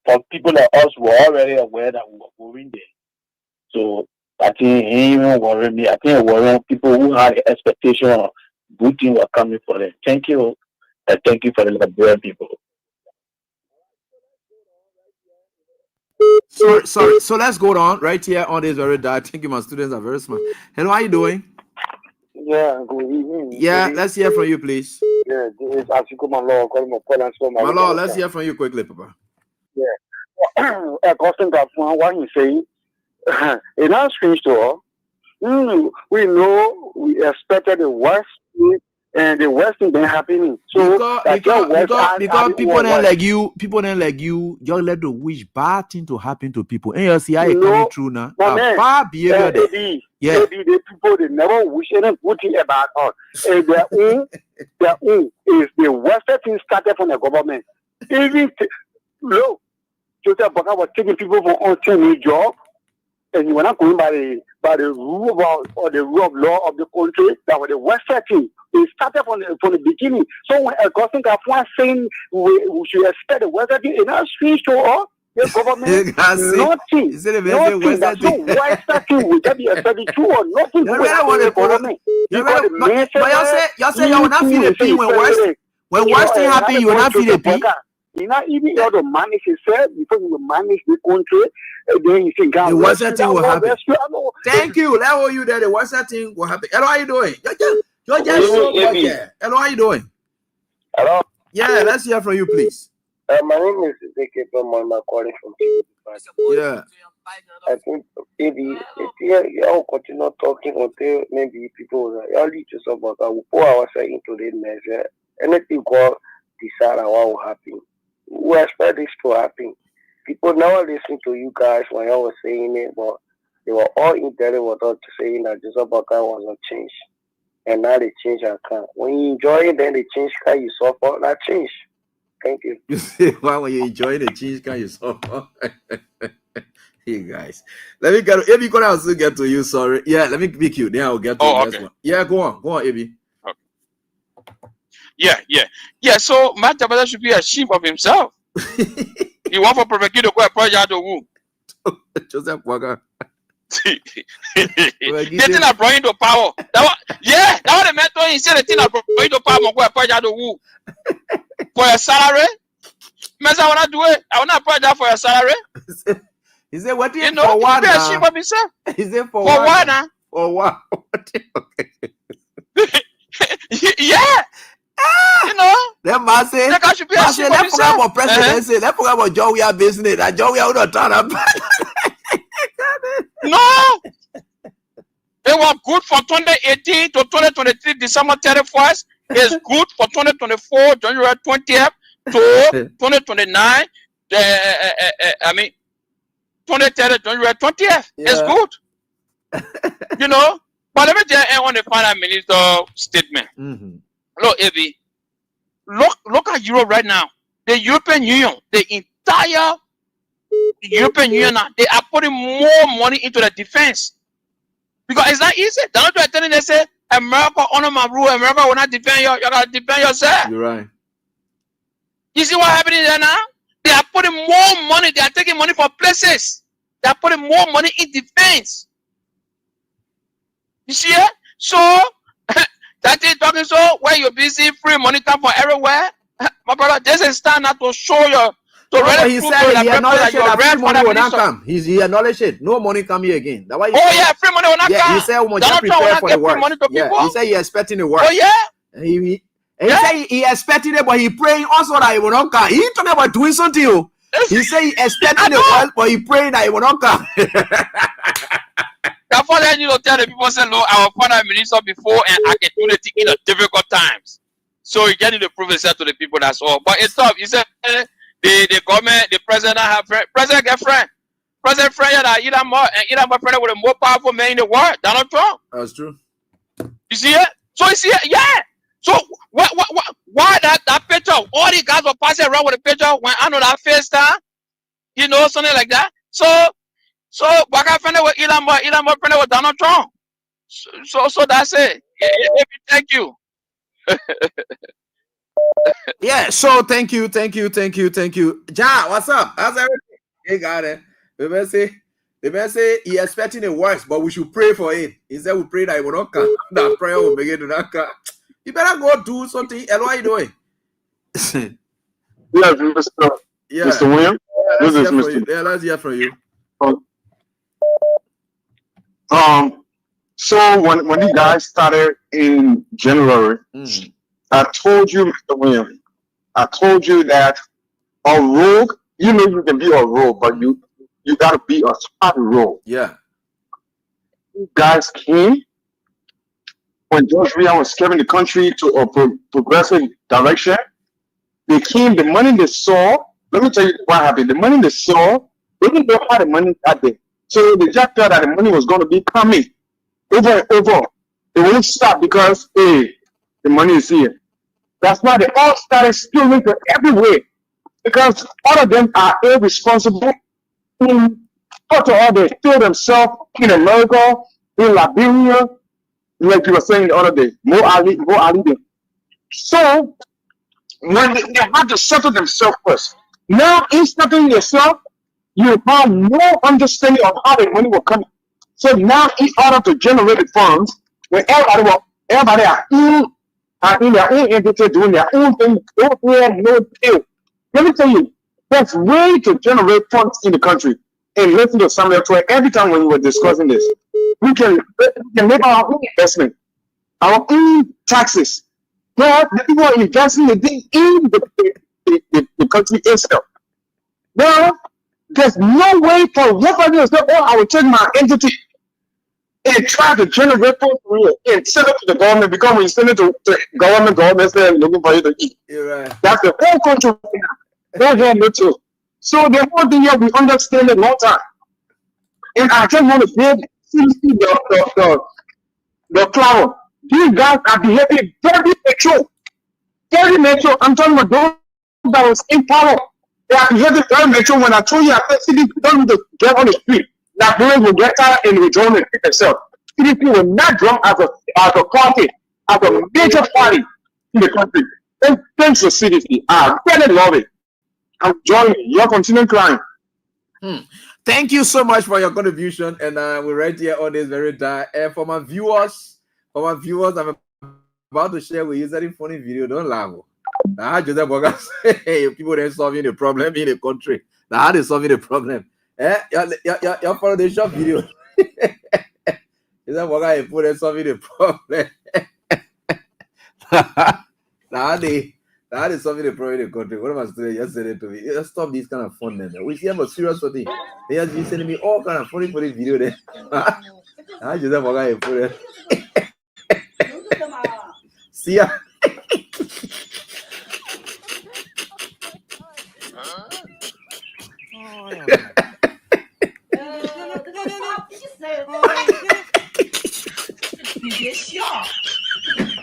for people like us, we're already aware that we were going there. So I think he even worry me. I think it worry people who had the expectation of good things were coming for them. Thank you. And thank you for the Liberian people. Sorry. So let's go on right here on this very day. I think my students are very smart. Hello, how are you doing? Yeah, good evening. Yeah, let's hear from you, please. Yeah, this is Africa, my lord. My lord, let's hear from you quickly, Papa. Yeah. A constant of what you say. It's not strange to us. We know we expected the worst, and the worst thing been happening. So because people don't like you, just let the wish bad thing to happen to people. And you see how it coming true now. Bad behavior there. Yeah. Maybe the people they never wish any good thing about us. And their own is the worst thing started from the government. Even look, Joseph Baka was taking people from on job, and you were not going by the rule of law of the country. That was the worst thing. It started from the beginning. So when a government was saying we should expect the worst thing, it's not strange to us. The government, nothing. That's no worst thing will just be expected to or nothing. But you say you will not feel the pain when worst thing happen. You will not feel the pain. You know, even all the manage yourself because you manage the country, then you think the worst thing will happen. Thank you. Let all you there. The worst thing will happen. Hello, how you doing? You're just so good here. Hello, how you doing? Hello. Yeah, let's hear from you, please. My name is Zeke from my calling from. Yeah. I think maybe you'll continue talking until maybe people will lead to something. I will pour ourselves into the measure. Anything God decide what will happen. We expect this to happen. People never listen to you guys when I was saying it, but they were all intelligent without saying that Joseph Baka was not changed. And now they change our car. When you enjoy it, then they change car you suffer. That change. Thank you. You say, why when you enjoy the change car you suffer? Hey guys. Let me get if you can also get to you, sorry. Yeah, let me pick you. Then I'll get to the next one. Yeah, go on, Abi. Yeah. So Matt Jabata should be ashamed of himself. He want for Prophet to go a project to who? Joseph Waka. The thing that brought him to power. That was the mentor. He said the thing that brought him to power go a project to who? For your salary? Mess, I wanna do it. I wanna project for your salary. He said, what you know, for what? Be ashamed of himself. He said for what now? For what? Yeah. You know, let man say, let's forget about presidency. Let's forget about Joe. We are business. That Joe, we are not turn up. No, it was good for 2018 to 2023, December 31st. It's good for 2024, January 20th to 2029. 2030, January 20th. Yeah. It's good. You know, but let me just end on the Prime Minister statement. Mm-hmm. Look, Evie, look at Europe right now. The European Union, the entire European Union now, they are putting more money into the defense. Because it's not easy. They're not telling they say, America honor my rule, America will not defend you, you gotta defend yourself. You're right. You see what's happening there now? They are putting more money, they are taking money for places. They're putting more money in defense. You see it? So that is talking so when you're busy, free money come from everywhere. My brother, this is time not to show your to No, but really he prove said to it. the He people acknowledged that it you're that free real money father will not minister. come. He acknowledged it. No money come here again. That's why he Oh said, yeah, free money will not yeah, come. he said we must Donald just Trump will prepare not for the give free worst. money to Yeah, people. he said he expecting the worst. Oh yeah. And he said he expecting it, but he praying also that it will not come. He talking about doing something. Oh. He said he expecting the worst, but he praying that it will not come. That's why I need to tell the people say, look, our father minister before and I can do the thing in the difficult times. So you get to prove yourself to the people, that's all. But it's tough. He said the government, the president have friend, president get friend. President friend that either more friend with a more powerful man in the world, Donald Trump. That's true. You see it? So you see it? Yeah. So why that picture? All the guys were passing around with a picture when I know that face time, you know, something like that. So what I friend with Elon Musk friend with Donald Trump. So that's it. Thank you. Yeah, so thank you. Ja, what's up? How's everything? Hey, got it. The man say he expecting the worst, but we should pray for it. He said we pray that it will not come. That prayer will begin to not come. You better go do something. And what are you doing? Yes, Mr. Yeah. Mr. William. Yeah, This is Mr. Yeah, let's hear from you. So when you guys started in January, I told you, Mr. William, I told you that a rogue, you know you can be a rogue, but you gotta be a smart rogue. Yeah. You guys came when George Weah was steering the country to a progressive direction. They came, the money they saw, let me tell you what happened. The money they saw, they didn't know how the money got there. So they just thought that the money was going to be coming over and over. They wouldn't stop because, hey, the money is here. That's why they all started stealing to everywhere. Because all of them are irresponsible. First of all, they steal themselves in America, in Liberia, like you were saying the other day. Mo Ali. So when they have to settle themselves first. Now, in settling yourself, you have no understanding of how the money will come. So now, in order to generate the funds, when everybody are in their own entity doing their own thing, no deal. Let me tell you, there's way to generate funds in the country. And listen to Samuel Troy every time when we were discussing this. We can make our own investment, our own taxes. Yeah, the people are investing in the country itself. Well, there's no way for one person to say, oh, I will take my entity and try to generate funds and send it to the government, because when you send it to government says looking for you to eat. You're right. That's the whole country. Don't have no too. So the whole thing here, we understand it long time. And I just want to give the cloud. These guys are behaving very mature. Very mature. I'm talking about those that was in power. They are behaving very mature. When I told you, I said CDP don't need to get on the street. That building will get tired and rejoin and pick themselves. CDP will not drum as a party, as a major party in the country. And thanks to CDP. I really love it. I'm joining you. You're continuing crying. Thank you so much for your contribution, and we're right here on this very time. And for my viewers, I'm about to share with you a funny video. Don't laugh. Now, Joseph Boga say people are solving the problem in the country. Now, how they solving the problem? You follow the short video. Joseph Boga people are solving the problem. Now they solving the problem in the country. One of my students just said it to me. Just stop this kind of fun then. We see I'm a serious thing. They just been sending me all kind of funny video there. Now Joseph Boga put it. See ya.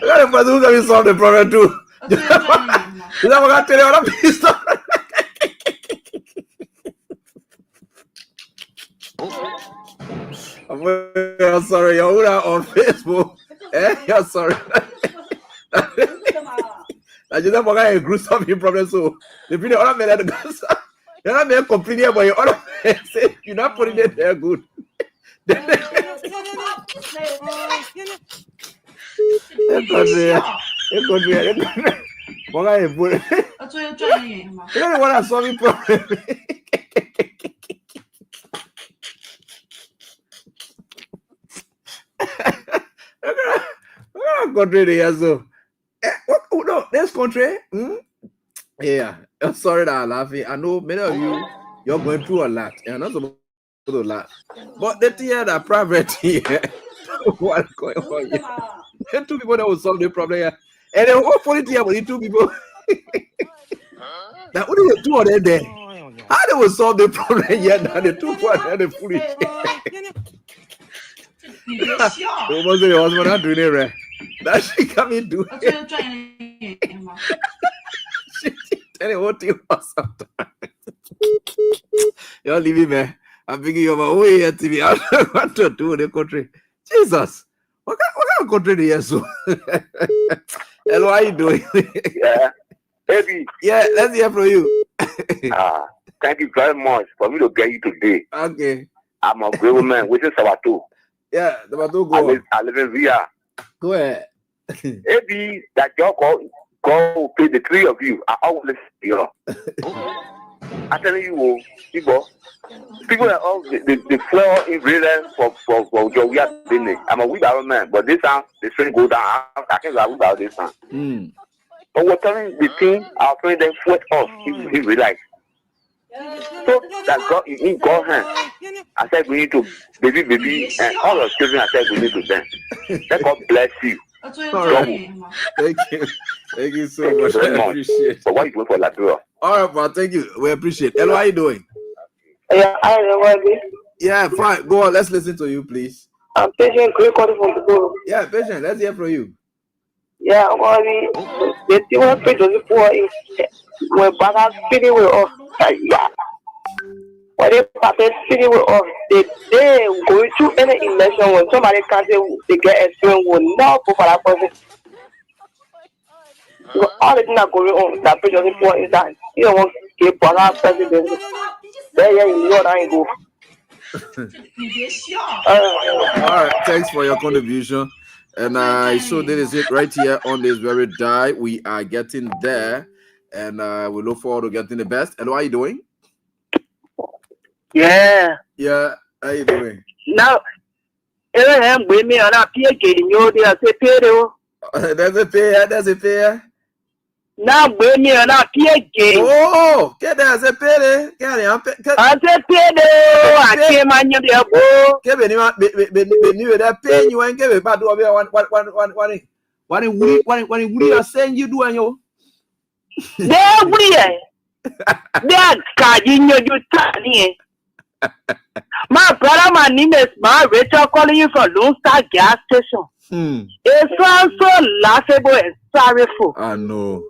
I got a brother who's going to solve the problem too. You know what I tell you what I'm pissed off. I'm sorry, you're on Facebook. You're sorry. I just have a group solving problem. So the video all made at the You're not being complaining about your other say you're not putting it there good. What are you putting? You know what I saw me problem. Country there, so no, this country. Yeah, I'm sorry that I'm laughing. I know many of you, you're going through a lot. You're not supposed to laugh. But the thing here, that private here, what's going on here? There are two people that will solve the problem here. And then what funny thing about the two people? Now, only the two of them there. How they will solve the problem here now? The two people are the foolish. The woman say the husband not doing it right. That she coming do it. Tell you what you want sometimes. You're leaving me. I'm thinking you're my way here to me. I don't want to do in the country. Jesus. What kind of country do you so? And what are you doing? Yeah. Baby. Yeah, let's hear from you. Thank you very much for me to get you today. Okay. I'm a great man. Which is Sabato. Yeah, Sabato go. I live in Via. Go ahead. Maybe that y'all go pay the three of you. I always, you know. I'm telling you, people are all the floor in real for your weird business. I'm a wheelbarrow man, but this time the train go down. I can't go wheelbarrow this time. But we're telling the thing, our friend then sweat us. He realized. So that God in God's hand. I said we need to baby, and all our children. I said we need to dance. Let God bless you. All right. Thank you. Thank you so much. I appreciate it. So what you doing for Liberia? All right, man. Thank you. We appreciate it. Hello, how are you doing? Yeah, I know. Yeah, fine. Go on. Let's listen to you, please. I'm patient. Great calling from the board. Yeah, patient. Let's hear from you. Yeah, the thing was pretty poor is when Baga speaking with us. Yeah. When they started speaking with us, they going through any election when somebody can't say they get experience will not go for that person. So all the things that going on that pretty poor is that you don't want to get Baga president. There you know that ain't go. All right, thanks for your contribution. And so this is it right here on this very die. We are getting there, and we look forward to getting the best. And how are you doing? Yeah. Yeah, how you doing? Now, I'm with me on a PA game. There's a pair. Now, with me on a PA game. Oh, get there's a pair. I said, I came on your boat. Give me that pain you ain't give it, but what we are saying you do and you. There we are. That carding you tiny. My brother, my name is Rachel calling you from Lone Star gas station. It sounds so laughable and sorrowful. I know.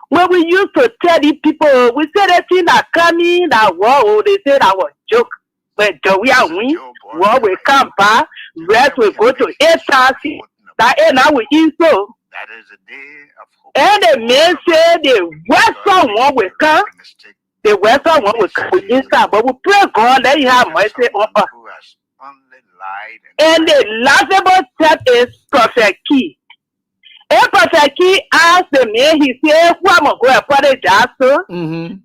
When we used to tell these people, we said that thing that coming, that war, they said that was joke. But we are win, war will come back, rest will go to 8,000. That ain't now we eat so. That is a day of hope. And the men say the western one will come. The western one will come inside. But we pray God that you have mercy on us. And the laughable step is Prophet Key. And Prophet Key asked the man, he said, who am I going to put it down?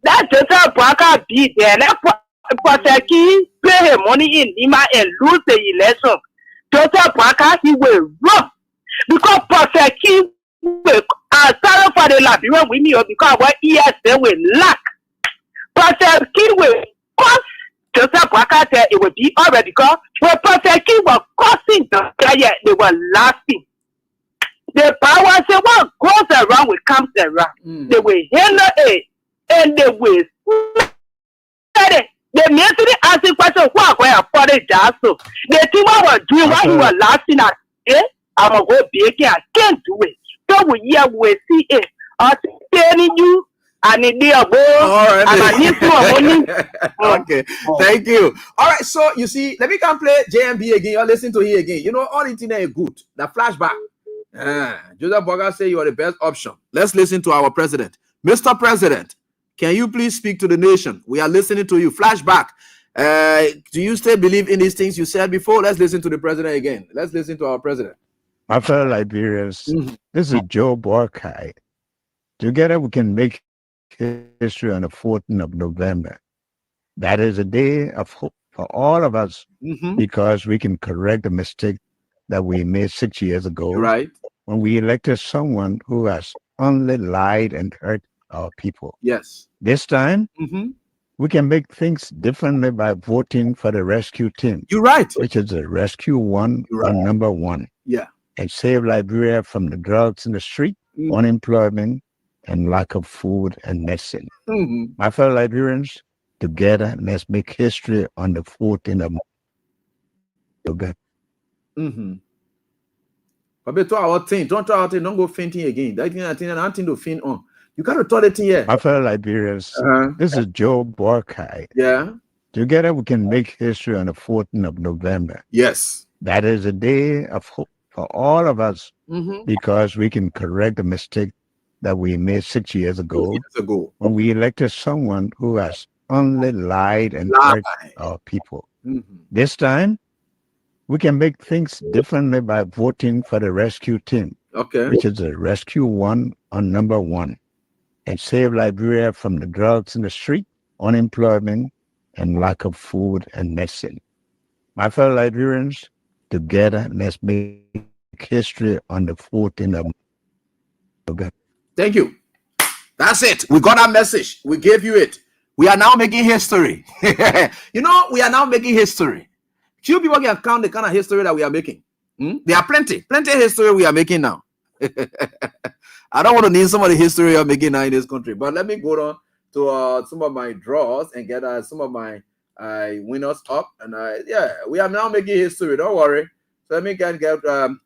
That just a broker beat there. And Prophet Key pay his money in Lima and lose the election. Joseph Broker, he will run. Because Prophet Key will sorry for the Liberian women because what years they will lack. Prophet Key will cost Joseph Broker said it will be already because when Prophet Key was costing the fire, they were laughing. The power say what goes around will come around. They will handle it and they will spread it. The ministry asking questions who are going to apologize. So the team was doing what he was laughing at. I'm going to go big. I can't do it. So we see it. I'm telling you, I need the all right. Okay, thank you. All right, so you see, let me come play JMB again. You're listening to it again. You know, all internet is good. The flashback. Joseph Boga say you are the best option. Let's listen to our president. Mr. President, Can you please speak to the nation? We are listening to you. Flashback. Do you still believe in these things you said before? Let's listen to the president again. Let's listen to our president. My fellow Liberians, this is Joe Borkai. Together we can make history on the 14th of November. That is a day of hope for all of us because we can correct the mistake that we made 6 years ago. Right. When we elected someone who has only lied and hurt our people. Yes. This time, we can make things differently by voting for the rescue team. You're right. Which is the rescue one on number one. Yeah. And save Liberia from the drugs in the street, unemployment, and lack of food and medicine. My fellow Liberians, together, let's make history on the 14th of November. But to our thing, don't go fainting again. That thing, nothing to faint on. You got to tell it here. My fellow Liberians, this is Joe Borkai. Yeah. Together we can make history on the 14th of November. Yes. That is a day of hope for all of us because we can correct the mistake that we made 6 years ago. When we elected someone who has only lied and hurt our people. This time, we can make things differently by voting for the rescue team. Okay. Which is the rescue one on number one. And save Liberia from the drugs in the street, unemployment, and lack of food and medicine. My fellow Liberians, together, let's make history on the 14th of November. Thank you. That's it. We got our message. We gave you it. We are now making history. We are now making history. Few people can count the kind of history that we are making. There are plenty of history we are making now. I don't want to name some of the history we are making now in this country, but let me go on to some of my draws and get some of my winners up. And we are now making history. Don't worry. So let me get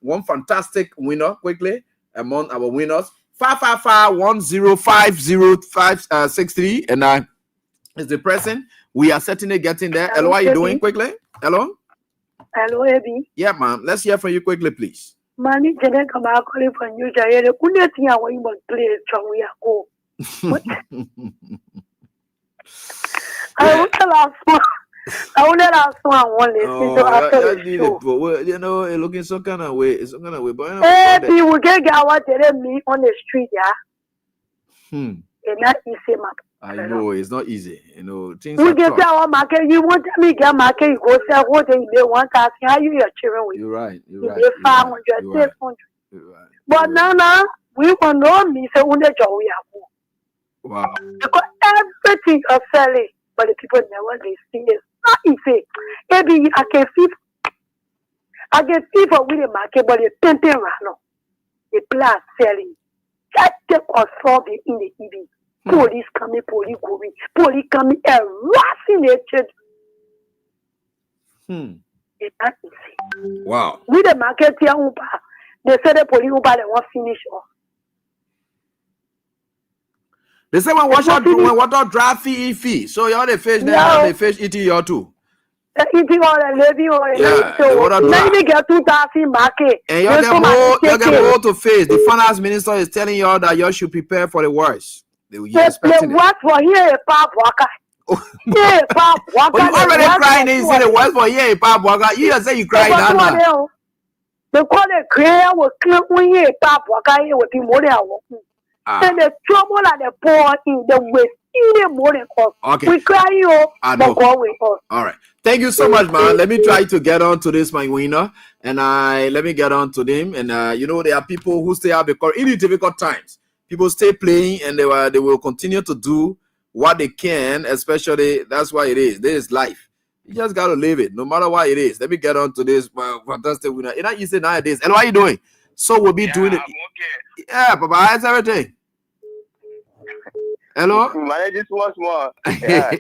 one fantastic winner quickly among our winners. 555-1050-563, and is the person. We are certainly getting there. Hello, how are you doing? Quickly. Hello. Hello, Ebi. Yeah, ma'am. Let's hear from you quickly, please. Mani jene kama calling from New Jersey. Kune tiya wa imon play chong ya ko. I want to last one listen to after the show. It's looking some kind of way. It's some kind of way. But Ebi, we get gawa tere me on the street, yeah. And not easy, map. I know it's not easy. Things we are get tough. our market. You want me get market? You go sell what they want. Asking how you your children with. You're right. You're right. 500, 600. But now we want no me say unde joy ya. Wow. Because everything is selling, but the people never they see it. Not easy. Maybe I can feel for with the market, but the temper rano. The plus selling. That take us solve it in the evening. Police coming, police going, police coming, harassing the children. It's not easy. Wow. With the market here, they say the police they won't finish off. They say when water draft fee. So you all the fish now, the fish eating you too. Eating all the lady or the water draft. Let me get 2,000 market. And you get more to face. The finance minister is telling you all that you should prepare for the worst. They will what for here a pop walker. Yeah, pop walker. But you already crying and you say the worst for here a pop walker. You just say you crying now. They call it clear with clear when you pop walker here with the money I want. And the trouble and the poor in the waste in the morning. Okay. We cry you but go with us. All right. Thank you so much, man. Let me try to get on to this, my winner. And let me get on to them. And there are people who stay out because in the difficult times. People stay playing and they will continue to do what they can, especially that's why it is. This is life. You just got to live it, no matter what it is. Let me get on to this fantastic winner. It's not easy nowadays. And what are you doing? So we'll be doing it. Okay. Yeah, Papa, how's everything? Hello? Man, just once more. Yeah.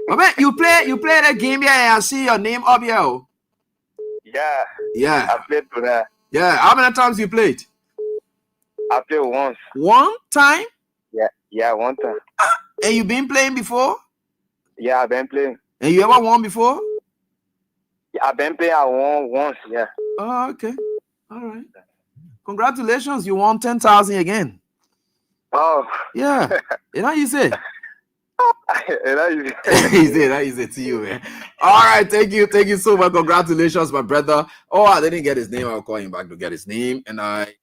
Man, you play that game here and I see your name up here. Yeah. Yeah. I played for that. Yeah. How many times you played? I played once. One time? Yeah, one time. And you been playing before? Yeah, I've been playing. And you ever won before? Yeah, I've been playing. I won once, yeah. Oh, okay. All right. Congratulations, you won 10,000 again. Oh. Yeah. You know you say? Easy, that easy to you, man. All right, thank you so much. Congratulations, my brother. Oh, I didn't get his name. I'll call him back to get his name, and I.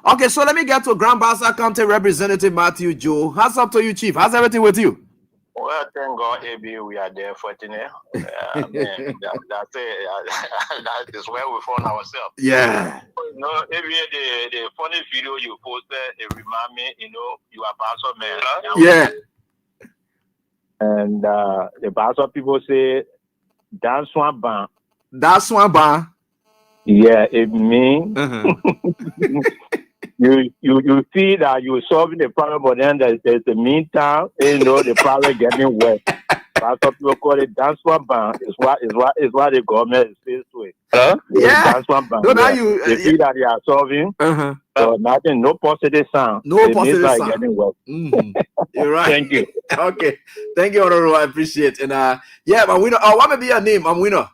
Okay, so let me get to Grand Bassa County Representative Matthew Joe. How's up to you, Chief? How's everything with you? Well, thank God, AB, we are there fortunate. That's it. That is where we found ourselves. Yeah. You know, AB, the funny video you posted, it remind me, you are pastor man. Yeah. And the pastor people say, that's one ban. That's one ban. Yeah, it means you see that you're solving the problem, but then there's the meantime, the problem getting worse. That's what people call it dance one ban. Is what the government is faced with. Yeah. Dance one ban. No, now they feel that they are solving, but nothing, no positive sound. No positive sound. Getting worse. You're right. Thank you. Okay. Thank you, Honorable. I appreciate it. And yeah, but winner. What may be your name? I'm winner.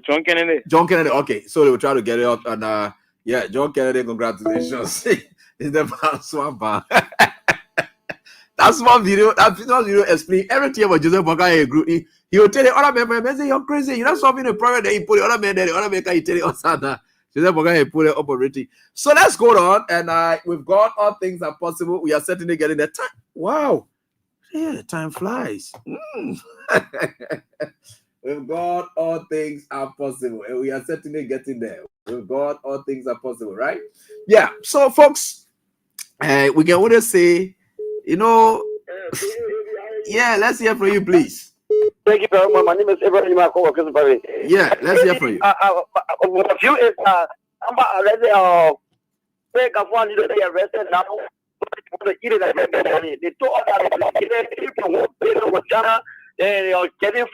John Kennedy. John Kennedy. Okay, so they will try to get it up, and yeah, John Kennedy. Congratulations. Is the one ban. That's one video. That video explain everything about Joseph Boka group. He will tell the other man, say you're crazy. You're not solving the problem. Then he put the other man there. The other man can tell the other. Joseph Boka put it up already. So let's go on, and we've got all things are possible. We are certainly getting the time. Wow, yeah, the time flies. With God, all things are possible, and we are certainly getting there. With God, all things are possible, right? Yeah. So, folks, we can always say, yeah. Let's hear from you, please. Thank you very much. My name is Ibrahim. Yeah, let's hear from you. What a few is I'm already take a one little day arrested now. They told us that people who China. They are getting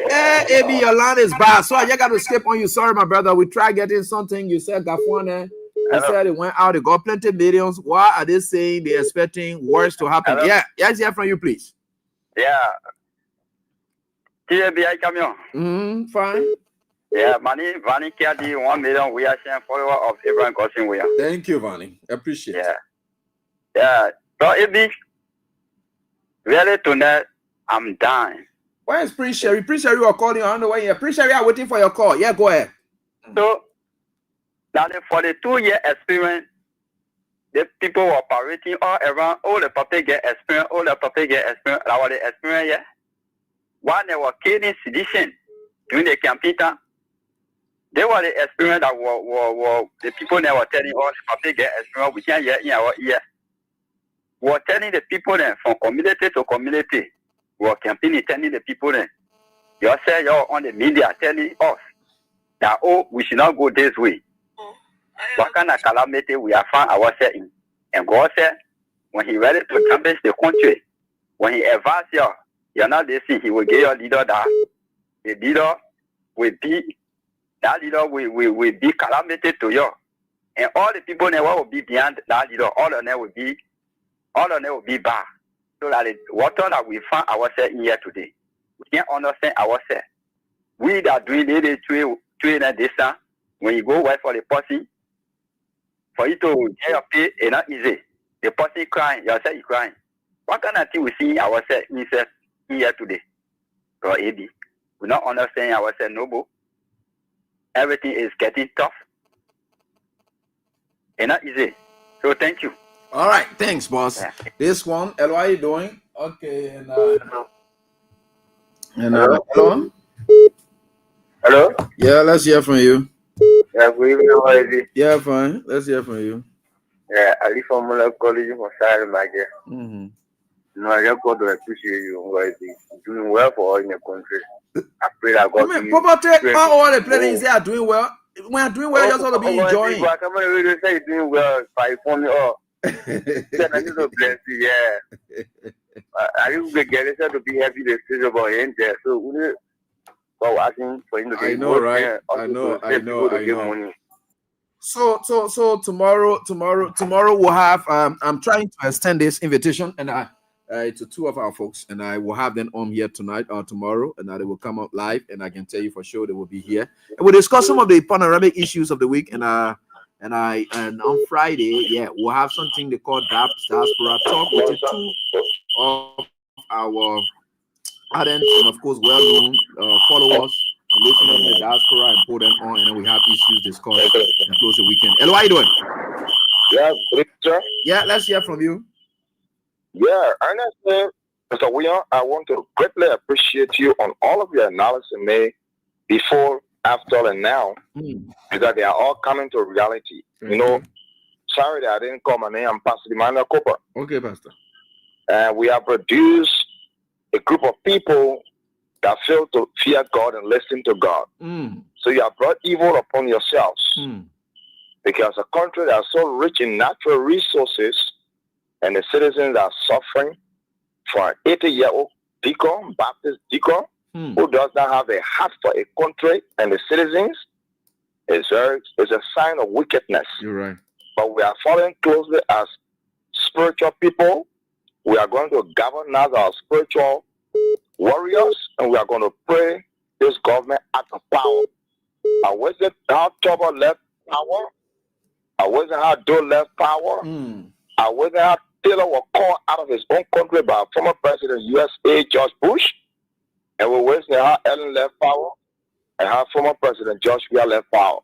Hey, AB, your line is bad. So I just got to skip on you. Sorry, my brother. We tried getting something. You said Gafone. You said it went out. They got plenty of millions. Why are they saying they're expecting wars to happen? Hello? Yeah, yes, hear from you, please. Yeah. TABI camion. Fine. Yeah, Vani Kiadi, 1 million. We are sharing follower of Abraham Cousin. We are. Thank you, Vani. Appreciate it. Yeah. So, AB, really tonight, I'm dying. Where is Prince Sherry? Prince Sherry, you are calling. I don't know where you are. Prince Sherry, I'm waiting for your call. Yeah, go ahead. So, that for the 2-year experience, the people were operating all around, all the public get experience, our experience, yeah. While they were killing sedition during the campaign, they were the experience that were the people that were telling all the public get experience, we can't hear in our ear. We were telling the people then from community to community, we were campaigning, telling the people then, you say you're on the media telling us that, we should not go this way. What kind of calamity we have found ourselves in? And God said, when He ready to damage the country, when He advance you're not listening, He will give your leader that the leader will be calamity to you. And all the people that will be behind that leader, all of them will be bad. So that the water that we find ourselves in here today, we can't understand ourselves. We that doing the train and this, when you go work for the person, for you to get your pay, it's not easy. The person crying, yourself is crying. What kind of thing we see ourselves in here today? So, AB, we not understand ourselves, no. Everything is getting tough. It's not easy. So, thank you. All right, thanks, boss. Yeah. This one, how are you doing? Okay, and hello? Hello? Yeah, let's hear from you. Yeah, good evening. How are you? Yeah, fine. Let's hear from you. Yeah, I live from Mula College for Sarah, my dear. No, I just got to appreciate you. You're doing well for all in the country. I pray that God will. Probably all the players are doing well. When I'm doing well, you just want to be enjoying. I come on the radio say you're doing well. If I phone you up, then I need to bless you. Yeah. I used to get it to be happy the stage about him there. So, we asking for him to get I know, right? I know. So tomorrow we'll have. I'm trying to extend this invitation and to two of our folks, and I will have them on here tonight or tomorrow, and they will come up live, and I can tell you for sure they will be here, and we'll discuss some of the panoramic issues of the week, and on Friday, yeah, we'll have something they call diaspora talk with two of our ardent and of course well-known followers, listeners in the diaspora, and put them on, and then we have issues discussed and close the weekend. Hello, how you doing? Yeah, Victor. Yeah, let's hear from you. Yeah, honestly, Mr. William, I want to greatly appreciate you on all of your analysis made before, after, and now, because they are all coming to reality. You know, sorry that I didn't call my name. I'm Pastor Emmanuel Cooper. Okay, Pastor. And we have produced a group of people that fail to fear God and listen to God. So you have brought evil upon yourselves. Because a country that is so rich in natural resources and the citizens are suffering for an 80-year-old deacon, Baptist deacon, who does not have a heart for a country and the citizens, is a sign of wickedness. You're right. But we are following closely as spiritual people. We are going to govern as our spiritual warriors, and we are going to pray this government out of power. I wasn't how Toba left power. I wasn't how Doe left power. I wasn't how Taylor was called out of his own country by former President USA George Bush. And we wasn't how Ellen left power and how former President George Weah left power.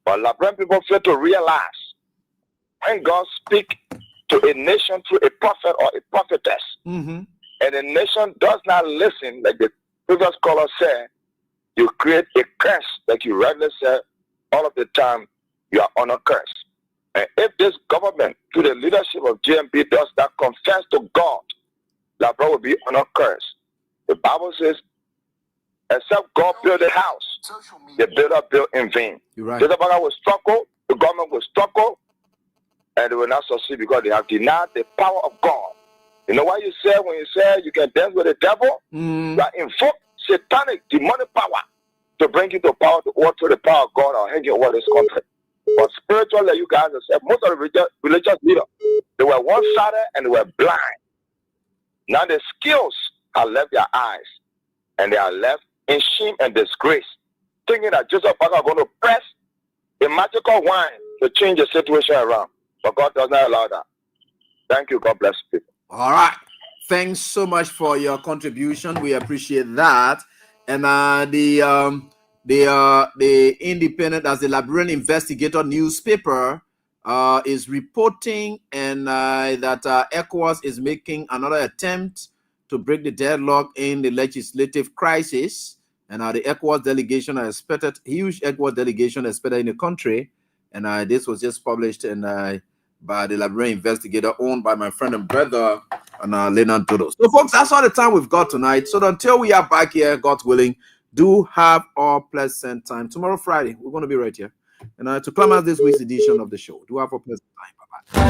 But Labrador people fail to realize when God speaks to a nation through a prophet or a prophetess, and the nation does not listen, like the previous caller said, you create a curse, like you rightly said, all of the time, you are on a curse. And if this government, through the leadership of GMP, does not confess to God, Labrador will be on a curse. The Bible says, except God build a house, the builder built in vain. You're right. The government will struggle, the government will struggle, and they will not succeed because they have denied the power of God. You know what you say when you say you can dance with the devil? You are invoke satanic, demonic power to bring you to power, to overthrow the power of God or hang you over this country. But spiritually, you guys have said, most of the religious leaders, they were one-sided and they were blind. Now the skills have left their eyes, and they are left in shame and disgrace, thinking that Joseph Parker are going to press a magical wine to change the situation around. But God does not allow that. Thank you. God bless you. All right. Thanks so much for your contribution. We appreciate that. And the Independent, as the Liberian Investigator newspaper, is reporting and that ECOWAS is making another attempt to break the deadlock in the legislative crisis. And the ECOWAS delegation are expected, huge ECOWAS delegation expected in the country. And this was just published by the Liberian Investigator, owned by my friend and brother, Leonard Dodo. So, folks, that's all the time we've got tonight. So, until we are back here, God willing, do have a pleasant time. Tomorrow, Friday, we're going to be right here. And to close out this week's edition of the show, do have a pleasant time. Bye-bye.